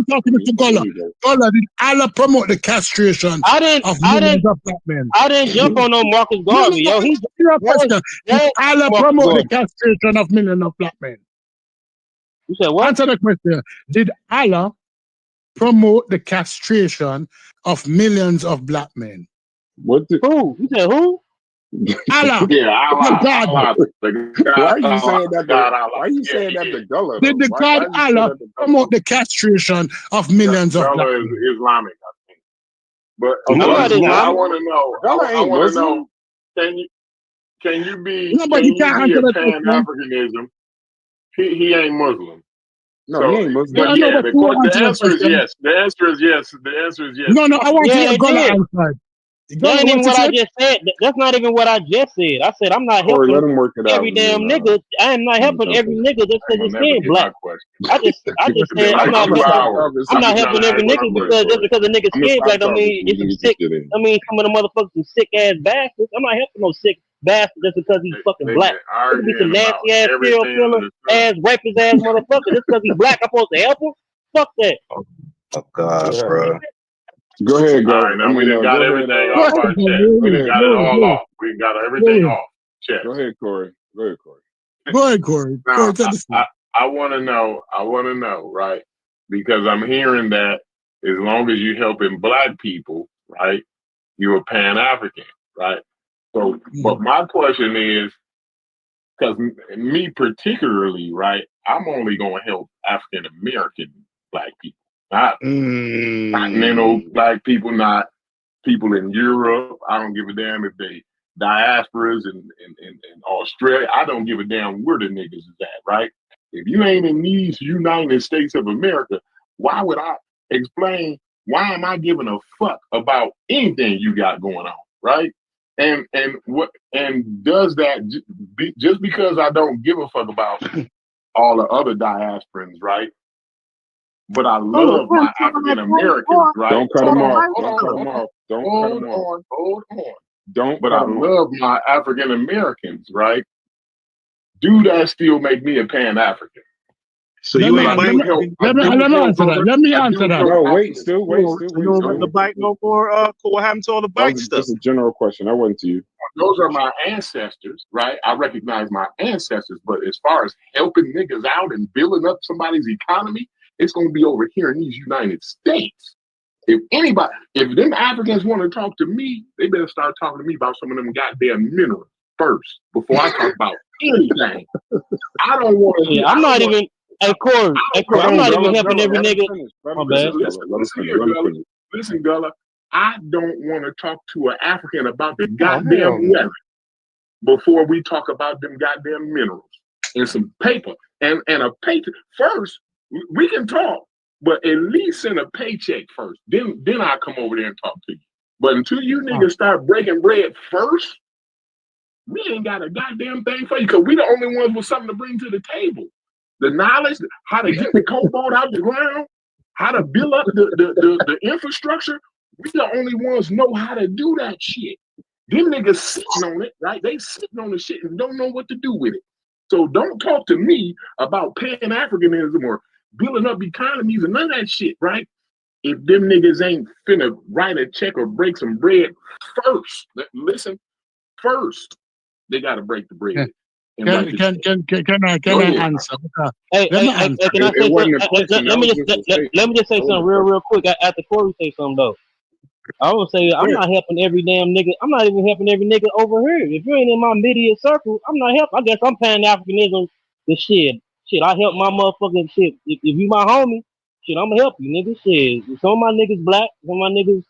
talking to Gola. Gola, did Allah promote the castration of millions of black men? I didn't jump on no Marcus Garvey, yo. He's your question. Did Allah promote the castration of millions of black men? You said what? Answer the question. Did Allah promote the castration of millions of black men? Who? You said who? Allah. Yeah, Allah. God. Why are you saying that? Why are you saying that to Gullah? Did the God Allah promote the castration of millions of black men? Gullah is Islamic, I think. But I want to know. I want to know. Can you be a Pan-Africanism? He ain't Muslim. No, he ain't Muslim. But yeah, the answer is yes. The answer is yes. No, I want to hear Gullah answer. That ain't even what I just said. That's not even what I just said. I said I'm not helping every damn nigga. I am not helping every nigga just because his skin black. I just said I'm not helping every nigga just because a nigga skin black. I mean, if he's sick, I mean some of the motherfuckers some sick ass bastards. I'm not helping no sick bastard just because he's fucking black. It be some nasty ass serial killer ass rapist ass motherfucker just because he's black. I'm supposed to help him? Fuck that. Oh gosh, bro. Go ahead, All right, now we done got everything off our chest. We done got it all off. We got everything off chest. Go ahead, Corey. Now, I want to know, right? Because I'm hearing that as long as you're helping black people, right, you're a Pan-African, right? So, but my question is, because me particularly, right, I'm only going to help African American black people. Not continental black people, not people in Europe. I don't give a damn if they diasporas in Australia. I don't give a damn where the niggas is at, right? If you ain't in these United States of America, why would I explain? Why am I giving a fuck about anything you got going on, right? And does that just because I don't give a fuck about all the other diasporans, right? But I love my African Americans, right? Don't cut them off. Hold on. But I love my African Americans, right? Do that still make me a Pan-African? So you ain't Let me answer that. No, wait. You don't want the bike no more. What happened to all the bike stuff? That's a general question. I wasn't to you. Those are my ancestors, right? I recognize my ancestors, but as far as helping niggas out and building up somebody's economy, it's going to be over here in these United States. If them Africans want to talk to me, they better start talking to me about some of them goddamn minerals first before I talk about anything. I don't want to. I'm not even. Hey Corey, I'm not even helping every nigga. My bad. Listen, Gullah. I don't want to talk to an African about the goddamn weather before we talk about them goddamn minerals and some paper and a paycheck first. We can talk, but at least send a paycheck first. Then I'll come over there and talk to you. But until you niggas start breaking bread first, we ain't got a goddamn thing for you because we the only ones with something to bring to the table. The knowledge, how to get the cobalt out the ground, how to build up the infrastructure. We the only ones know how to do that shit. Them niggas sitting on it, right? They sitting on the shit and don't know what to do with it. So don't talk to me about Pan-Africanism or building up economies and none of that shit, right? If them niggas ain't finna write a check or break some bread first, listen, first they gotta break the bread. Can I answer? Let me just say something real quick after Corey say something though. I would say I'm not helping every damn nigga. I'm not even helping every nigga over here. If you ain't in my immediate circle, I'm not helping. I guess I'm Pan-Africanism the shit. Shit, I help my motherfucking shit. If you my homie, shit, I'ma help you, nigga. Shit. Some of my niggas black, some of my niggas,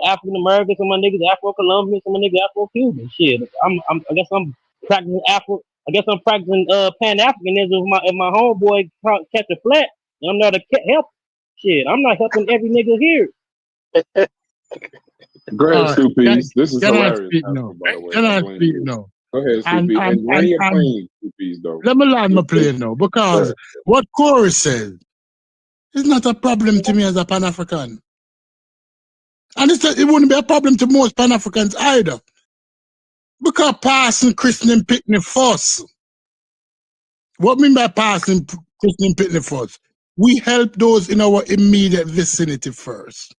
African American, some of my niggas Afro-Colombian, some of my niggas Afro-Cuban. Shit. I guess I'm practicing Pan-Africanism if my homeboy catch a flat and I'm not a help. Shit, I'm not helping every nigga here. Go ahead, Stu Pease. This is hilarious. Can I speak now? Go ahead, Stu Pease. And land your plane, Stu Pease, though. Let me land my plane now, because what Corey said is not a problem to me as a Pan-African. And it wouldn't be a problem to most Pan-Africans either. Because passing christening picnic first. What I mean by passing christening picnic first? We help those in our immediate vicinity first.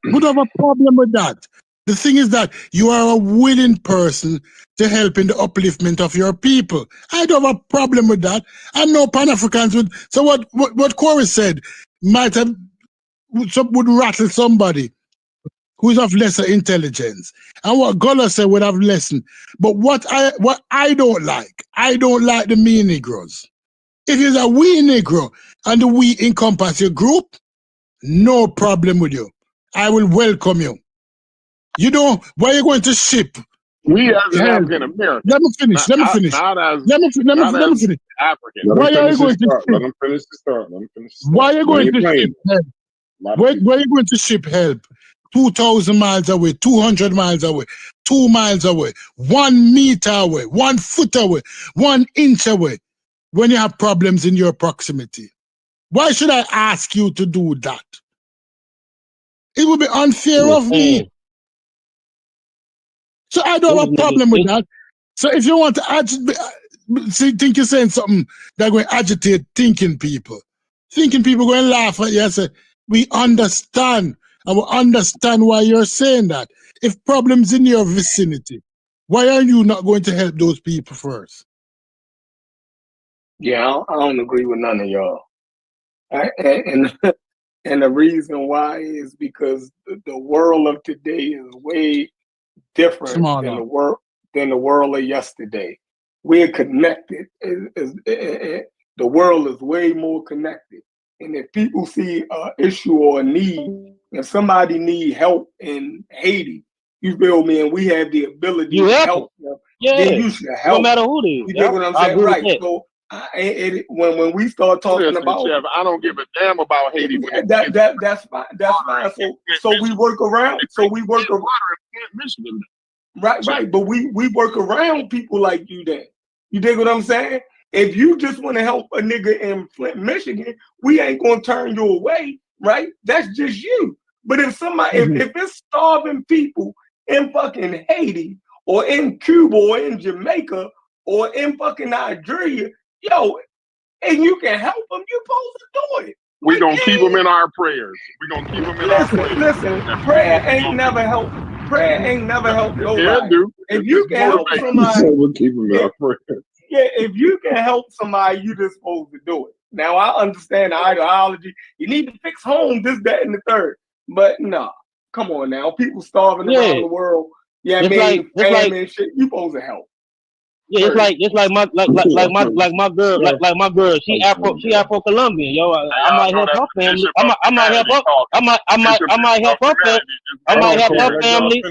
We don't have a problem with that. The thing is that you are a willing person to help in the upliftment of your people. I don't have a problem with that. I know Pan-Africans would. So what Corey said would rattle somebody who is of lesser intelligence, and what Gullah said would have lessened. But what I don't like the me Negroes. If it's a we Negro and the we encompass your group, no problem with you. I will welcome you. You know, why are you going to ship? We as an African American. Let me finish. Let me finish. Why are you going to ship? Let him finish the start. Why are you going to ship help? Where are you going to ship help? 2,000 miles away, 200 miles away, 2 miles away, 1 meter away, 1 foot away, 1 inch away, when you have problems in your proximity. Why should I ask you to do that? It would be unfair of me. So I don't have a problem with that. So if you want to think you're saying something that's going to agitate thinking people going to laugh at you and say, we understand, and we understand why you're saying that. If problems in your vicinity, why are you not going to help those people first? Yeah, I don't agree with none of y'all. And the reason why is because the world of today is way different than the world of yesterday. We're connected. The world is way more connected. And if people see an issue or a need, if somebody need help in Haiti, you feel me, and we have the ability to help them, then you should help. No matter who it is. You dig what I'm saying? Right. So when we start talking about, Chef, I don't give a damn about Haiti. That's fine. That's fine. So we work around. Right. But we work around people like you. Then you dig what I'm saying? If you just want to help a nigga in Flint, Michigan, we ain't gonna turn you away, right? That's just you. But if somebody, if it's starving people in fucking Haiti or in Cuba or in Jamaica or in fucking Nigeria, yo, and you can help them, you're supposed to do it. We gonna keep them in our prayers. Listen, prayer ain't never helped. Prayer ain't never helped nobody. Yeah, dude. If you can help somebody, we'll keep them in our prayers. Yeah, if you can help somebody, you're just supposed to do it. Now, I understand the ideology. You need to fix home, this, that, and the third. But no, come on now. People starving around the world. Yeah, famine shit. You supposed to help. Yeah, it's like my girl. She Afro-Colombian, yo. I might help her family. I might help her. I might help her family. I might help her family.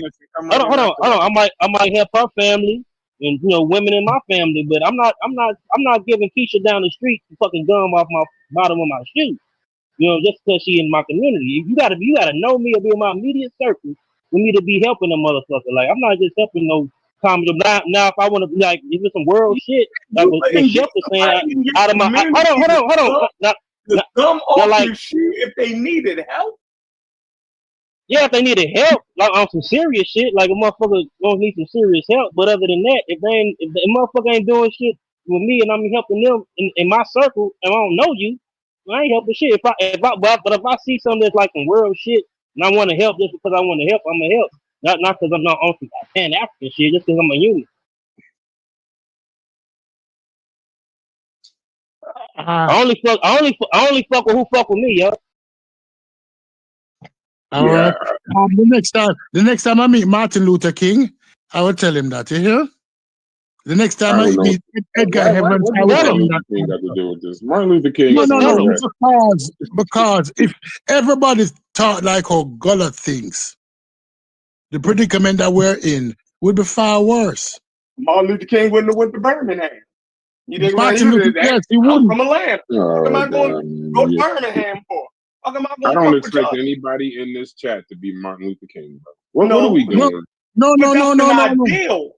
Hold on. I might help her family. And women in my family, but I'm not giving Keisha down the street fucking gum off my bottom of my shoe. Just because she in my community. You gotta know me or be in my immediate circle for me to be helping a motherfucker. Like I'm not just helping no Now, if I want to like give it some world shit, like what Chef was saying, out of my hold on. Some Now, off like, your shit if they needed help. yeah, if they needed help, like on some serious shit, like a motherfucker gonna need some serious help. But other than that, if the motherfucker ain't doing shit with me and I'm helping them in my circle and I don't know you, I ain't helping shit. But if I see something that's like some world shit and I want to help just because I want to help, I'm gonna help. Not because I'm not on some Pan African shit, just because I'm a human. I only fuck with who fuck with me, yo. All right. The next time I meet Martin Luther King, I will tell him that. You hear? The next time I meet Edgar Evans, I will tell him that. Martin Luther King got to do with this? Martin Luther King. No. Because if everybody thought like how Gullah thinks, the predicament that we're in would be far worse. Martin Luther King wouldn't have went to Birmingham. You didn't Martin Luther King, yes, he wouldn't. I'm from Atlanta. What am I going to go to Birmingham for? I don't expect anybody in this chat to be Martin Luther King, bro. What are we doing? No. Ideal.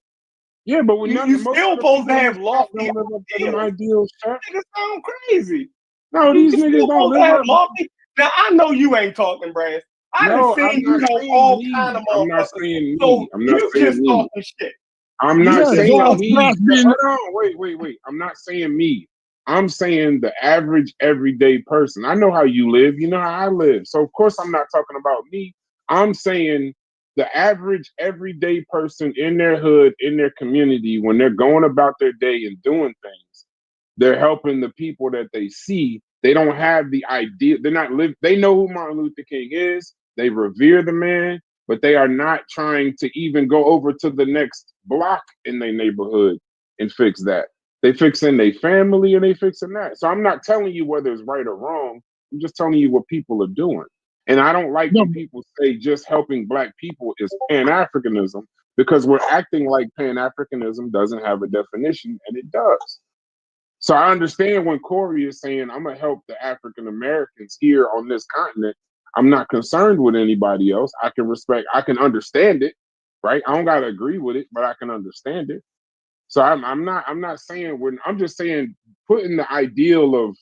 Yeah, but we're not. You still supposed to have lofty ideals. Niggas sound crazy. No, these niggas don't live up. Lofty. Now I know you ain't talking, Brad. I done seen you know all kind of motherfuckers. I'm not saying so me. I'm not you saying just me. talking shit. I'm not saying me. Hold on, wait. I'm not saying me. I'm saying the average everyday person. I know how you live. You know how I live. So of course I'm not talking about me. I'm saying the average everyday person in their hood, in their community, when they're going about their day and doing things, they're helping the people that they see. They don't have the idea. They're not live. They know who Martin Luther King is. They revere the man, but they are not trying to even go over to the next block in their neighborhood and fix that. They fixing their family and they fixing that. So I'm not telling you whether it's right or wrong. I'm just telling you what people are doing. And I don't like when people say just helping Black people is Pan-Africanism, because we're acting like Pan-Africanism doesn't have a definition, and it does. So I understand when Corey is saying, I'm going to help the African Americans here on this continent. I'm not concerned with anybody else. I can understand it, right? I don't got to agree with it, but I can understand it. So I'm not saying I'm just saying putting the ideal of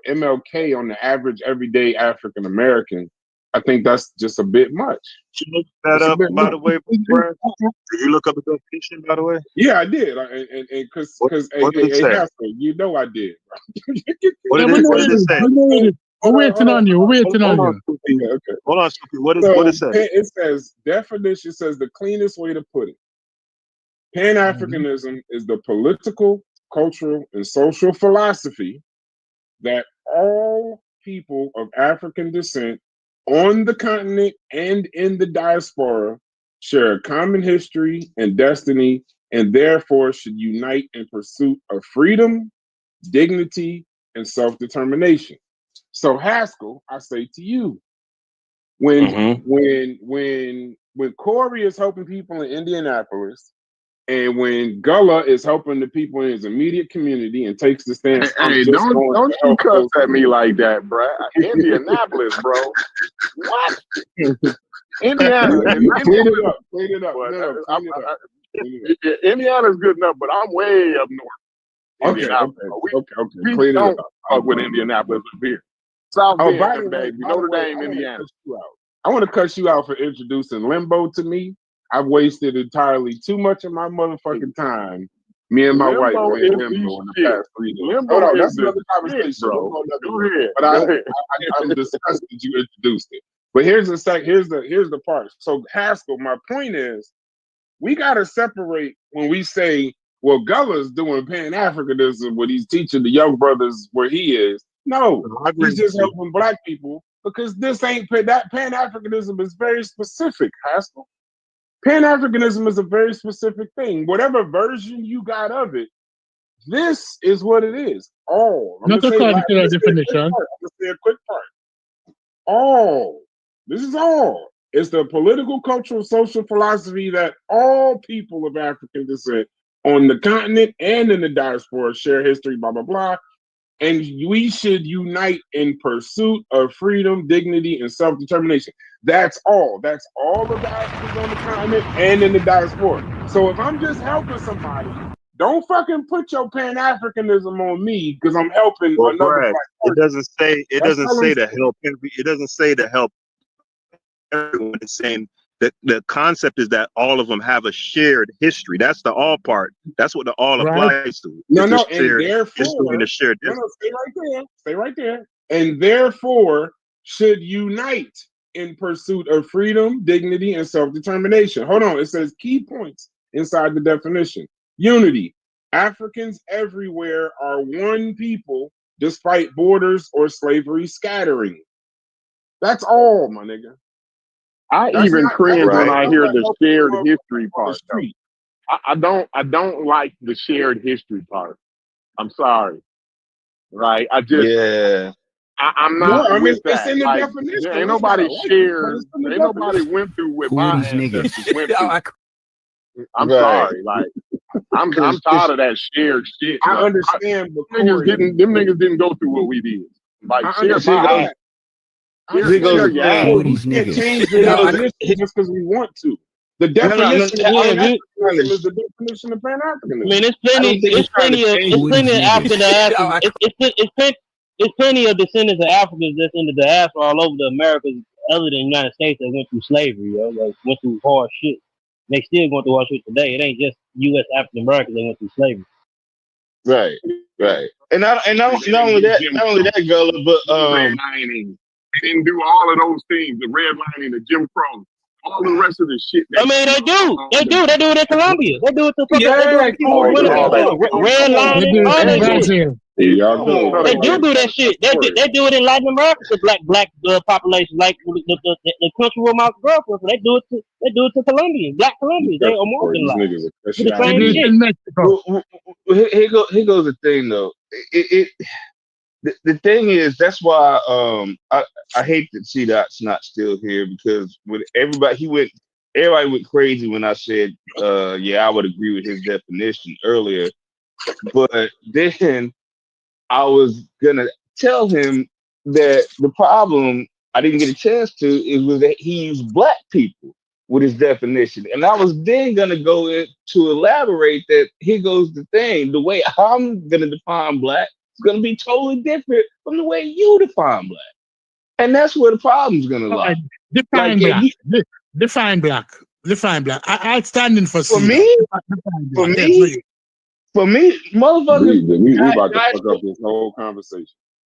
MLK on the average everyday African American, I think that's just a bit much. Did you look that up, by the way, Brad? Did you look up the definition, by the way? Yeah, I did, and because you know I did. What did it say? We're waiting on you. Okay. Hold on, Scoopy. What it say? It says definition says the cleanest way to put it. Pan-Africanism is the political, cultural, and social philosophy that all people of African descent on the continent and in the diaspora share a common history and destiny, and therefore should unite in pursuit of freedom, dignity, and self-determination. So Haskell, I say to you, when Corey is helping people in Indianapolis, and when Gullah is helping the people in his immediate community and takes the stance, hey, don't you cuss at me like that, bro. Indianapolis, bro. What? Indiana. Clean it up. Indiana's good enough, but I'm way up north. Okay. We don't fuck with Indianapolis up here. South Bend, by the way, Notre Dame, Indiana. I want to cut you out for introducing Limbo to me. I've wasted entirely too much of my motherfucking time. Me and my wife playing Limbo in the past 3 days. Hold on, that's another conversation, bro. But I'm disgusted you introduced it. But here's the part. So Haskell, my point is, we gotta separate when we say, well, Gullah's doing Pan-Africanism when he's teaching the young brothers where he is. No, he's just helping Black people, because this ain't that. Pan-Africanism is very specific, Haskell. Pan-Africanism is a very specific thing. Whatever version you got of it, this is what it is. All. Not according to that definition. I'm going to say a quick part. All. This is all. It's the political, cultural, social philosophy that all people of African descent on the continent and in the diaspora share history, blah, blah, blah. And we should unite in pursuit of freedom, dignity, and self-determination. That's all. That's all of the Africans on the continent and in the diaspora. So if I'm just helping somebody, don't fucking put your Pan-Africanism on me because I'm helping Well, another Brad, black it person. doesn't say That's all I'm to saying. help every. It doesn't say to help everyone. It's saying that the concept is that all of them have a shared history. That's the all part. That's what the all Right. applies to. No, It's no, a and shared history and therefore, a shared no, history. stay right there. Stay right there. And therefore should unite in pursuit of freedom, dignity, and self-determination. Hold on. It says key points inside the definition. Unity. Africans everywhere are one people despite borders or slavery scattering. That's all, my nigga. I That's even not that's cringe when not I enough hear to the help shared the motherfucker history on the part though. street. I don't like the shared history part. I'm sorry. Right? Yeah. I'm No, not I mean with it's that. in the Like definition. ain't It's not nobody a like it, but shared, it's in the ain't nobody definition. went through what Who my are these niggas? ancestors went through. I'm Right. sorry. Like I'm Because tired of that shared shit, I bro. understand, but Them Corey, niggas didn't go through what we did. Like I share my understand goes that. I here understand goes share that, the your but ass. Who Corey, are we these can't niggas? change the definition just because we want to. The definition of Pan-Africanism is the definition of I Pan-Africanism. mean, I don't think he's trying to change Who are these African niggas? diaspora. It's plenty of descendants of Africans that's in the diaspora all over the Americas, other than the United States, that went through slavery, yo, like went through hard shit. They still going through hard shit today. It ain't just U.S. African Americans that went through slavery. right, right. And not They didn't only do that, Jim not only Crow, that, Gullah, but redlining. They didn't do all of those things, the redlining, the Jim Crow, all the rest of the shit I that mean, they do. They do. They do it in Colombia. They do it to fucking. They do it Yeah, to people who Corey, went but to red They lining, do it all in that hey, shit. Brazil. Here y'all come go. on, They man. do that shit. They do it in Latin America to black population, like the country where my girlfriend. So they do it to Colombians, black Colombians. They are Corey, these marginalized. niggas are Do the They same do it shit. in Mexico. Here goes the thing, though. The thing is, that's why I hate that C-Dot's not still here, because with everybody went crazy when I said yeah, I would agree with his definition earlier, but then I was gonna tell him that the problem I didn't get a chance to was that he used black people with his definition, and I was then gonna go in to elaborate that here goes the thing: the way I'm gonna define black is gonna be totally different from the way you define black, and that's where the problem's gonna All lie. right. Like Define black. Define black. Define black. I stand in for for C. me, Define for black. Yeah, for me, you. motherfuckers. We about to fuck up this whole conversation.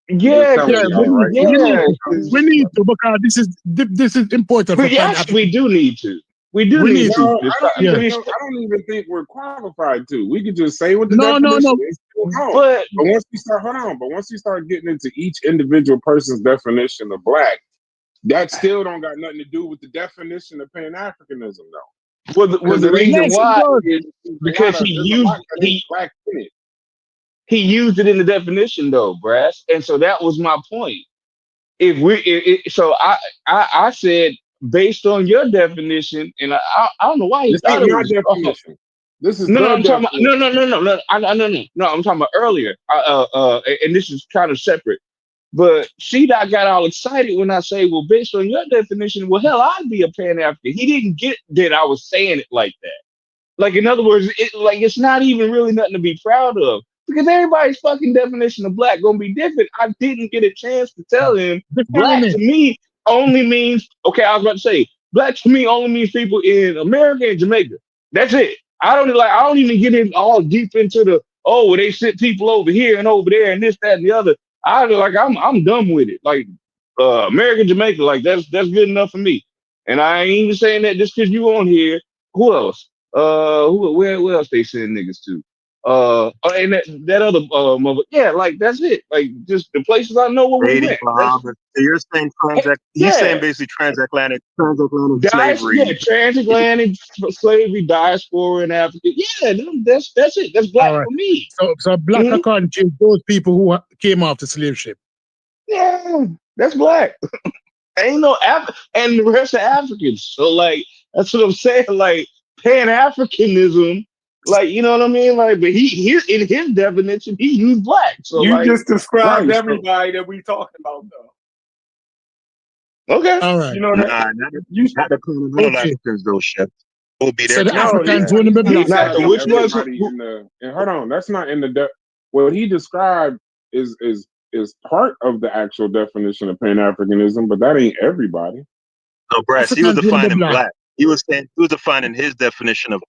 I'm Yeah, telling Yeah, y'all right we now. need yeah. to. We need to, because this is important for Pan Yes, we African. do need to. We do We need need to. to. no, Yeah. I don't even think we're qualified to. We could just say what the No. definition is. No. But But once we start, hold on. But once you start getting into each individual person's definition of black, that still don't got nothing to do with the definition of Pan Africanism, though. well, the Because it ain't reason Yes, it why does. is there's because there's a lot that ain't black in it. he used it in the definition though, Brass, and so that was my point. If we, so I said based on your definition, and I don't know why he This thought ain't it my was. definition. This is No, the I'm talking about definition. no. I'm talking about earlier. And this is kind of separate. But C-Dot got all excited when I say, well, based on your definition, well, hell, I'd be a Pan-African. He didn't get that I was saying it like that. Like, in other words, it's not even really nothing to be proud of, because everybody's fucking definition of black gonna be different. I didn't get a chance to tell him Define black it. to me only means, okay, I was about to say, black to me only means people in America and Jamaica. That's it. I don't even get in all deep into the, oh, well, they sent people over here and over there and this, that, and the other. I'm done with it. Like America, Jamaica, like that's good enough for me. And I ain't even saying that just because you on here. Who else? Where else they send niggas to? And that other mother, yeah, like that's it. Like just the places I know where we Haiti, went. That's Bahamas. So you're saying he's saying yeah. basically transatlantic slavery. Yeah. Transatlantic slavery, diaspora in Africa. Yeah, that's it. That's black All right. for me. So black Mhm. according to those people who came off the slave ship. Yeah, that's black. Ain't no and the rest of Africans. So like that's what I'm saying. Like Pan Africanism, like you know what I mean. Like, but he in his definition he used black. So You like just described right. So everybody that we talking about, though. okay. All right. You know that Nah, you not the continental Okay. Africans though, chef. Will be So their the time. No, Africans he wouldn't be he black. Not said the that which ones? everybody in the and hold on, that's not in the what he described is part of the actual definition of Pan-Africanism, but that ain't everybody. No, Brass, he was Africans wouldn't be defining black. black. He was defining his definition of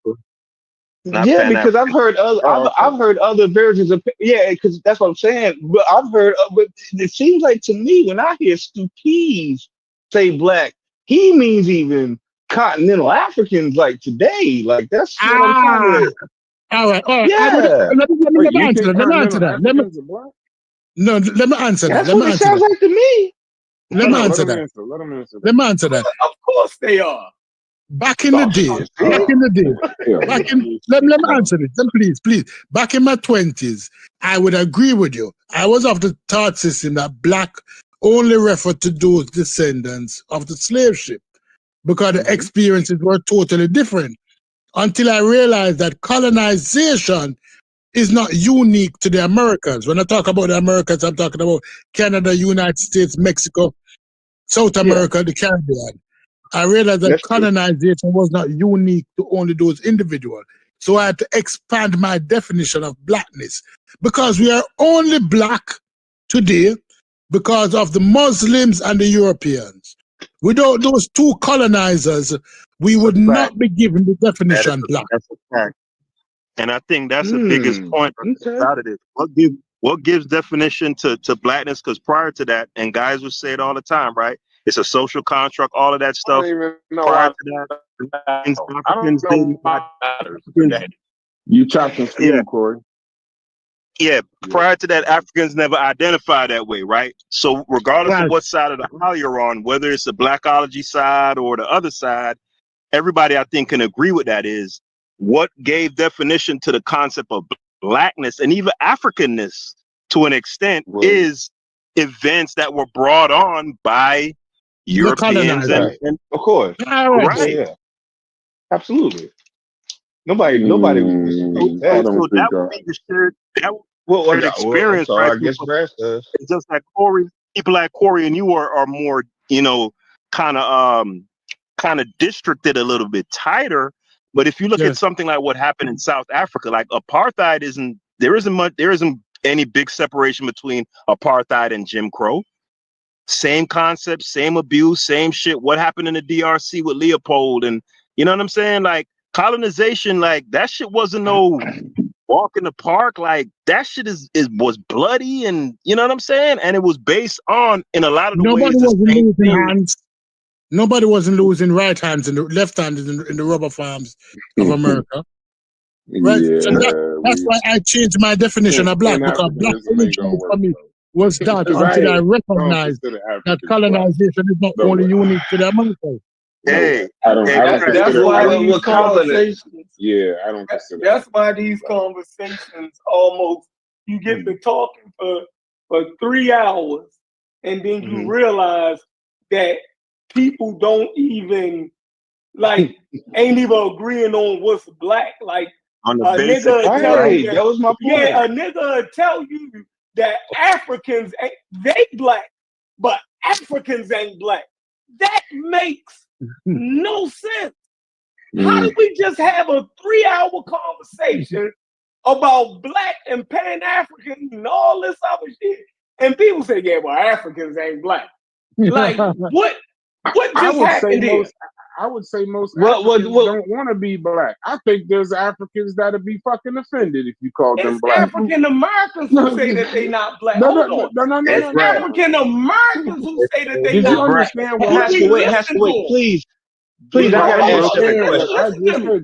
not Yeah, Pan because I've African. heard other Oh, okay. I've heard other versions of because that's what I'm saying. But I've heard, but it seems like to me when I hear Stu Pease say black, he means even continental Africans like today. Like that's what I'm kind Ah, of. all right. Yeah, Wait, Let me you answer think that. Let me answer continental that. Africans are black? Let me answer that. that's Let what me it answer sounds that. like to me. Let Hold me on, let answer him that. answer. Let him answer that. Let me answer that. Of course they are. Back in the day, let me answer this. Then please. Back in my 20s, I would agree with you. I was of the thought system that black only referred to those descendants of the slave ship because the experiences were totally different. Until I realized that colonization is not unique to the Americas. When I talk about the Americas, I'm talking about Canada, United States, Mexico, South America, the Caribbean. I realized that colonization was not unique to only those individuals. So I had to expand my definition of blackness because we are only black today because of the Muslims and the Europeans. Without those two colonizers, we would not be given the definition black. That's a fact. And I think that's the biggest point about it is what gives definition to blackness, because prior to that, and guys would say it all the time, right? It's a social construct, all of that I stuff. don't even know Prior why. to that, I don't Africans know didn't why that matters today. You chopped and screwed, Corey. Yeah, prior to that, Africans never identified that way, right? So regardless of what side of the aisle you're on, whether it's the blackology side or the other side, everybody I think can agree with that is what gave definition to the concept of blackness and even Africanness to an extent is events that were brought on by Europeans and of course, right. yeah, absolutely. Nobody would dispute that. So that would be the shared experience, so right? I guess Brass does. It's just like people like Corey and you are more, kind of districted a little bit tighter. But if you look at something like what happened in South Africa, like apartheid there isn't any big separation between apartheid and Jim Crow. Same concept, same abuse, same shit. What happened in the DRC with Leopold, and you know what I'm saying? Like colonization, like that shit wasn't no walk in the park. Like that shit was bloody, and you know what I'm saying? And it was based on, in a lot of the ways, the same thing. Hands. Nobody wasn't losing right hands and the left hands in the rubber farms of America. Right? So that's why I changed my definition of black, because black originally for me was that until I recognized that colonization is not only unique to the Americas. Hey, I don't that's why these conversations. Yeah, I don't consider. That's why these conversations almost you get to talking for 3 hours, and then you realize that people don't even ain't even agreeing on what's black. Like on the a basic, nigga tell you that was my point. Yeah, a nigga tell you that Africans they black, but Africans ain't black. That makes no sense. How do we just have a 3-hour conversation about black and Pan-African and all this other shit? And people say, yeah, well, Africans ain't black. Like, what just happened here? I would say most Africans don't want to be black. I think there's Africans that'll be fucking offended if you call them black. African Americans who say that they not black. No. African Americans who say that they Did not you black. understand what has to wait. Please, I gotta ask you.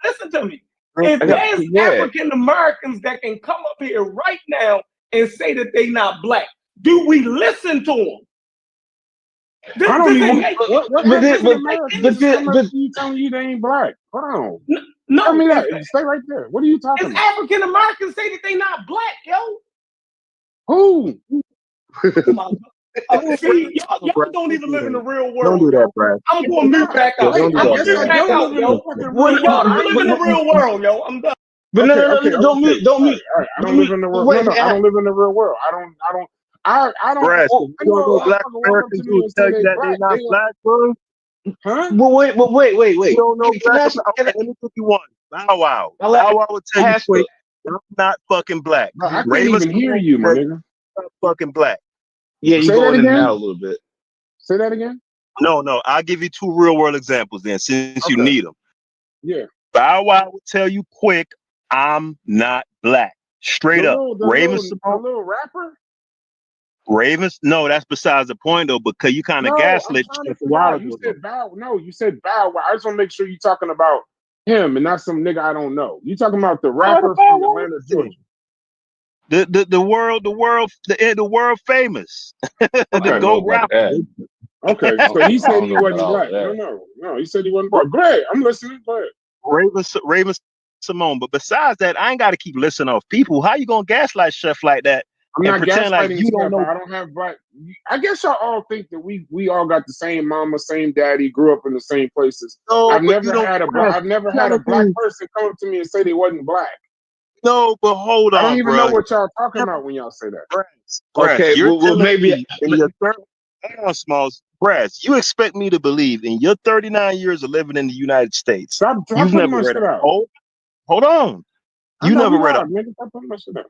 Listen to me. If there's African Americans that can come up here right now and say that they not black, do we listen to them? I don't even. But you telling you they ain't black? Hold on. No, tell me that. Stay right there. What are you talking about? African Americans say that they not black, yo. Who? See, y'all don't even live in the real world. Don't do that, Brad. I'm going to mute back out. I'm going to mute back out, yo. Y'all don't live in the real world, yo. I'm done. But don't mute. Right. I don't live in the world. No, I don't live in the real world. I don't. Brad, you don't know black Americans who tell you that they not black, bro? Huh? Well, wait. You don't know Can I, black? okay, let me give you one. Bow Wow. I'll let Bow Wow will tell you Pastor. quick. I'm not fucking black. Bro, I can't Raven even hear Simone you, my said nigga. I'm not fucking black. Yeah, you Say that going in and again. out a little bit. Say that again. No, I'll give you two real world examples then, since you Okay. need them. Yeah. Bow Wow will tell you quick, I'm not black. Straight up. The little rapper? Ravens? No, that's besides the point though, because you kind of No, I'm gaslit trying to a figure while out. You ago. said Bow. No, you said Bow Wow. I just want to make sure you're talking about him and not some nigga I don't know. You talking about the rapper from Atlanta, Georgia? The world famous. The GOAT rapper. Okay, so he said he wasn't black. No, he said he wasn't black. Go ahead, I'm listening. Go ahead. Raven Simone. But besides that, I ain't got to keep listening off people. How you gonna gaslight Chef like that I'm and not pretend like gaslighting you don't stuff. know? I don't have black. I guess y'all all think that we all got the same mama, same daddy, grew up in the same places. No, I've but never you had I've never had a black person come up to me and say they wasn't black. No, but hold on, I don't even bro. know what y'all talking about when y'all say that. Okay, you're well maybe me in your hold on, Smalls. Brass, you expect me to believe in your 39 years of living in the United States, Stop you've putting never my read shit out. hold on. I'm You not never read a nigga. Stop putting my shit out.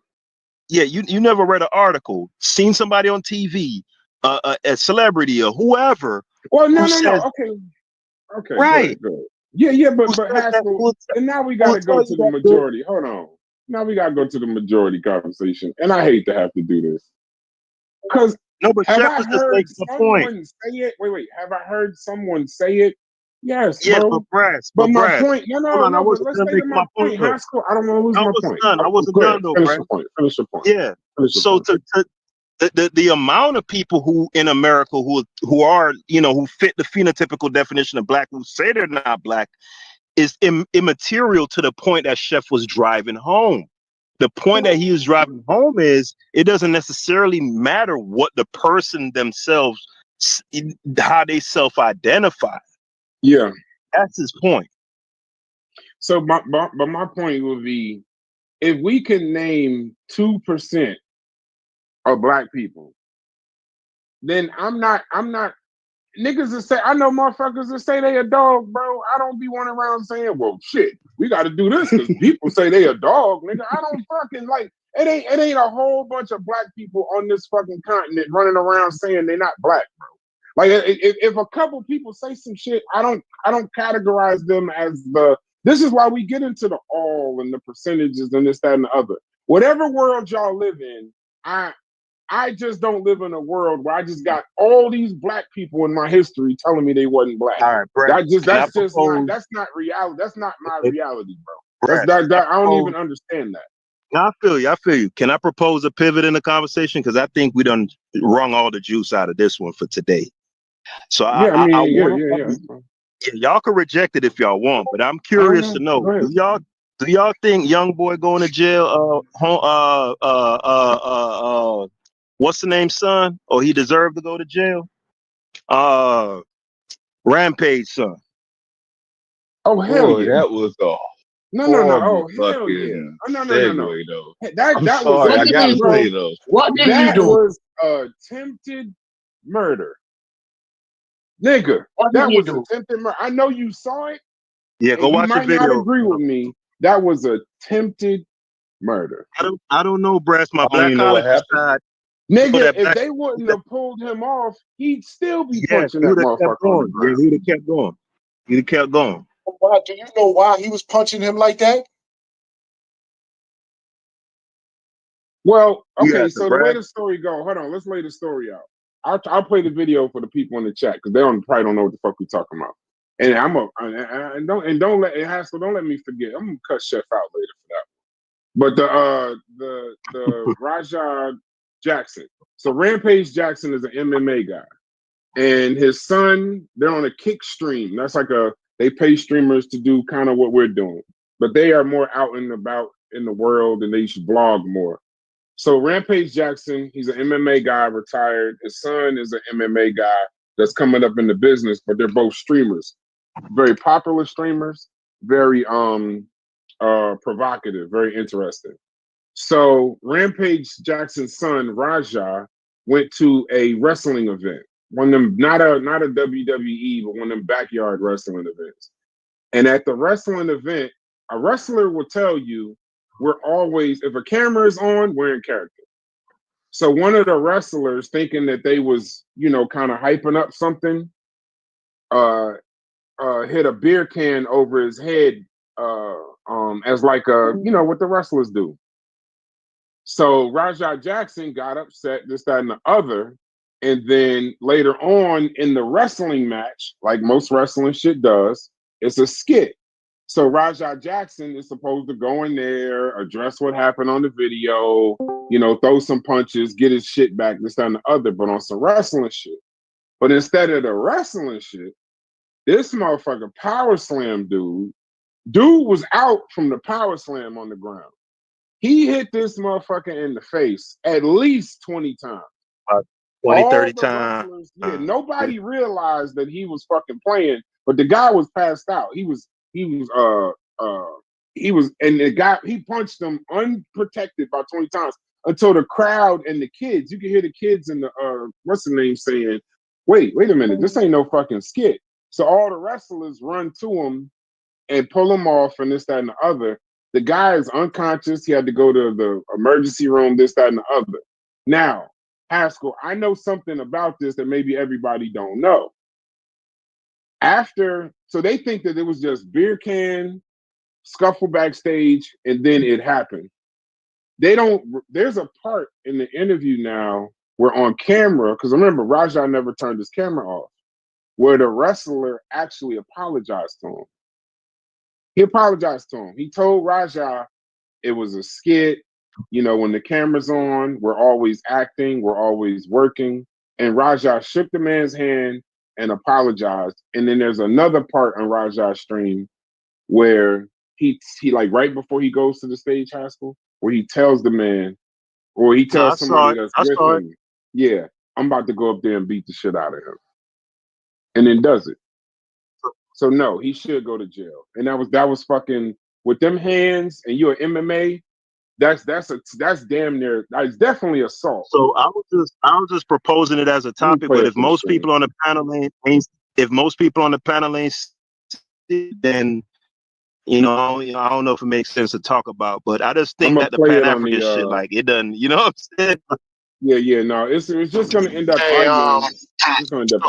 yeah, you never read an article, seen somebody on TV, a celebrity or whoever. Well, no. Says, Okay, right. good. Yeah, but Haskell, and now we got to go to the majority. Hold on. Now we got to go to the majority conversation, and I hate to have to do this because have I heard someone say it? Wait. Have I heard someone say it? Yes, yeah, bro. But my Brad, point, hold on, I but wasn't let's done stay to making my point. though. Haskell, I don't want to lose my point. I wasn't done though, Finish Brad. your point. Finish your point. Yeah. So the amount of people who in America who are who fit the phenotypical definition of black who say they're not black is immaterial to the point that Chef was driving home. The point that he was driving home is it doesn't necessarily matter what the person themselves, how they self-identify. Yeah, that's his point. So my point would be, if we can name 2% of black people, then I'm not niggas that say, I know motherfuckers that say they a dog, bro. I don't be running around saying, well, shit, we got to do this because people say they a dog, nigga. I don't fucking like it. Ain't a whole bunch of black people on this fucking continent running around saying they're not black, bro. Like if a couple people say some shit, I don't categorize them as the. This is why we get into the all and the percentages and this, that, and the other. Whatever world y'all live in, I just don't live in a world where I just got all these black people in my history telling me they wasn't black. All right, Brad, that's not reality. That's not my reality, bro. Brad, I don't even understand that. I feel you. Can I propose a pivot in the conversation? Because I think we done wrung all the juice out of this one for today. So y'all can reject it if y'all want, but I'm curious to know, do y'all think young boy going to jail what's the name, son? Or he deserved to go to jail? Rampage son. Oh hell yeah. That was a no. Oh hell yeah. No. Segue, though. That I'm was sorry, I gotta say though. What did he do? Was attempted murder. Nigga, that was attempted murder. I know you saw it. Yeah, go watch the video. You might not agree with me. That was attempted murder. I don't know, Brass. My black college side. Nigga, if they wouldn't have pulled him off, he'd still be punching that motherfucker on the ground. Yeah, he'd have kept going. He'd have kept going. Why, do you know why he was punching him like that? Well, okay, so the way the story go, hold on, let's lay the story out. I'll play the video for the people in the chat because they probably don't know what the fuck we talking about. And don't let Haskell, don't let me forget. I'm gonna cut Chef out later for that. But the Rajah Jackson. So Rampage Jackson is an MMA guy, and his son, they're on a kick stream. That's like they pay streamers to do kind of what we're doing, but they are more out and about in the world, and they should blog more. So Rampage Jackson, he's an MMA guy, retired. His son is an MMA guy that's coming up in the business, but they're both streamers, very popular streamers, very provocative, very interesting. So Rampage Jackson's son, Rajah, went to a wrestling event one of them, not a WWE, but one of them backyard wrestling events. And at the wrestling event, a wrestler will tell you, we're always, if a camera is on, we're in character. So one of the wrestlers, thinking that they was, kind of hyping up something, hit a beer can over his head, as like what the wrestlers do. So Rajah Jackson got upset, this, that, and the other. And then later on in the wrestling match, like most wrestling shit does, it's a skit. So Rajah Jackson is supposed to go in there, address what happened on the video, throw some punches, get his shit back, this, that, and the other, but on some wrestling shit. But instead of the wrestling shit, this motherfucker power slam dude was out from the power slam on the ground. He hit this motherfucker in the face at least 20 times. 20, 30 times. Nobody realized that he was fucking playing, but the guy was passed out. He was, and the guy, he punched him unprotected by 20 times until the crowd and the kids, you can hear the kids in the, what's the name, saying, wait a minute, this ain't no fucking skit. So all the wrestlers run to him and pull him off and this, that, and the other. The guy is unconscious. He had to go to the emergency room, this, that, and the other. Now, Haskell, I know something about this that maybe everybody don't know. So they think that it was just beer can, scuffle backstage, and then it happened. There's a part in the interview now where on camera, because remember, Rajah never turned his camera off, where the wrestler actually apologized to him. He apologized to him. He told Rajah it was a skit. When the camera's on, we're always acting, we're always working. And Rajah shook the man's hand and apologized. And then there's another part on Rajah's stream where he like right before he goes to the stage, Haskell, where he tells the man, or he tells somebody that's with him, yeah, I'm about to go up there and beat the shit out of him. And then does it. So no, he should go to jail. And that was fucking with them hands, and you're MMA. That's damn near. That's definitely assault. So I was just proposing it as a topic. But if most people on the panel ain't, then I don't know if it makes sense to talk about. But I just think that the Pan-African shit, like it doesn't. You know what I'm saying? Yeah, no, it's just gonna end up arguing.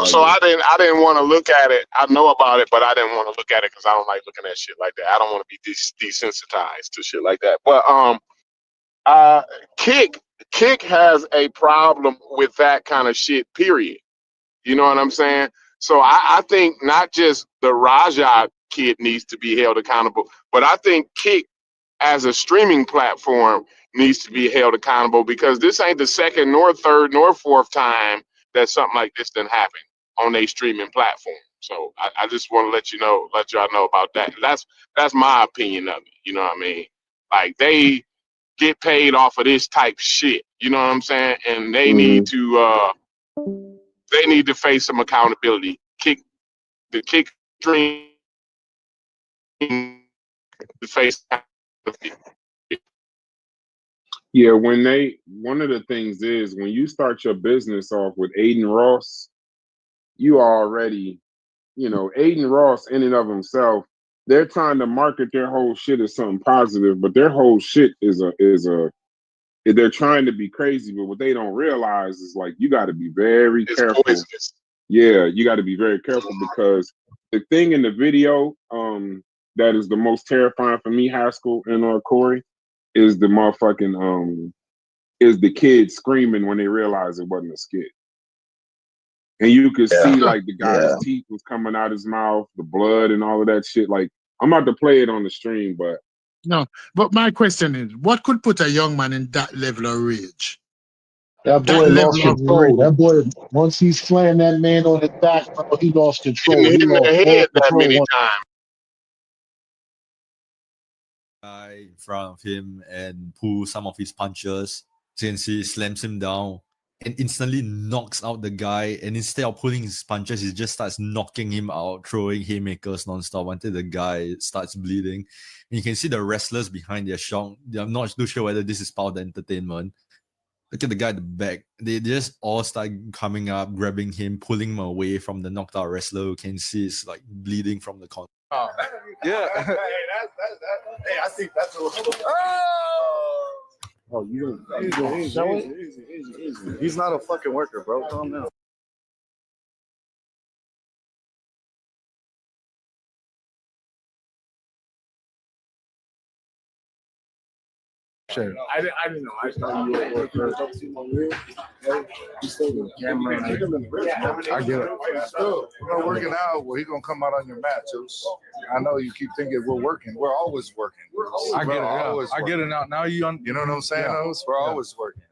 So I didn't want to look at it. I know about it, but I didn't want to look at it because I don't like looking at shit like that. I don't want to be desensitized to shit like that. But Kick has a problem with that kind of shit. Period. You know what I'm saying? So I think not just the Rajah kid needs to be held accountable, but I think Kick as a streaming platform needs to be held accountable, because this ain't the second nor third nor fourth time that something like this done happen on a streaming platform. So I just want to let y'all know about that. That's my opinion of it. You know what I mean? Like, they get paid off of this type shit. You know what I'm saying? And they need to face some accountability. Kick stream to face. Yeah, one of the things is when you start your business off with Aiden Ross, you already, Aiden Ross in and of himself, they're trying to market their whole shit as something positive, but their whole shit they're trying to be crazy, but what they don't realize is, like, you got to be very careful. Poisonous. Yeah, you got to be very careful, because the thing in the video that is the most terrifying for me, Haskell and Corey, is the motherfucking is the kids screaming when they realize it wasn't a skit. And you could see, like, the guy's teeth was coming out his mouth, the blood and all of that shit. Like, I'm about to play it on the stream, but no. But my question is, what could put a young man in that level of rage? That boy lost control. That boy, once he's slammed that man on his back, he lost control. He lost all control that many times. In front of him and pull some of his punches. Since he slams him down and instantly knocks out the guy, and instead of pulling his punches, he just starts knocking him out, throwing haymakers nonstop until the guy starts bleeding. And you can see the wrestlers behind their shock. I'm not too sure whether this is part of the entertainment. Look at the guy at the back. They just all start coming up, grabbing him, pulling him away from the knocked out wrestler. You can see it's like bleeding from the corner. Yeah. Hey, I think that's a little. Oh, you easy. He's not a fucking worker, bro. Calm down. Sure. I didn't know. I thought you were a worker. I get it. We're working out. Well, he's gonna come out on your mat, too. I know you keep thinking we're working. We're always working. I get it. Yeah. I get it now. Now You know what I'm saying? Yeah. Those? We're always working.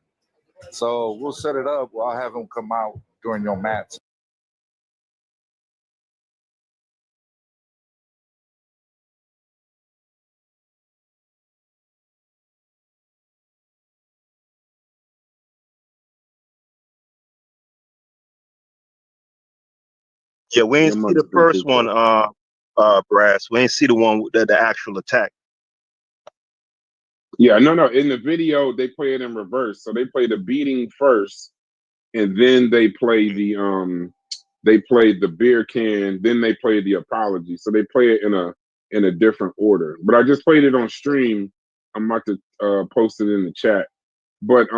So we'll set it up. I'll have him come out during your mats. Yeah, we ain't see the first one, Brass. We ain't see the one with the actual attack. Yeah, no. In the video, they play it in reverse. So they play the beating first, and then they play the beer can, then they play the apology. So they play it in a different order. But I just played it on stream. I'm about to post it in the chat. But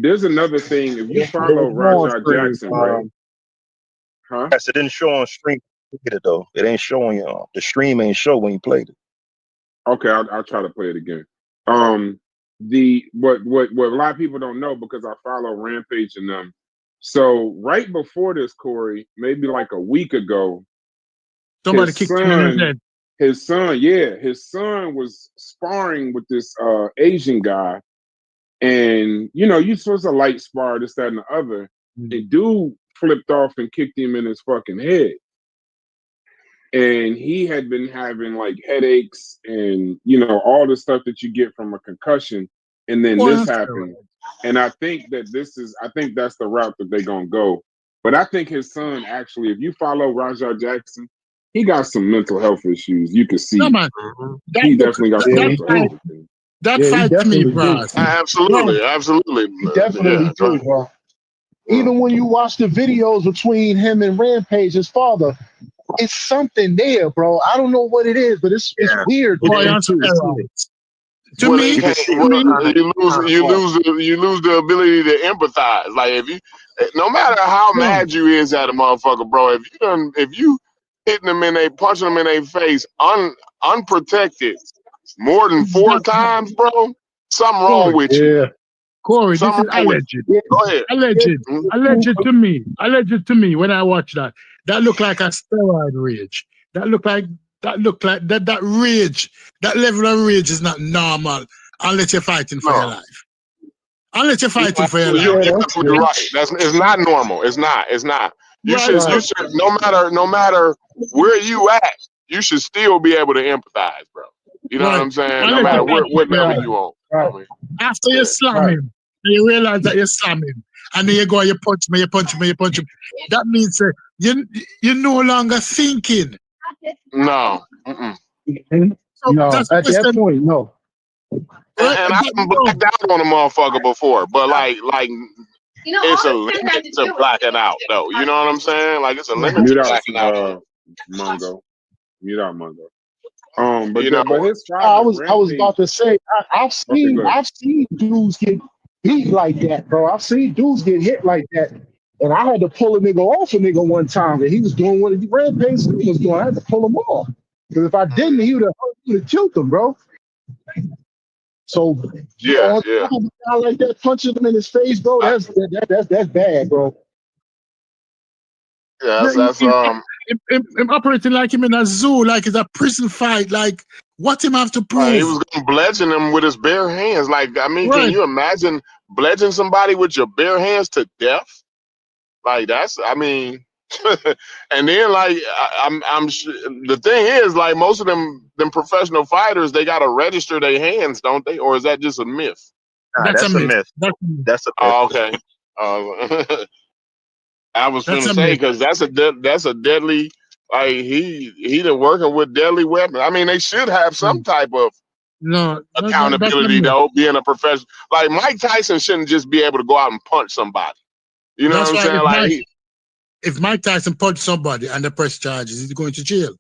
there's another thing. If you follow Rajah Jackson, right? Huh? Yes, it didn't show on stream. Look at it though. It ain't showing you. The stream ain't show when you played it. Okay, I'll try to play it again. What a lot of people don't know, because I follow Rampage and them. So right before this, Corey, maybe like a week ago, somebody kicked him in the head. His son was sparring with this Asian guy, and you're supposed to light spar, this, that, and the other. The dude flipped off and kicked him in his fucking head. And he had been having like headaches and all the stuff that you get from a concussion, and then this happened. And I think that's the route that they're gonna go. But I think his son, actually, if you follow Rajah Jackson, he got some mental health issues. You can see he definitely got some mental health issues. That fight me, bro. Absolutely. He definitely do, bro. Even when you watch the videos between him and Rampage, his father, it's something there, bro. I don't know what it is, but it's weird. To me, you lose the ability to empathize. Like no matter how mad you is at a motherfucker, bro, if you hitting them punching them in their face unprotected more than 4 times, bro, something wrong with you. Corey, this is alleged. Go ahead. Alleged to me when I watch that. That looked like a steroid rage. That rage, that level of rage is not normal unless you're fighting for your life. Unless you're fighting for your life. You're right. It's not normal. It's not. You should no matter where you at, you should still be able to empathize, bro. You know what I'm saying? No matter what level you on. Right. After you slam him, you realize that you slam him, and then you go, you punch him. That means you're no longer thinking. No. No, at that point, no. And I've blacked out on a motherfucker before, but like it's a limit to blacking out, though. You know what I'm saying? Like it's a limit to blacking out. Mongo. Mute out Mongo. But his father, I was about to say, I've seen dudes get beat like that, bro. I've seen dudes get hit like that, and I had to pull a nigga off a nigga one time, and he was doing what the Rampage was doing. I had to pull him off, because if I didn't, he would have killed him, bro. So yeah, like that, punching him in his face, bro. That's bad, bro. Yeah, that's I'm operating like him in a zoo, like it's a prison fight. Like, what him have to prove? He was gonna bludgeon him with his bare hands. Like, I mean, can you imagine bludgeoning somebody with your bare hands to death? Like, that's, I mean, and then like, I'm the thing is, like, most of them professional fighters, they gotta register their hands, don't they? Or is that just a myth? Nah, that's a myth. That's a myth. Oh, okay. I was gonna say, because that's a deadly. Like he working with deadly weapons. I mean, they should have some type of accountability though, being a professional. Like Mike Tyson shouldn't just be able to go out and punch somebody. You know what I'm saying? Like if Mike Tyson punched somebody and they press charges, he's going to jail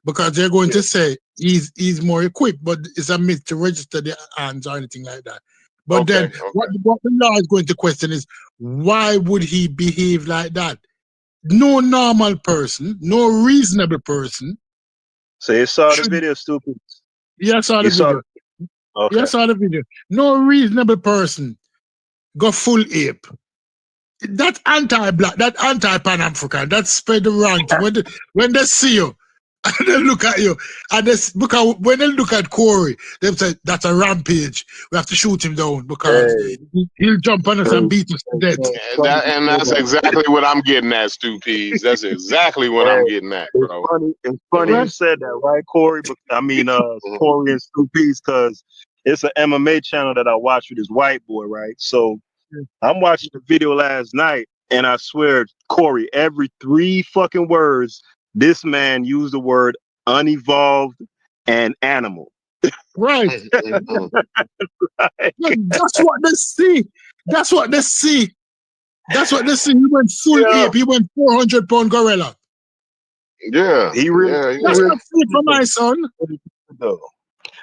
because they're going to say he's more equipped, but it's a myth to register the hands or anything like that. But then what the law is going to question is why would he behave like that? No normal person, no reasonable person. So you saw the video, stupid. Yeah, I saw the video. Okay. Yeah, I saw the video. No reasonable person go full ape. That's anti-black, that anti-Pan-African, that's spread the wrong thing. When they see you, and they look at you, and because when they look at Corey, they say, that's a rampage. We have to shoot him down because he'll jump on us and beat us to death. And that's exactly what I'm getting at, Stu Peas. That's exactly what I'm getting at, bro. It's funny you said that, right, Corey? Corey and Stu Peas, because it's an MMA channel that I watch with this white boy, right? So I'm watching the video last night, and I swear, Corey, every 3 fucking words, this man used the word unevolved and animal. Right. That's what they see. That's what they see. He went full ape. He went 400-pound gorilla. Yeah. That's not food for my son.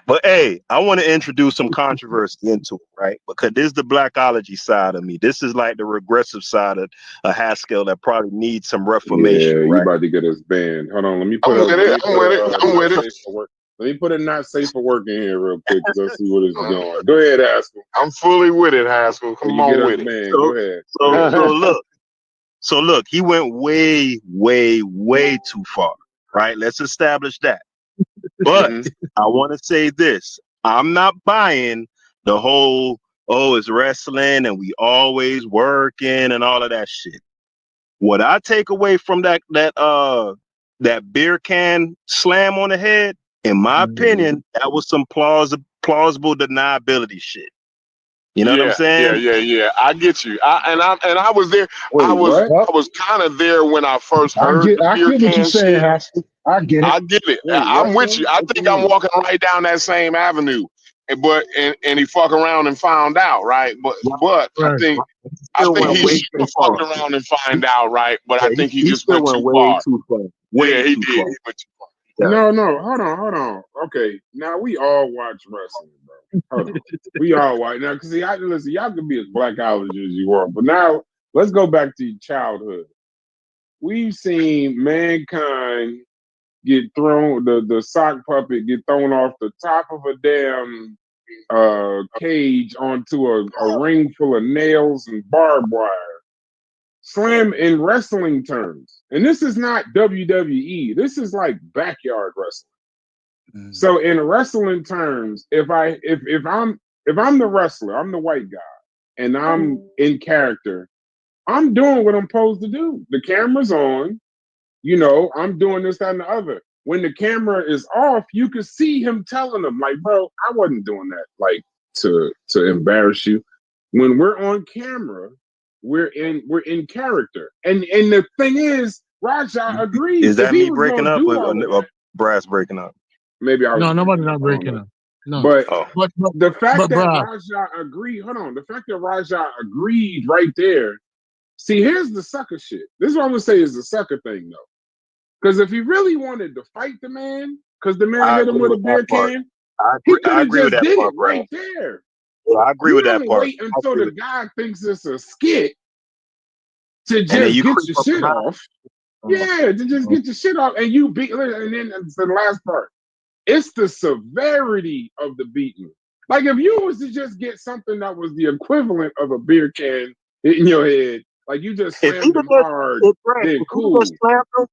But hey, I want to introduce some controversy into it, right? Because this is the blackology side of me. This is like the regressive side of Haskell that probably needs some reformation. Yeah, right? you about to get us banned. Hold on, let me put I'm with it. Let me put it not safe for work in here real quick because I see what it's doing. Go ahead, Haskell. I'm fully with it, Haskell. Come on with it. So, Go ahead. So look, he went way, way, way too far, right? Let's establish that. But I want to say this. I'm not buying the whole, it's wrestling and we always working and all of that shit. What I take away from that beer can slam on the head, in my opinion, that was some plausible deniability shit. You know what I'm saying? Yeah. I get you. I was there. Wait, I was kind of there when I first heard the beer can shit. I get it. I get it. I'm with you. I think I'm walking right down that same avenue. And he fuck around and found out, right? But I think he should have fucked around and find out, right? But I think he just went too far. Yeah, he did. He went too far. No, hold on. Okay, now we all watch wrestling, bro. Hold on. We all watch now because listen, y'all can be as blackology as you want, but now let's go back to your childhood. We've seen mankind get thrown, the sock puppet get thrown off the top of a damn cage onto a ring full of nails and barbed wire. Slam in wrestling terms. And this is not WWE. This is like backyard wrestling. So in wrestling terms, if I'm the wrestler, I'm the white guy, and I'm in character, I'm doing what I'm supposed to do. The camera's on, I'm doing this, that, and the other. When the camera is off, you can see him telling them, like, bro, I wasn't doing that, like, to embarrass you. When we're on camera, we're in character. And the thing is, Raja agrees. Is that me breaking up or Brass breaking up? Maybe I was. No, nobody's not breaking up. No. But the fact that Raja agreed, hold on, the fact that Raja agreed right there. See, here's the sucker shit. This is what I'm gonna say is the sucker thing, though. Because if he really wanted to fight the man, because the man hit him with a beer can, he could have just did it right there. Well, I agree with that part. Wait until the guy thinks it's a skit to just get your shit off. Yeah, to just get your shit off, and you beat. And then the last part, it's the severity of the beating. Like if you was to just get something that was the equivalent of a beer can in your head, like you just slammed him hard, then cool. You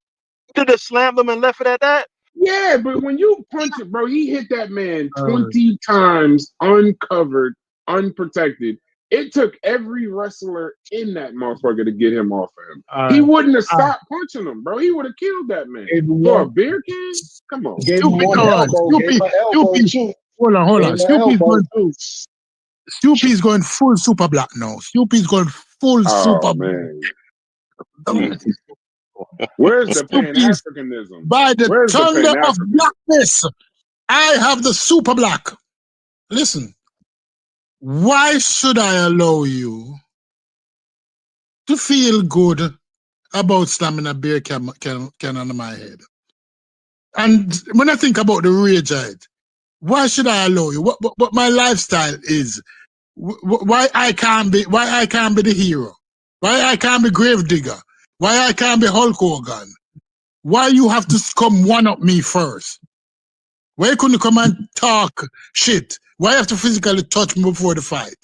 could have slammed him and left it at that. Yeah, but when you punch it, bro, he hit that man 20 times uncovered, unprotected. It took every wrestler in that motherfucker to get him off of him. He wouldn't have stopped punching him, bro. He would have killed that man. For a beer can? Come on. Hold on. Snoopy's going full super black now. Snoopy's going full super black. Where's the Pan-Africanism? By the thunder of blackness, I have the super black. listen, why should I allow you to feel good about slamming a beer can on my head? And when I think about the rage height, why should I allow you? What my lifestyle is? Why I can't be the hero? Why I can't be Gravedigger? Why I can't be Hulk Hogan? Why you have to come one up me first? Why you couldn't come and talk shit? Why you have to physically touch me before the fight?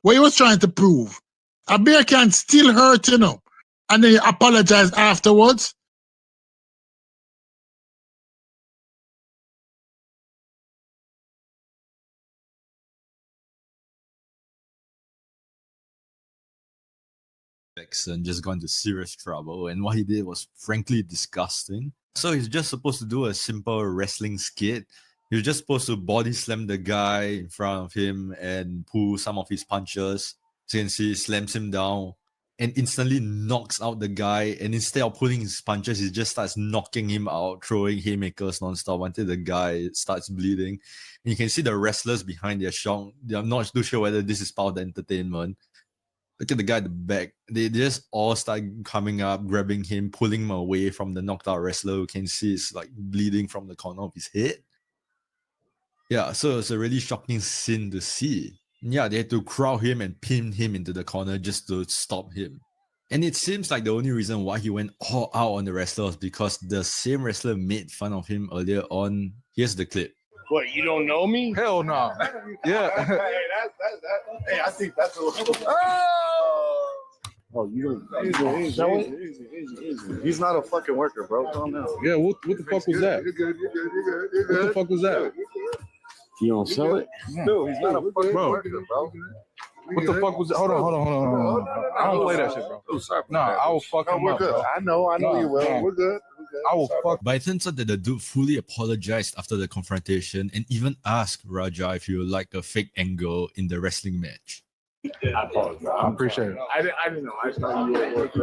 What you was trying to prove? A beer can still hurt, you know, and then you apologize afterwards. And just got into serious trouble, and what he did was frankly disgusting. So he's just supposed to do a simple wrestling skit. You're just supposed to body slam the guy in front of him and pull some of his punches since he slams him down and instantly knocks out the guy. And instead of pulling his punches, he just starts knocking him out, throwing haymakers nonstop until the guy starts bleeding. And you can see the wrestlers behind their shock. They're not too sure whether this is part of the entertainment. Look at the guy at the back. They just all start coming up, grabbing him, pulling him away from the knocked out wrestler who can see is like bleeding from the corner of his head. Yeah, so it's a really shocking scene to see. Yeah, they had to crowd him and pin him into the corner just to stop him. And it seems like the only reason why he went all out on the wrestler was because the same wrestler made fun of him earlier on. Here's the clip. What, you don't know me? Hell no. Yeah. Hey, I think that's a little. Oh, you don't. Easy. He's not a fucking worker, bro. Calm down. Yeah, what the fuck was that? You're good. What the fuck was that? You don't sell it? No, he's not a fucking worker, bro. What the fuck was that? Hold on. I don't play that shit, bro. Nah, I will fuck him up, bro. I know you will. We're good. I will fuck. But it turns out that the dude fully apologized after the confrontation and even asked Raja if he would like a fake angle in the wrestling match. I apologize. I appreciate it. I didn't know. I thought you were at work.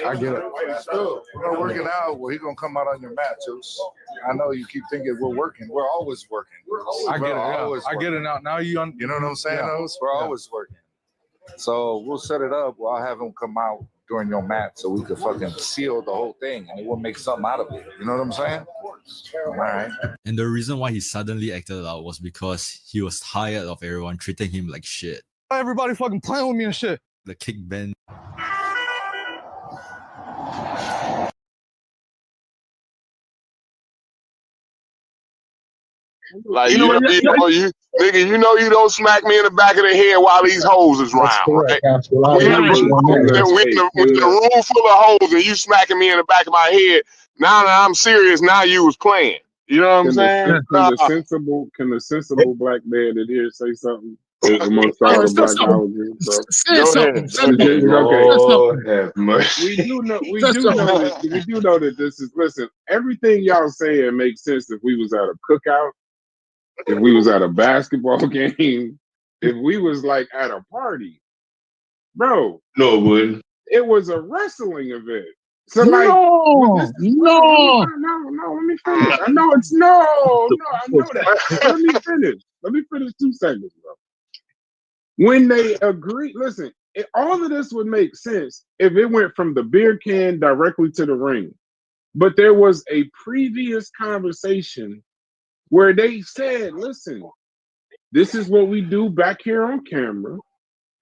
I get it. We're working out. Well, he's gonna come out on your mat, Juice. I know you keep thinking we're working. We're always working. I get it. Yeah. I get it now. Now you know what I'm saying? Yeah. We're always working. So we'll set it up. I'll have him come out during your match so we could fucking seal the whole thing and we'll make something out of it. You know what I'm saying? All right. And the reason why he suddenly acted out was because he was tired of everyone treating him like shit. Everybody fucking playing with me and shit. The kick bend. Like you don't smack me in the back of the head while these hoes is round, right? We in the room full of hoes and you smacking me in the back of my head. Now that I'm serious, now you was playing. You know what I'm saying? Can the sensible black man in here say something? Amongst all the black colleges, We do know that this is. Listen, everything y'all saying makes sense if we was at a cookout, if we was at a basketball game, if we was like at a party, bro. No, it wouldn't. It was a wrestling event. So No. Let me finish. I know it's no. I know that. Let me finish 2 seconds, bro. When they agree, listen, all of this would make sense if it went from the beer can directly to the ring. But there was a previous conversation where they said, listen, this is what we do back here on camera.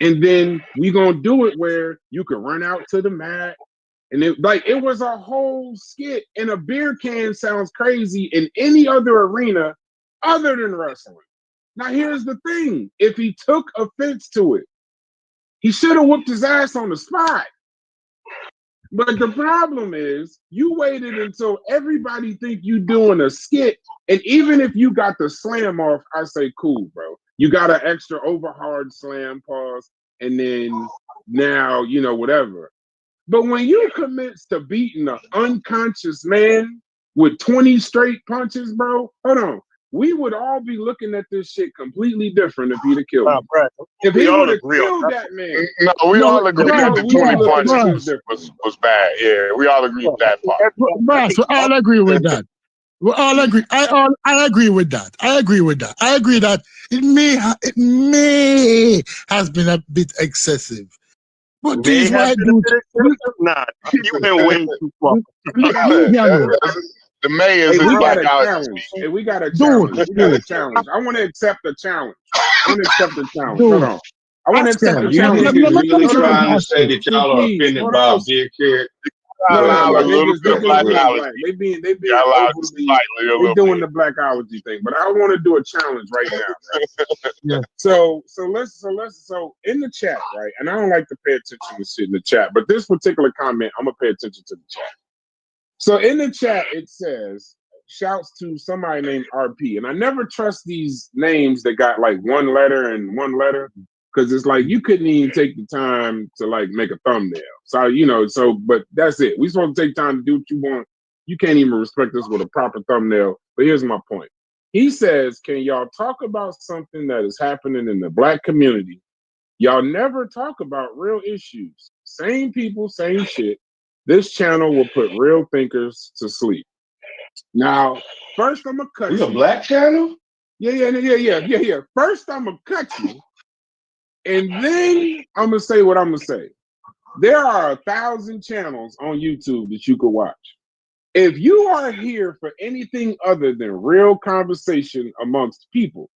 And then we going to do it where you can run out to the mat. And it was a whole skit. And a beer can sounds crazy in any other arena other than wrestling. Now, here's the thing. If he took offense to it, he should have whooped his ass on the spot. But the problem is you waited until everybody think you doing a skit. And even if you got the slam off, I say, cool, bro. You got an extra overhard slam pause. And then now, whatever. But when you commence to beating an unconscious man with 20 straight punches, bro, hold on. We would all be looking at this shit completely different if he'd have killed him. If he would have killed that man. No, we all agree that the 20 punches was bad. Yeah, we all agree with that part. Boss, we all agree with that. We all agree. I agree with that. I agree that it may has been a bit excessive. But May these have white been a dudes, bit excessive. Nah, you went way too far. The May is Hey, a we got black a college. challenge. Hey, we got a dude, challenge. We got a challenge. I want to accept the challenge. I want to accept the challenge. Hold dude. on. I want to accept Pascal, the You challenge. niggas really let me trying to ask say you. that y'all are Please, offended hold on. by big carrot? I No, allowed a they little just bit of being blackology. black. They being I allowed overly. slightly a They little doing bit. the blackology thing, but I want to do a challenge right now. Right? Yeah. So in the chat, right? And I don't like to pay attention to shit in the chat, but this particular comment, I'm gonna pay attention to the chat. So in the chat, it says, shouts to somebody named RP. And I never trust these names that got like one letter and one letter, because it's like you couldn't even take the time to like make a thumbnail. So, but that's it. We supposed to take time to do what you want. You can't even respect us with a proper thumbnail. But here's my point. He says, can y'all talk about something that is happening in the black community? Y'all never talk about real issues. Same people, same shit. This channel will put real thinkers to sleep. Now, first I'm gonna cut you. We a black channel? Yeah. First I'm gonna cut you, and then I'm gonna say what I'm gonna say. There are 1,000 channels on YouTube that you could watch. If you are here for anything other than real conversation amongst people,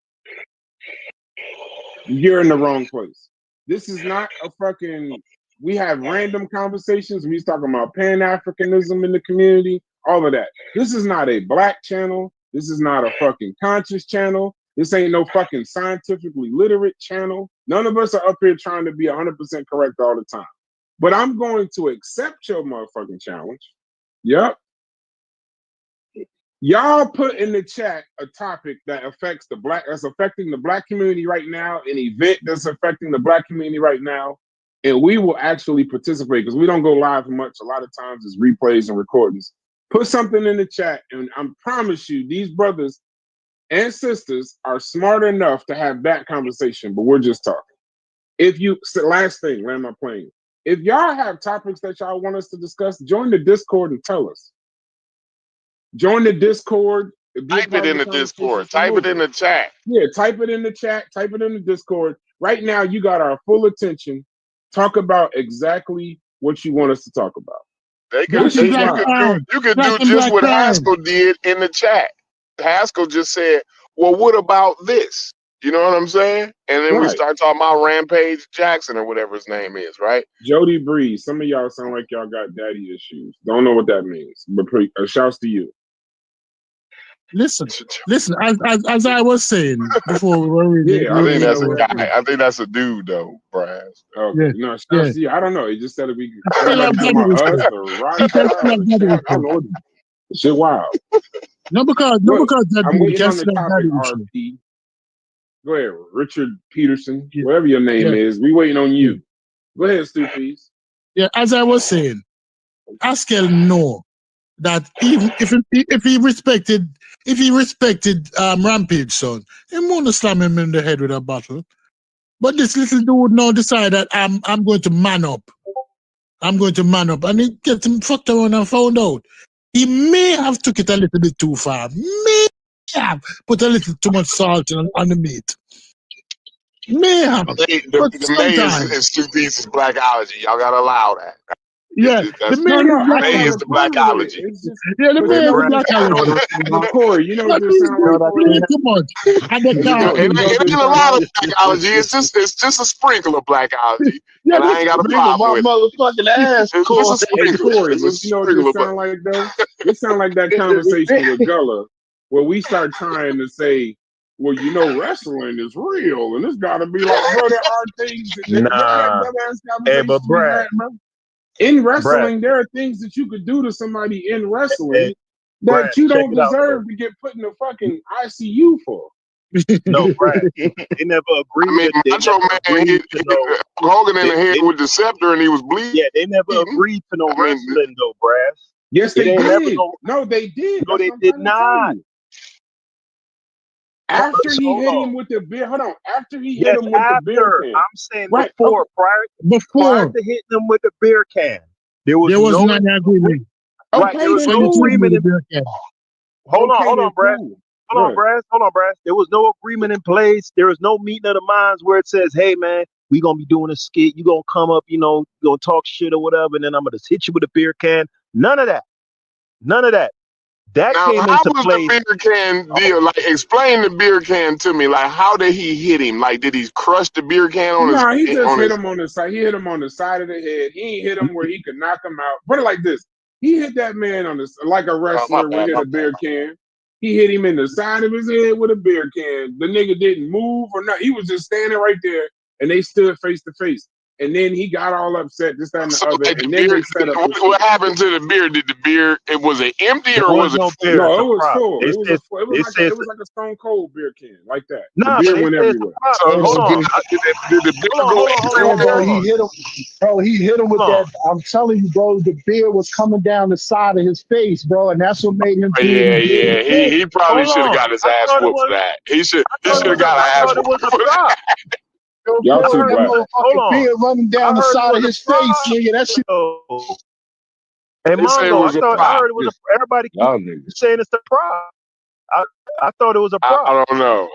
you're in the wrong place. This is not a fucking. We have random conversations. We're talking about Pan-Africanism in the community, all of that. This is not a black channel. This is not a fucking conscious channel. This ain't no fucking scientifically literate channel. None of us are up here trying to be 100% correct all the time. But I'm going to accept your motherfucking challenge. Yep. Y'all put in the chat a topic that affects that's affecting the black community right now, an event that's affecting the black community right now, and we will actually participate because we don't go live much. A lot of times it's replays and recordings. Put something in the chat, and I promise you, these brothers and sisters are smart enough to have that conversation, but we're just talking. Last thing, land my plane. If y'all have topics that y'all want us to discuss, join the Discord and tell us. Join the Discord. Type it in the Discord. Type it in the chat. Yeah, type it in the chat. Type it in the Discord. Right now, you got our full attention. Talk about exactly what you want us to talk about. You could do just what Haskell did in the chat. Haskell just said, well, what about this? You know what I'm saying? And then we start talking about Rampage Jackson or whatever his name is, right? Jody Breeze. Some of y'all sound like y'all got daddy issues. Don't know what that means, but shouts to you. Listen. As I was saying before, we were reading. I think that's a guy. I think that's a dude, though, Brass. Okay, no, shouts to you. I don't know. He just said we. I don't know if he's talking about us or Rockstar. I don't know. Shit, wild. No, because that I'm dude waiting on the topic. RP. Go ahead, Richard Peterson, whatever your name is. We waiting on you. Go ahead, Stoopies. Yeah, as I was saying, Haskell know that even if he respected Rampage son, he wouldn't slam him in the head with a bottle. But this little dude now decide that I'm going to man up. I'm going to man up, and he gets him fucked around and found out. He may have took it a little bit too far. May have put a little too much salt on the meat. May have. The May is two pieces blackology. Y'all gotta allow that. Yeah, the May is the blackology. Yeah, the May is the blackology. Corey, you know what this sounds like? Too much. It ain't a lot of blackology. It's just a sprinkle of blackology. Yeah, and I ain't got a problem with motherfucking ass. It's just a Hey, sprinkle. Corey, you know what this sound like, though? This sound like that conversation with Gullah where we start trying to say, well, you know, wrestling is real, and it's got to be like, bro, there are things that Brad, in wrestling, there are things that you could do to somebody in wrestling that you don't deserve to get put in the fucking ICU for. No, Brad, they never agreed. I mean, Macho Man hit Hogan in the head with the scepter, and he was bleeding. Yeah, they never agreed to no wrestling, though, Brad. Yes, they did. No, they did. No, they did not. After he hit him with the beer, After he hit him with the beer can. I'm saying before, prior to hitting him with the beer can, there was no agreement. Right, there was no agreement. Hold Okay, on, then Brad. cool. Hold on, Right. Brad. There was no agreement in place. There is no meeting of the minds where it says, "Hey, man, we gonna be doing a skit. You gonna come up, gonna talk shit or whatever, and then I'm gonna just hit you with a beer can." None of that. None of that. That Now, came how into was the place. beer can deal? Like, explain the beer can to me. Like, how did he hit him? Like, did he crush the beer can on No, he his just on hit his? him on the side. He hit him on the side of the head. He ain't hit him where he could knock him out. Put it like this: he hit that man on the like a Oh, wrestler would hit a beer can. He hit him in the side of his head with a beer can. The nigga didn't move or not. He was just standing right there, and they stood face to face. And then he got all upset, this, that, and the So, other. like, the And then beer. they set up the What shit. happened to the beer? Did the beer? Was it empty There or was was it no full? beer. It's No, a it was prop. full. They It was said. it They said. was like a Stone Cold beer can, like that. The Nah, beer but they went said it's a everywhere. prop. Hey, Hold on. Did the beer Hold on. go Hold on. Hold on. yeah, Hold everywhere? bro, on. he hit him. Bro, he hit him with Hold on. that. I'm telling you, bro, the beer was coming down the side of his face, bro, and that's what made him Oh, do what yeah, he did. yeah. He probably Hold should have on. got his I ass thought it whooped for was. that. He should I thought it have was a. got I an ass thought it was whooped a for prop. Yo, Y'all bro, too that black. Hold motherfucking on. beer running I down the heard it side of was a his face, prop. nigga. That shit. Hey, They say it Mongo, was a I prop. heard it was a. Everybody keep Y'all niggas. saying it's a prop. I thought it was a prop. I don't know.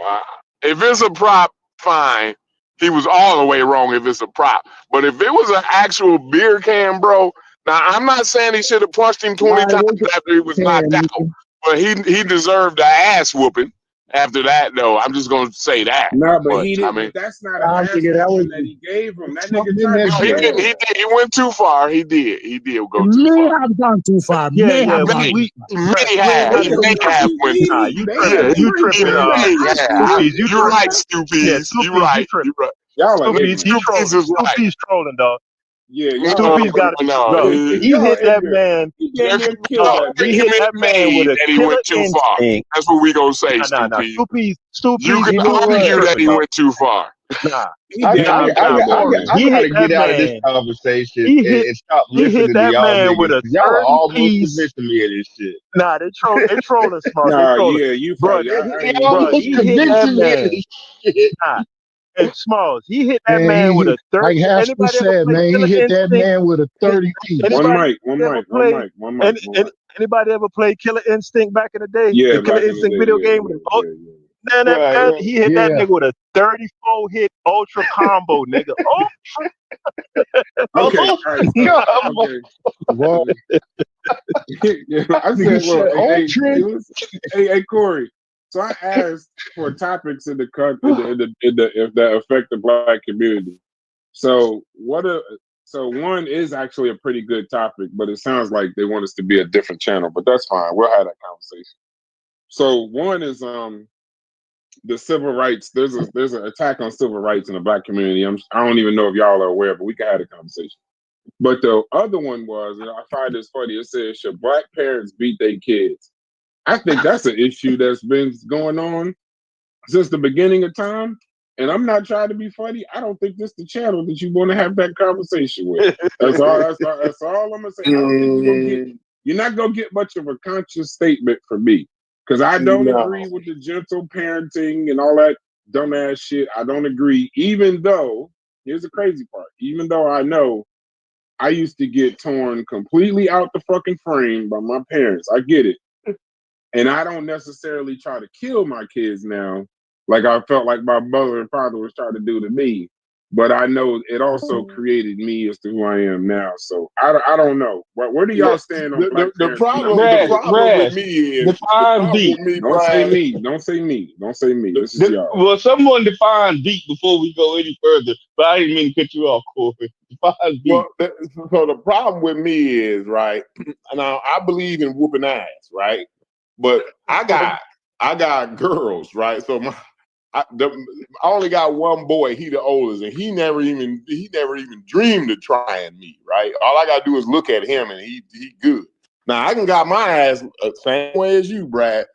If it's a prop, fine. He was all the way wrong if it's a prop. But if it was an actual beer can, bro, now I'm not saying he should have punched him 20 Nah, it times was after he was a knocked can, out. But he deserved the ass whooping after that, though. I'm just gonna say that. No, but But he I did. mean, But that's not an I'm ass thinking that was whooping that he gave him. That nigga something in tried that to no, he beer. didn't. stab. He went too far. He did. He did go too May far. have gone too far. Yeah, May yeah. have gone May, too far. may We ain't have. got He to Nigga, go. may have went. Nah, he, you they tripping. had Yeah, him You right tripping. there. he may have. Stoopies, you You're tripping. right, Yeah, Stoopies. You're Stoopies, you right. tripping. You're right. Y'all are Stoopies, he ignorant. Stoopies trolling. is right. Stoopies trolling, dog. Yeah, y'all are No, Stoopies got ignorant. to no. bro. He Y'all hit are that ignorant. man. He damn There can near be killed no that He nigga. hit argument that man with made a that he killer went too far. instinct. That's what we gonna say, Nah. Stoopies. You Stoopies, can You know Stoopies what? argue that tripping, he dog. went too far. Nah, He damn near killed that man. he hit gotta that get out of this man. conversation He and, hit and stop he hit listening to that y'all man with niggas. a 'Cause y'all are 30 almost piece. convincing me of this shit. Nah, they trolling smart. They Nah, trolling. yeah, you Bro, probably. I ain't Y'all even gonna bro, almost he lie. hit that convincing me of man. this shit. Nah, and Smalls, he hit that Man, man with he a 30. like Haskell Anybody ever said, play man, he Killer hit that Instinct? man with a 30 piece. One Anybody mic, one ever mic, one play? mic, one mic, one mic. Anybody ever play Killer Instinct back in the day? Yeah, The Killer back in the Instinct day, video yeah, game with yeah, yeah, yeah. man, Right. he hit that Yeah. nigga with a 34 hit ultra combo, nigga. Okay, all right, so God, okay. Well, Yeah, I nigga said, look, said ultra. hey, Corey. So I asked for topics in the that affect the black community. So so one is actually a pretty good topic, but it sounds like they want us to be a different channel. But that's fine. We'll have that conversation. So one is the civil rights. There's an attack on civil rights in the black community. I don't even know if y'all are aware, but we can have a conversation. But the other one was, and I find this funny, it says, should black parents beat their kids? I think that's an issue that's been going on since the beginning of time. And I'm not trying to be funny. I don't think this is the channel that you want to have that conversation with. That's all I'm gonna say. I don't think you're not gonna get much of a conscious statement from me. Because I don't agree with the gentle parenting and all that dumbass shit. I don't agree, even though, here's the crazy part, even though I know I used to get torn completely out the fucking frame by my parents. I get it. And I don't necessarily try to kill my kids now, like I felt like my mother and father was trying to do to me. But I know it also created me as to who I am now. So I don't know. Where do y'all stand on black The parents beating problem their kids? with me is define deep. Don't say me. Don't say me. Don't say me. This is y'all. Well, someone define deep before we go any further. But I didn't mean to cut you off, Corey. Define deep. Well, so the problem with me is, right, now I believe in whooping ass, right? But I got girls, right? So I only got one boy. He the oldest, and he never even dreamed of trying me, right? All I gotta do is look at him, and he good. Now I can got my ass same way as you, Brad.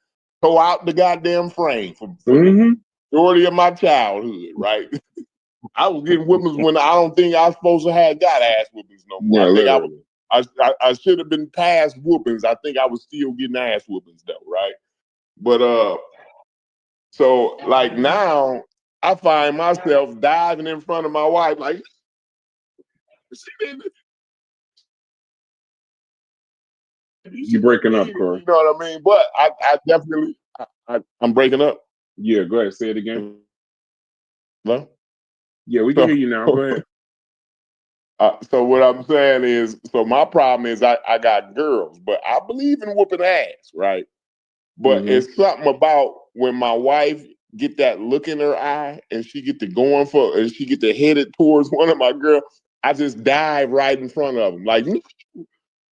Throw out the goddamn frame for the majority of my childhood, right? I was getting whippings when I don't think I was supposed to have got ass whippings no more. Yeah, I should have been past whoopings. I think I was still getting ass whoopings though, right? But so like now I find myself diving in front of my wife, like, You breaking up, Corey. You know what I mean? But I definitely, I'm breaking up. Yeah, go ahead. Say it again. Hello? Yeah, we can hear you now. Go ahead. So what I'm saying is, so my problem is I got girls, but I believe in whooping ass, right? But it's something about when my wife get that look in her eye and she get to going for, and she get to headed towards one of my girls, I just dive right in front of them. Like, she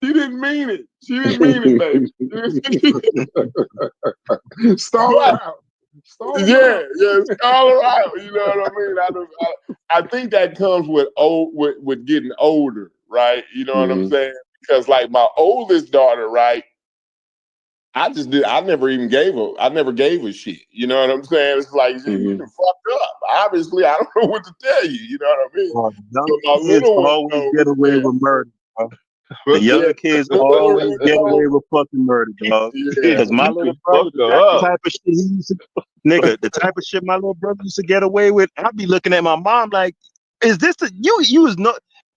didn't mean it. She didn't mean it, baby. Stall her out. Stall her out. Yeah, stall her out. You know what I mean? I think that comes with getting older, right? You know what I'm saying? Because like my oldest daughter, right? I never gave a shit. You know what I'm saying? It's like you fucked up. Obviously, I don't know what to tell you. You know what I mean? Young my kids little one always get away with murder, bro. The younger kids always get away with fucking murder, dog. Because my little brother, the type of shit he used to, the type of shit my little brother used to get away with, I'd be looking at my mom like, is this you was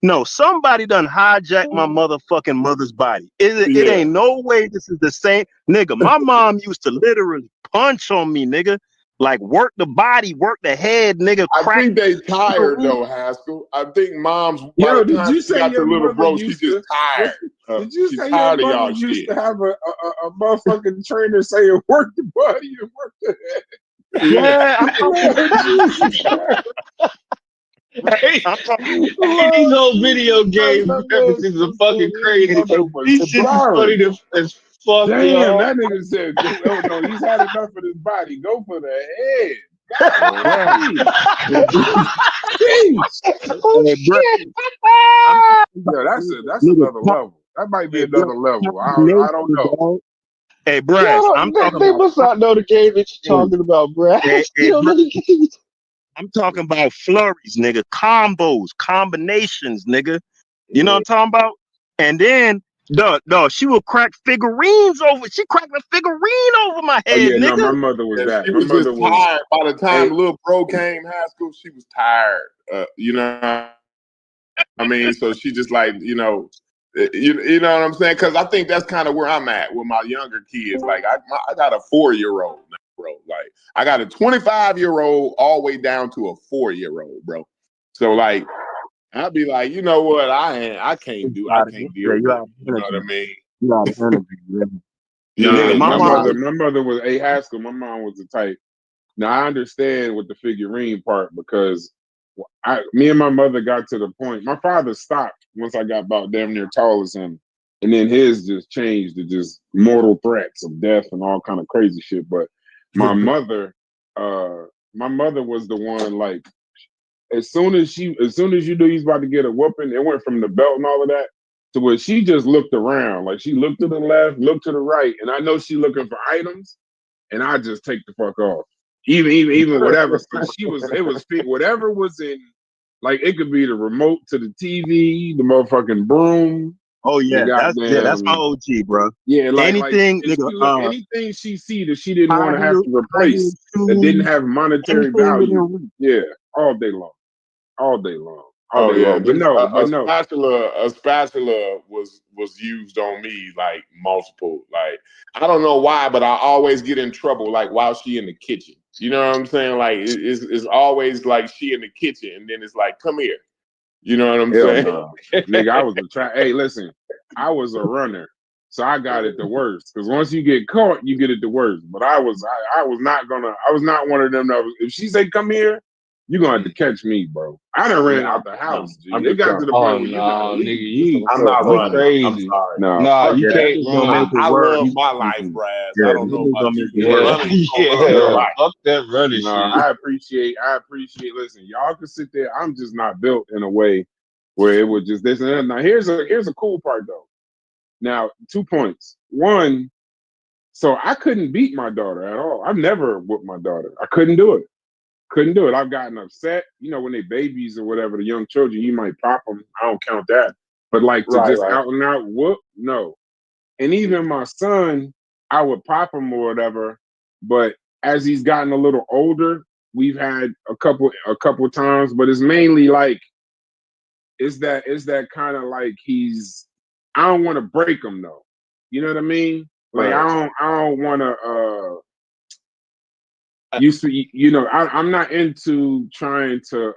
no, somebody done hijacked my motherfucking mother's body. It ain't no way this is the same. Nigga, my mom used to literally punch on me, nigga. Like work the body, work the head, nigga. I think they tired though, Haskell. I think moms. Yo, did you say your little bro? She just tired. Did you She's say tired your of mother y'all used shit. to have a motherfucking trainer saying work the body and work the head? Yeah, I'm Hey, these whole video game references are fucking crazy. These shit is funny as fuck, Damn, yo. that nigga said, "Oh no, he's had enough of his body. Go for the head." Oh shit! Yeah, that's another level. That might be another level. I don't know. Hey, Brad, I'm talking They about. must not know the game that you're talking about, Brad. You don't know the game. I'm talking about flurries, nigga, combos, combinations, nigga. You know what I'm talking about? And then, she would crack figurines over. She cracked a figurine over my Oh head, yeah, no, nigga. my mother was that. She My was mother just was. tired. By the time little bro came Haskell, she was tired. You know, I mean, so she just like you know what I'm saying? Because I think that's kind of where I'm at with my younger kids. Like I got a 4-year-old now, bro. Like I got a 25-year-old all the way down to a 4-year-old, bro. So like I'd be like, you know what? I can't deal with it. You know what I mean? You got energy, man. Yeah, Nigga, my mother was a Haskell. My mom was the type. Now I understand with the figurine part because me and my mother got to the point. My father stopped once I got about damn near tall as him, and then his just changed to just mortal threats of death and all kind of crazy shit. But my mother was the one like as soon as you knew he's about to get a whooping, it went from the belt and all of that to where she just looked around. Like she looked to the left, looked to the right, and I know she looking for items, and I just take the fuck off. Even whatever. So it was whatever was in, like it could be the remote to the TV, the motherfucking broom. Oh yeah, that's my OG, bro. Yeah, anything, nigga. Anything she see that she didn't want to have to replace that didn't have monetary value. Yeah, all day long. All day long. All day long. But a spatula was used on me like multiple. Like I don't know why, but I always get in trouble like while she in the kitchen. You know what I'm saying? Like it's always like she in the kitchen, and then it's like, come here. You know what I'm saying? No. Nigga, I was hey, listen, I was a runner. So I got it the worst. Because once you get caught, you get it the worst. But I was not one of them that was, if she say come here, you're gonna have to catch me, bro. I done ran out the house. It got to the point where you gotta leave. I'm not running. Crazy. I'm sorry. No, you can't run. I love my life, Brad. I don't know about you. Fuck that running shit. I appreciate. Listen, y'all can sit there. I'm just not built in a way where it would just this and that. Now here's a cool part though. Now 2 points. One, so I couldn't beat my daughter at all. I've never whooped my daughter. I couldn't do it. I've gotten upset. You know, when they babies or whatever, the young children, you might pop them. I don't count that. But like to out and out whoop, no. And even my son, I would pop him or whatever. But as he's gotten a little older, we've had a couple times. But it's mainly like, it's that kind of like I don't want to break him though. You know what I mean? Like Right. I don't want to. You know, I'm not into trying to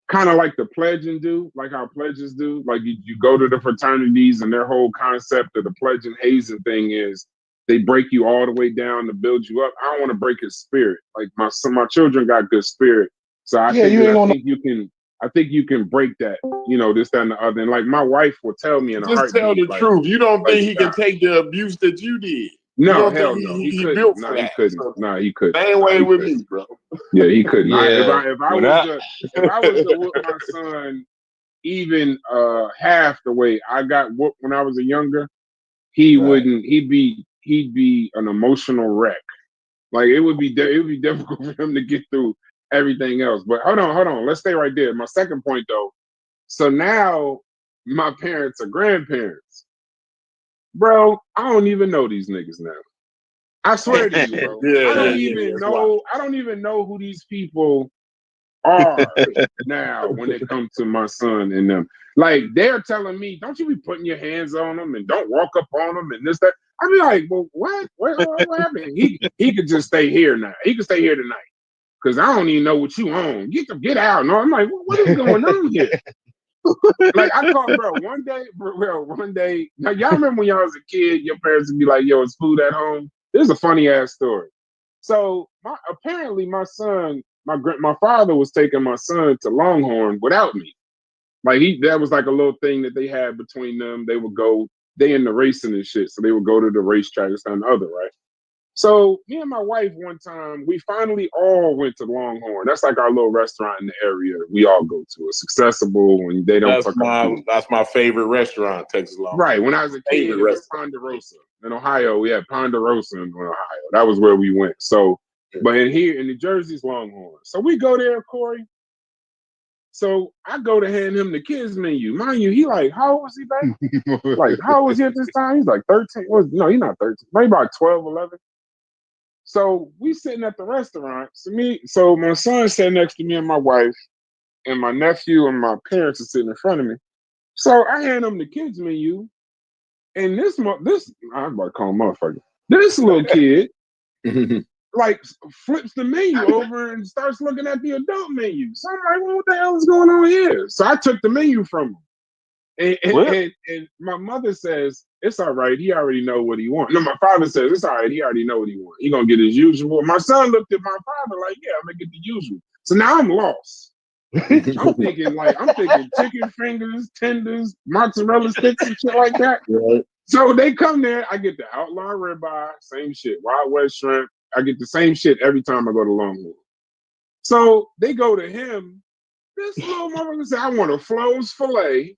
kind of like the pledging do, like how pledges do. Like you go to the fraternities and their whole concept of the pledge and hazing thing is they break you all the way down to build you up. I don't want to break his spirit. Like my children got good spirit, so I think you can break that. You know, this, that, and the other. And like my wife will tell me in a Just tell heartbeat, the like, truth. You don't like, think he can take the abuse that you did? no, you don't hell think no, he he couldn't. built No, for he that? couldn't. So, No, he couldn't. same way with me, bro. Yeah, he couldn't. Yeah. If I was to whoop my son even half the way I got whooped when I was a younger, he wouldn't. He'd be an emotional wreck. Like it would be difficult for him to get through everything else. But hold on. Let's stay right there. My second point though. So now my parents are grandparents. Bro, I don't even know these niggas now. I swear to you, bro. I don't even know who these people are now when it comes to my son and them. Like they're telling me, don't you be putting your hands on them and don't walk up on them and this, that. I be like, well, what happened? He could just stay here now. He could stay here tonight. Cause I don't even know what you own. Get out. No, I'm like, what is going on here? Like I called one day. Now y'all remember when y'all was a kid, your parents would be like, yo, is food at home? This is a funny ass story. So apparently my son, my father was taking my son to Longhorn without me. Like that was like a little thing that they had between them. They would go, they into racing and shit. So they would go to the racetrack and and the other, right? So me and my wife one time, we finally all went to Longhorn. That's like our little restaurant in the area we all go to. It's accessible and they don't fuck up. That's my favorite restaurant, Texas Longhorn. Right. When I was a kid, it was Ponderosa in Ohio. Yeah, Ponderosa in Ohio. That was where we went. So, but in New Jersey's Longhorn. So we go there, Corey. So I go to hand him the kids menu. Mind you, he like, how old was he back? Like, how old was he at this time? He's like 13. No, he's not 13. Maybe about 12, 11. So we sitting at the restaurant. So my son sat next to me and my wife, and my nephew and my parents are sitting in front of me. So I hand him the kids menu, and this I'm about to call him motherfucker. This little kid like flips the menu over and starts looking at the adult menu. So I'm like, well, what the hell is going on here? So I took the menu from him. And my mother says, it's all right. He already know what he wants. No, my father says, it's all right. He already know what he wants. He gonna get his usual. My son looked at my father like, yeah, I'm gonna get the usual. So now I'm lost. I'm thinking chicken fingers, tenders, mozzarella sticks and shit like that. Right. So they come there. I get the outlaw ribeye, same shit. Wild West shrimp. I get the same shit every time I go to Longhorn. So they go to him. This little motherfucker said, I want a Flo's filet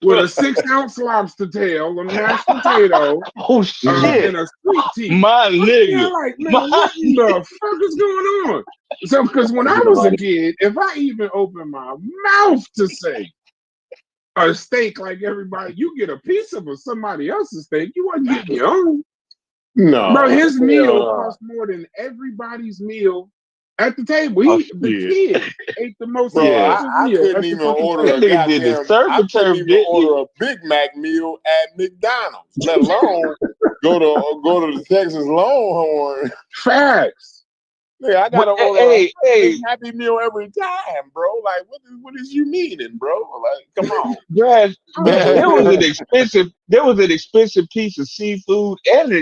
with a 6-ounce lobster tail, a mashed potato, and a sweet tea. My nigga. Like, man, what in the fuck is going on? So, because when I was a kid, if I even opened my mouth to say a steak like everybody, you get a piece of somebody else's steak, you wasn't getting your own. No. Bro, his meal cost more than everybody's meal at the table. The kid ate the most. Bro, I couldn't even order a Big Mac meal at McDonald's, let alone go to the Texas Longhorn. Facts. Yeah, I gotta order a Happy Meal every time, bro. Like, what is you meaning, bro? Like, come on, Brad. There was an expensive piece of seafood and an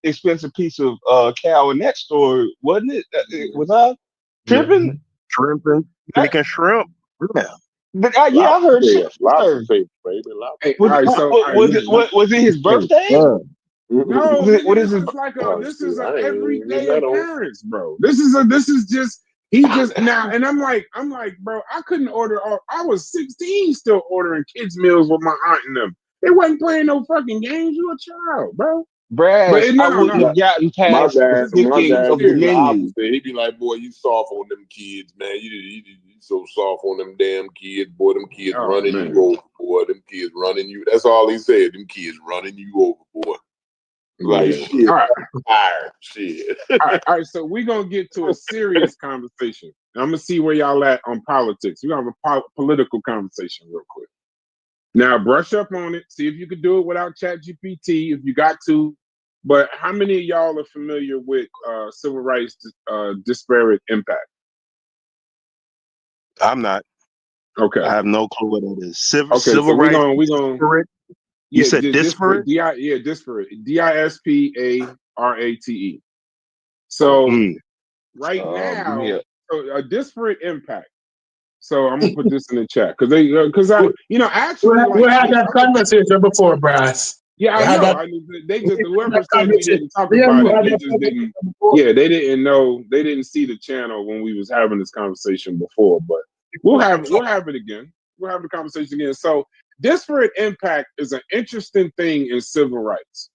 expensive piece of cow in that store, wasn't it? Was I tripping? Shrimp and bacon shrimp. Yeah. But I heard lobster tape, baby. Was it his birthday? No, what is his? This is an everyday occurrence, bro. This is just he just now, and I'm like, bro, I couldn't order. I was 16 still ordering kids meals with my aunt and them. They wasn't playing no fucking games. You a child, bro. Brad, I wouldn't have gotten past the picking of the menu. He'd be like, boy, you soft on them kids, man. You so soft on them damn kids. Boy, them kids running you over, boy. Them kids running you. That's all he said. Them kids running you over, boy. Like, shit. All right. Tired. Shit. All right, so we're going to get to a serious conversation. I'm going to see where y'all at on politics. We're going to have a political conversation real quick. Now, brush up on it. See if you could do it without ChatGPT if you got to. But how many of y'all are familiar with civil rights disparate impact? I'm not. Okay. I have no clue what that is. Civil So rights. we're gonna. You Yeah, said disparate? disparate. DISPARATE. So right now, so a disparate impact. So I'm gonna put this in the chat because actually, we had that conversation before, Brass. Yeah, I know. They just whoever said we didn't talk about it, they just didn't. Yeah, they didn't know. They didn't see the channel when we was having this conversation before. But we'll have it again. We'll have the conversation again. So disparate impact is an interesting thing in civil rights.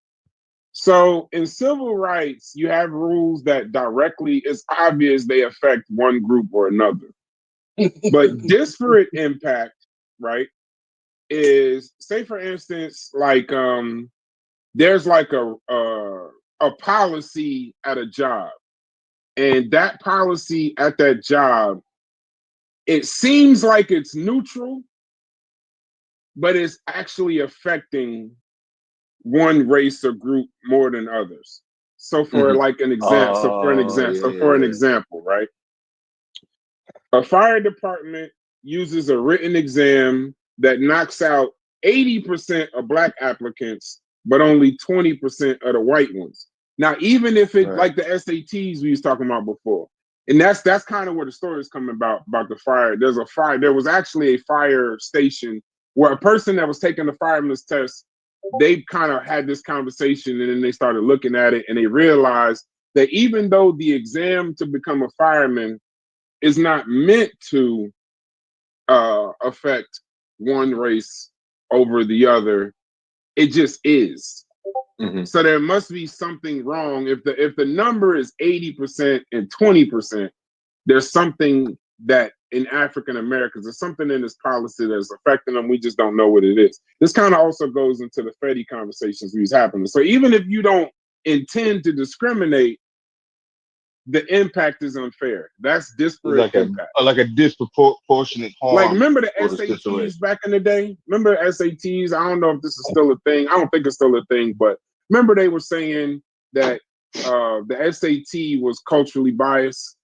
So in civil rights, you have rules that directly, it's obvious they affect one group or another. But disparate impact, right, is, say for instance, like there's like a policy at a job, and that policy at that job, it seems like it's neutral, but it's actually affecting one race or group more than others. So for like an example, for an example, right? A fire department uses a written exam that knocks out 80% of black applicants, but only 20% of the white ones. Now, even if it like the SATs we was talking about before, and that's kind of where the story is coming about the fire. There was actually a fire station where a person that was taking the fireman's test, they kind of had this conversation, and then they started looking at it, and they realized that even though the exam to become a fireman is not meant to affect one race over the other, it just is. So there must be something wrong. If the number is 80% and 20%, there's something that in African Americans, there's something in this policy that's affecting them. We just don't know what it is. This kind of also goes into the Fetty conversations we was having. So even if you don't intend to discriminate, the impact is unfair. That's disparate impact. Like a disproportionate harm. Like, remember the SATs back in the day? Remember SATs? I don't know if this is still a thing. I don't think it's still a thing, but remember they were saying that the SAT was culturally biased.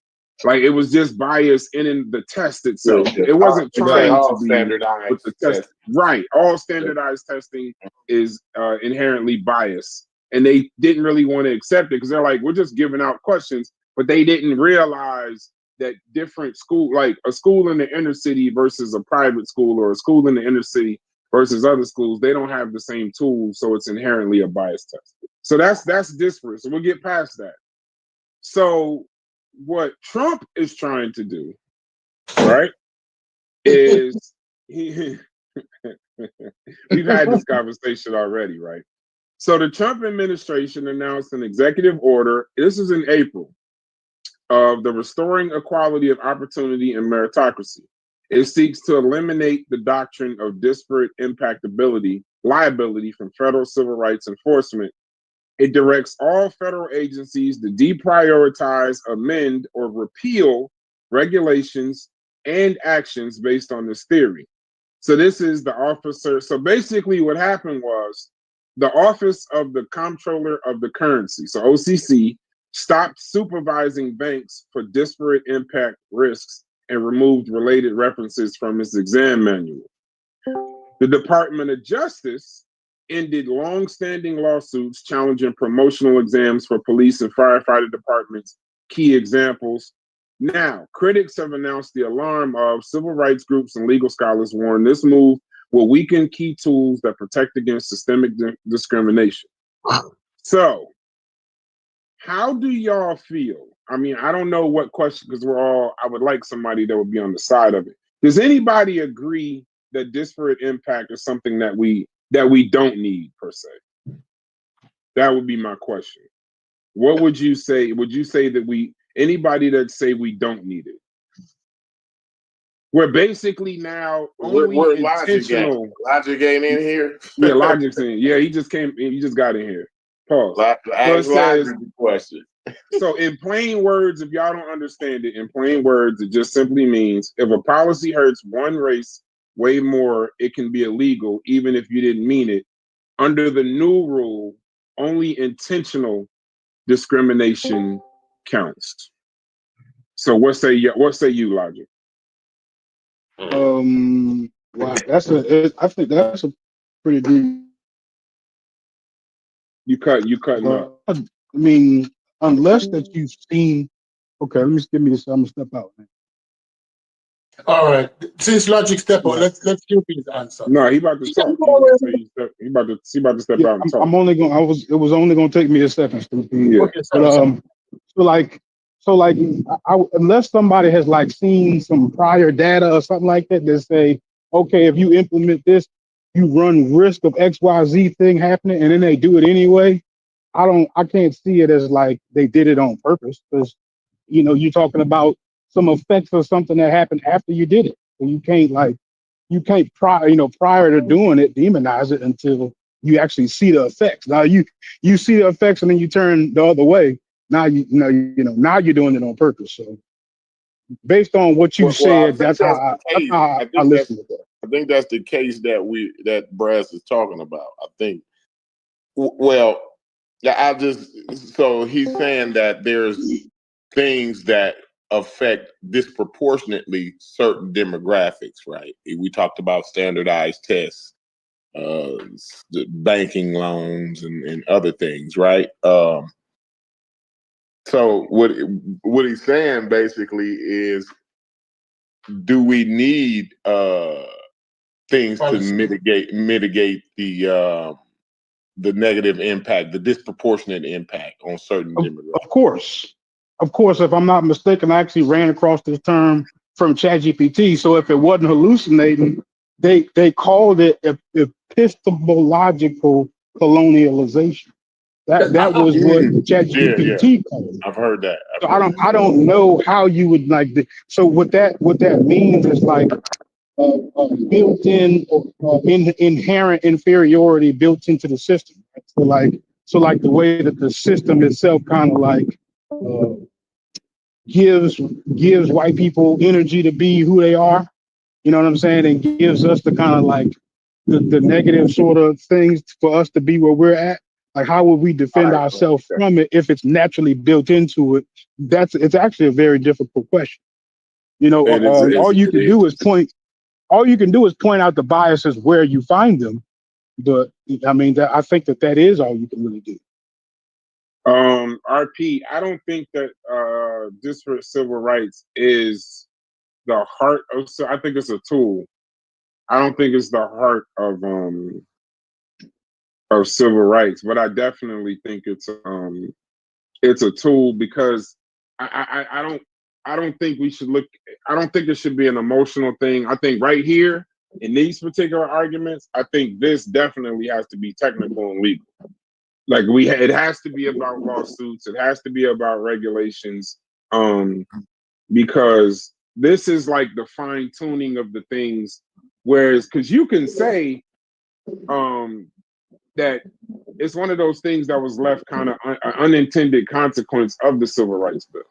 Like, it was just biased in the test itself. It wasn't trying to be standardized with the test. Right. All standardized testing is inherently biased. And they didn't really want to accept it because they're like, we're just giving out questions. But they didn't realize that different school, like a school in the inner city versus a private school, or a school in the inner city versus other schools, they don't have the same tools, so it's inherently a biased test. So that's disparate. So we'll get past that. So what Trump is trying to do, right, is we've had this conversation already, right? So the Trump administration announced an executive order. This is in April, of the Restoring Equality of Opportunity and Meritocracy. It seeks to eliminate the doctrine of disparate liability from federal civil rights enforcement. It directs all federal agencies to deprioritize, amend, or repeal regulations and actions based on this theory. So this is the officer. So basically what happened was the Office of the Comptroller of the Currency, so OCC, stopped supervising banks for disparate impact risks and removed related references from its exam manual. The Department of Justice ended long-standing lawsuits challenging promotional exams for police and firefighter departments. Key examples. Now, critics have announced the alarm of civil rights groups and legal scholars warn this move will weaken key tools that protect against systemic discrimination. So, how do y'all feel? I mean, I don't know what question, because I would like somebody that would be on the side of it. Does anybody agree that disparate impact is something that we don't need per se? That would be my question. What would you say? Would you say that anybody that say we don't need it? We're basically now only we're intentional. Logic ain't in here. Yeah, Logic's in. Yeah, he just got in here. Pause. Ask Logic the question. So in plain words, if y'all don't understand it, in plain words, it just simply means if a policy hurts one race way more, it can be illegal, even if you didn't mean it. Under the new rule, only intentional discrimination counts. So what say you, Logic? Wow, I think that's a pretty deep. You cutting up. I mean, unless that you've seen. Okay, give me this. I'm gonna step out. Man. All right. Since Logic step out, let's hear his answer. No, he about to talk. He about to step out and talk. I'm only going. It was only going to take me a second. Yeah. Okay, so unless somebody has like seen some prior data or something like that that say, okay, if you implement this, you run risk of XYZ thing happening, and then they do it anyway. I can't see it as like they did it on purpose, because you're talking about some effects of something that happened after you did it. So you can't prior to doing it, demonize it until you actually see the effects. Now you see the effects and then you turn the other way. Now now you're doing it on purpose. So based on what you said, that's how I listen to that. I think that's the case that Brass is talking about. I think. Well, so he's saying that there's things that affect disproportionately certain demographics, right? We talked about standardized tests, the banking loans, and other things, right? So what he's saying basically is, do we need things to mitigate the negative impact, the disproportionate impact on certain demographics? Of course, if I'm not mistaken, I actually ran across this term from ChatGPT. So if it wasn't hallucinating, they called it epistemological colonialization. That was what ChatGPT called it. I've heard that. So I don't know how you would like. So what that means is like built-in inherent inferiority built into the system. So like the way that the system itself kind of like gives white people energy to be who they are. You know what I'm saying? And gives us the kind of like the negative sort of things for us to be where we're at. Like, how would we defend ourselves from it if it's naturally built into it? It's actually a very difficult question. All you can do is point out the biases where you find them. But I mean, I think that is all you can really do. RP, I don't think that disparate civil rights is the heart of. So I think it's a tool. I don't think it's the heart of civil rights, but I definitely think it's a tool, because I don't think we should look. I don't think it should be an emotional thing. I think right here in these particular arguments, I think this definitely has to be technical and legal. Like it has to be about lawsuits. It has to be about regulations, because this is like the fine tuning of the things. Whereas, because you can say that it's one of those things that was left kind of unintended consequence of the Civil Rights Bill.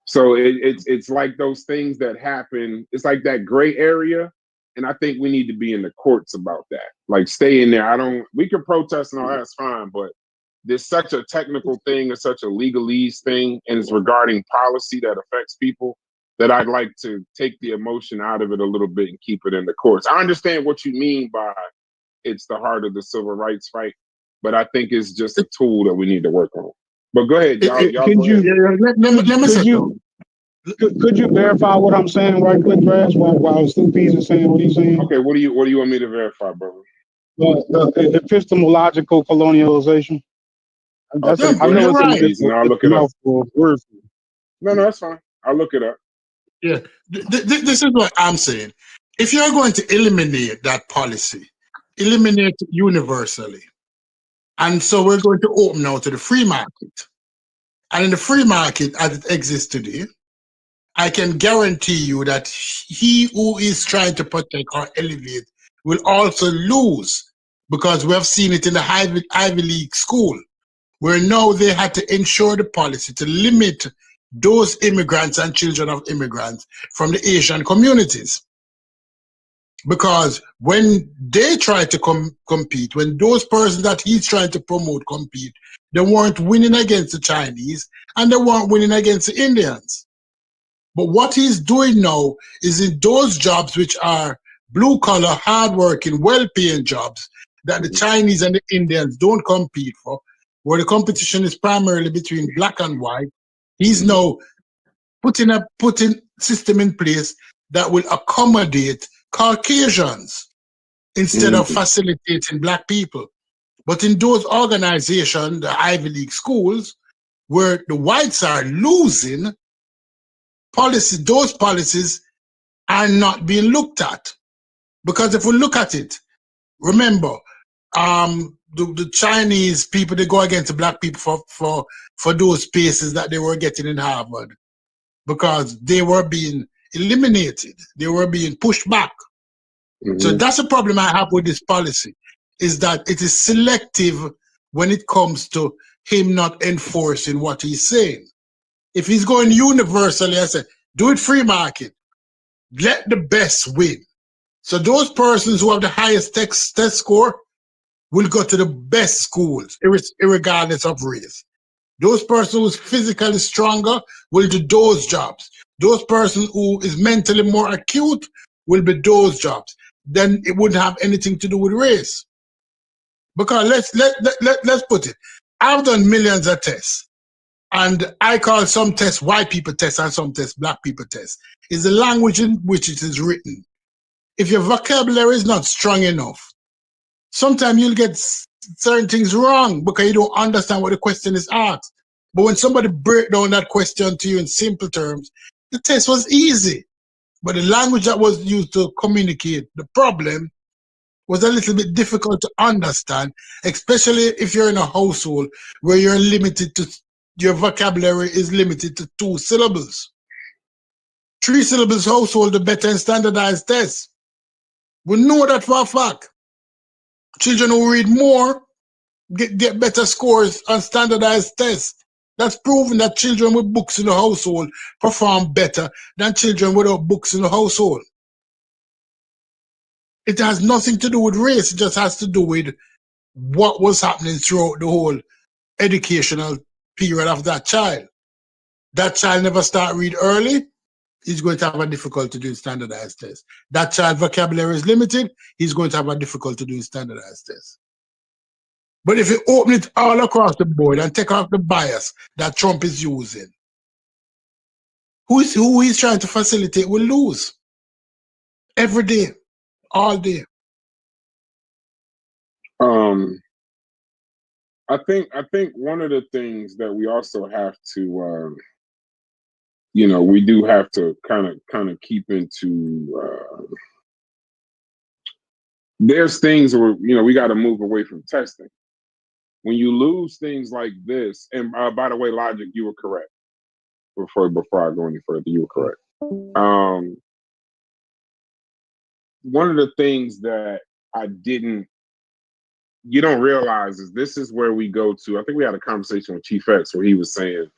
So it's like those things that happen. It's like that gray area. And I think we need to be in the courts about that. Like, stay in there. We can protest and all that's fine, but there's such a technical thing, it's such a legalese thing, and it's regarding policy that affects people, that I'd like to take the emotion out of it a little bit and keep it in the courts. I understand what you mean by it's the heart of the civil rights fight, but I think it's just a tool that we need to work on. But go ahead, y'all. Could you verify what I'm saying right quick, Brass, while Stu Pease is saying what he's saying? Okay, what do you want me to verify, brother? The epistemological colonialization. I'll look it up. No, that's fine. I'll look it up. Yeah, this is what I'm saying. If you're going to eliminate that policy, eliminate it universally. And so we're going to open now to the free market. And in the free market, as it exists today, I can guarantee you that he who is trying to protect or elevate will also lose, because we have seen it in the Ivy League school, where now they had to ensure the policy to limit those immigrants and children of immigrants from the Asian communities. Because when they try to compete, when those persons that he's trying to promote compete, they weren't winning against the Chinese and they weren't winning against the Indians. But what he's doing now is in those jobs which are blue-collar, hard-working, well-paying jobs that the Chinese and the Indians don't compete for, where the competition is primarily between black and white, he's now putting system in place that will accommodate Caucasians instead of facilitating black people. But in those organizations, the Ivy League schools, where the whites are losing, those policies are not being looked at. Because if we look at it, remember, the Chinese people, they go against the black people for those spaces that they were getting in Harvard because they were being eliminated. They were being pushed back. So that's the problem I have with this policy, is that it is selective when it comes to him not enforcing what he's saying. If he's going universally, I say, do it free market. Let the best win. So those persons who have the highest test score will go to the best schools, regardless of race. Those persons who's physically stronger will do those jobs. Those persons who is mentally more acute will be those jobs. Then it wouldn't have anything to do with race. Because let's put it, I've done millions of tests, and I call some tests white people tests and some tests black people tests. It's the language in which it is written. If your vocabulary is not strong enough, sometimes you'll get certain things wrong because you don't understand what the question is asked. But when somebody break down that question to you in simple terms, the test was easy. But the language that was used to communicate the problem was a little bit difficult to understand, especially if you're in a household where you're limited to, your vocabulary is limited to 2 syllables. 3 syllables household, the better in standardized tests. We know that for a fact. Children who read more get better scores on standardized tests. That's proven that children with books in the household perform better than children without books in the household. It has nothing to do with race. It just has to do with what was happening throughout the whole educational period of that child. That child never start read early, he's going to have a difficulty doing standardized tests. That child vocabulary is limited, he's going to have a difficulty doing standardized tests. But if you open it all across the board and take off the bias that Trump is using, who he's trying to facilitate will lose. Every day, all day. I think one of the things that we also have to we do have to kind of keep into there's things where we got to move away from testing. When you lose things like this, and by the way, Logic, you were correct. Before I go any further, you were correct. One of the things that you don't realize is this is where we go to. I think we had a conversation with Chief X where he was saying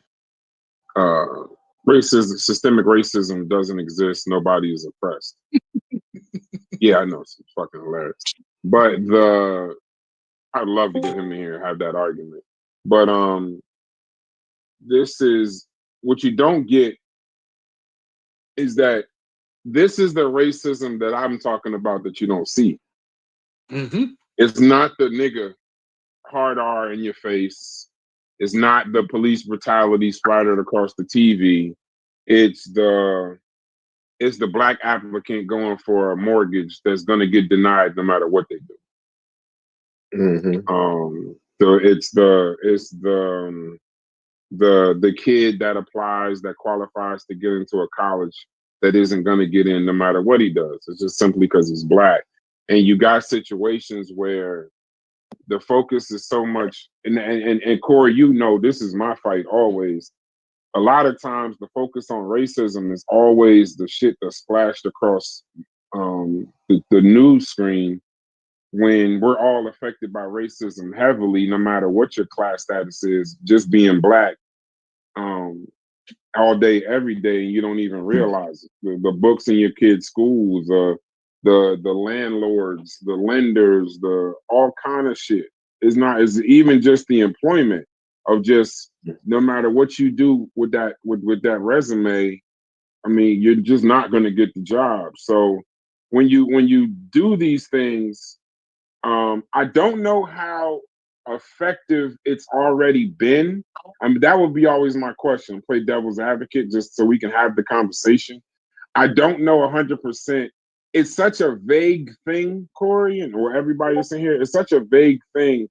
racism, systemic racism doesn't exist. Nobody is oppressed. Yeah, I know, it's fucking hilarious. But I'd love to get him in here and have that argument. But this is what you don't get is that this is the racism that I'm talking about that you don't see. It's not the nigga hard R in your face. It's not the police brutality splattered across the TV. It's the black applicant going for a mortgage that's going to get denied no matter what they do. So it's the kid that applies, that qualifies to get into a college that isn't going to get in no matter what he does. It's just simply because he's black. And you got situations where the focus is so much, and Corey, this is my fight always. A lot of times the focus on racism is always the shit that's splashed across the news screen when we're all affected by racism heavily, no matter what your class status is, just being black all day, every day, and you don't even realize it. The books in your kids' schools, the landlords, the lenders, the all kind of shit. It's not, it's even just the employment of just no matter what you do with that with that resume, I mean, you're just not going to get the job. So when you do these things, I don't know how effective it's already been. I mean, that would be always my question. Play devil's advocate just so we can have the conversation. I don't know 100%. It's such a vague thing, Corey, and or everybody that's in here. It's such a vague thing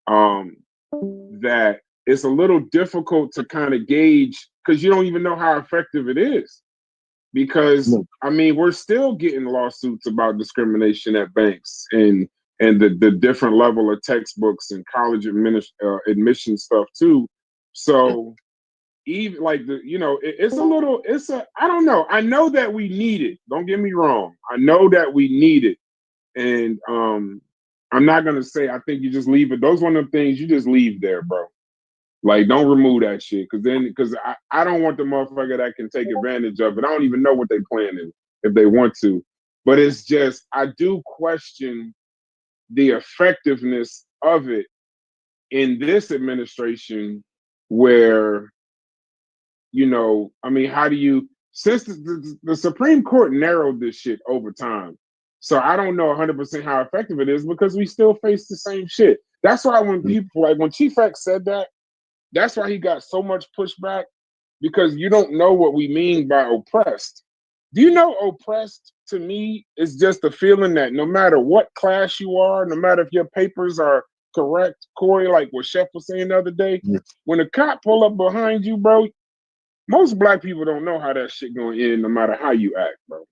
that it's a little difficult to kind of gauge because you don't even know how effective it is. Because I mean, we're still getting lawsuits about discrimination at banks and the different level of textbooks and college admission stuff too. So even like I don't know. I know that we need it. Don't get me wrong. I know that we need it. And I'm not gonna say I think you just leave it. Those one of them things you just leave there, bro. Like, don't remove that shit, because I don't want the motherfucker that can take advantage of it. I don't even know what they planning if they want to. But it's just, I do question the effectiveness of it in this administration where, I mean, how do you, since the Supreme Court narrowed this shit over time. So I don't know 100% how effective it is because we still face the same shit. That's why when people, like when Chief X said that, that's why he got so much pushback, because you don't know what we mean by oppressed. Do you know oppressed to me is just the feeling that no matter what class you are, no matter if your papers are correct, Corey, like what Chef was saying the other day, when a cop pull up behind you, bro, most black people don't know how that shit gonna end no matter how you act, bro.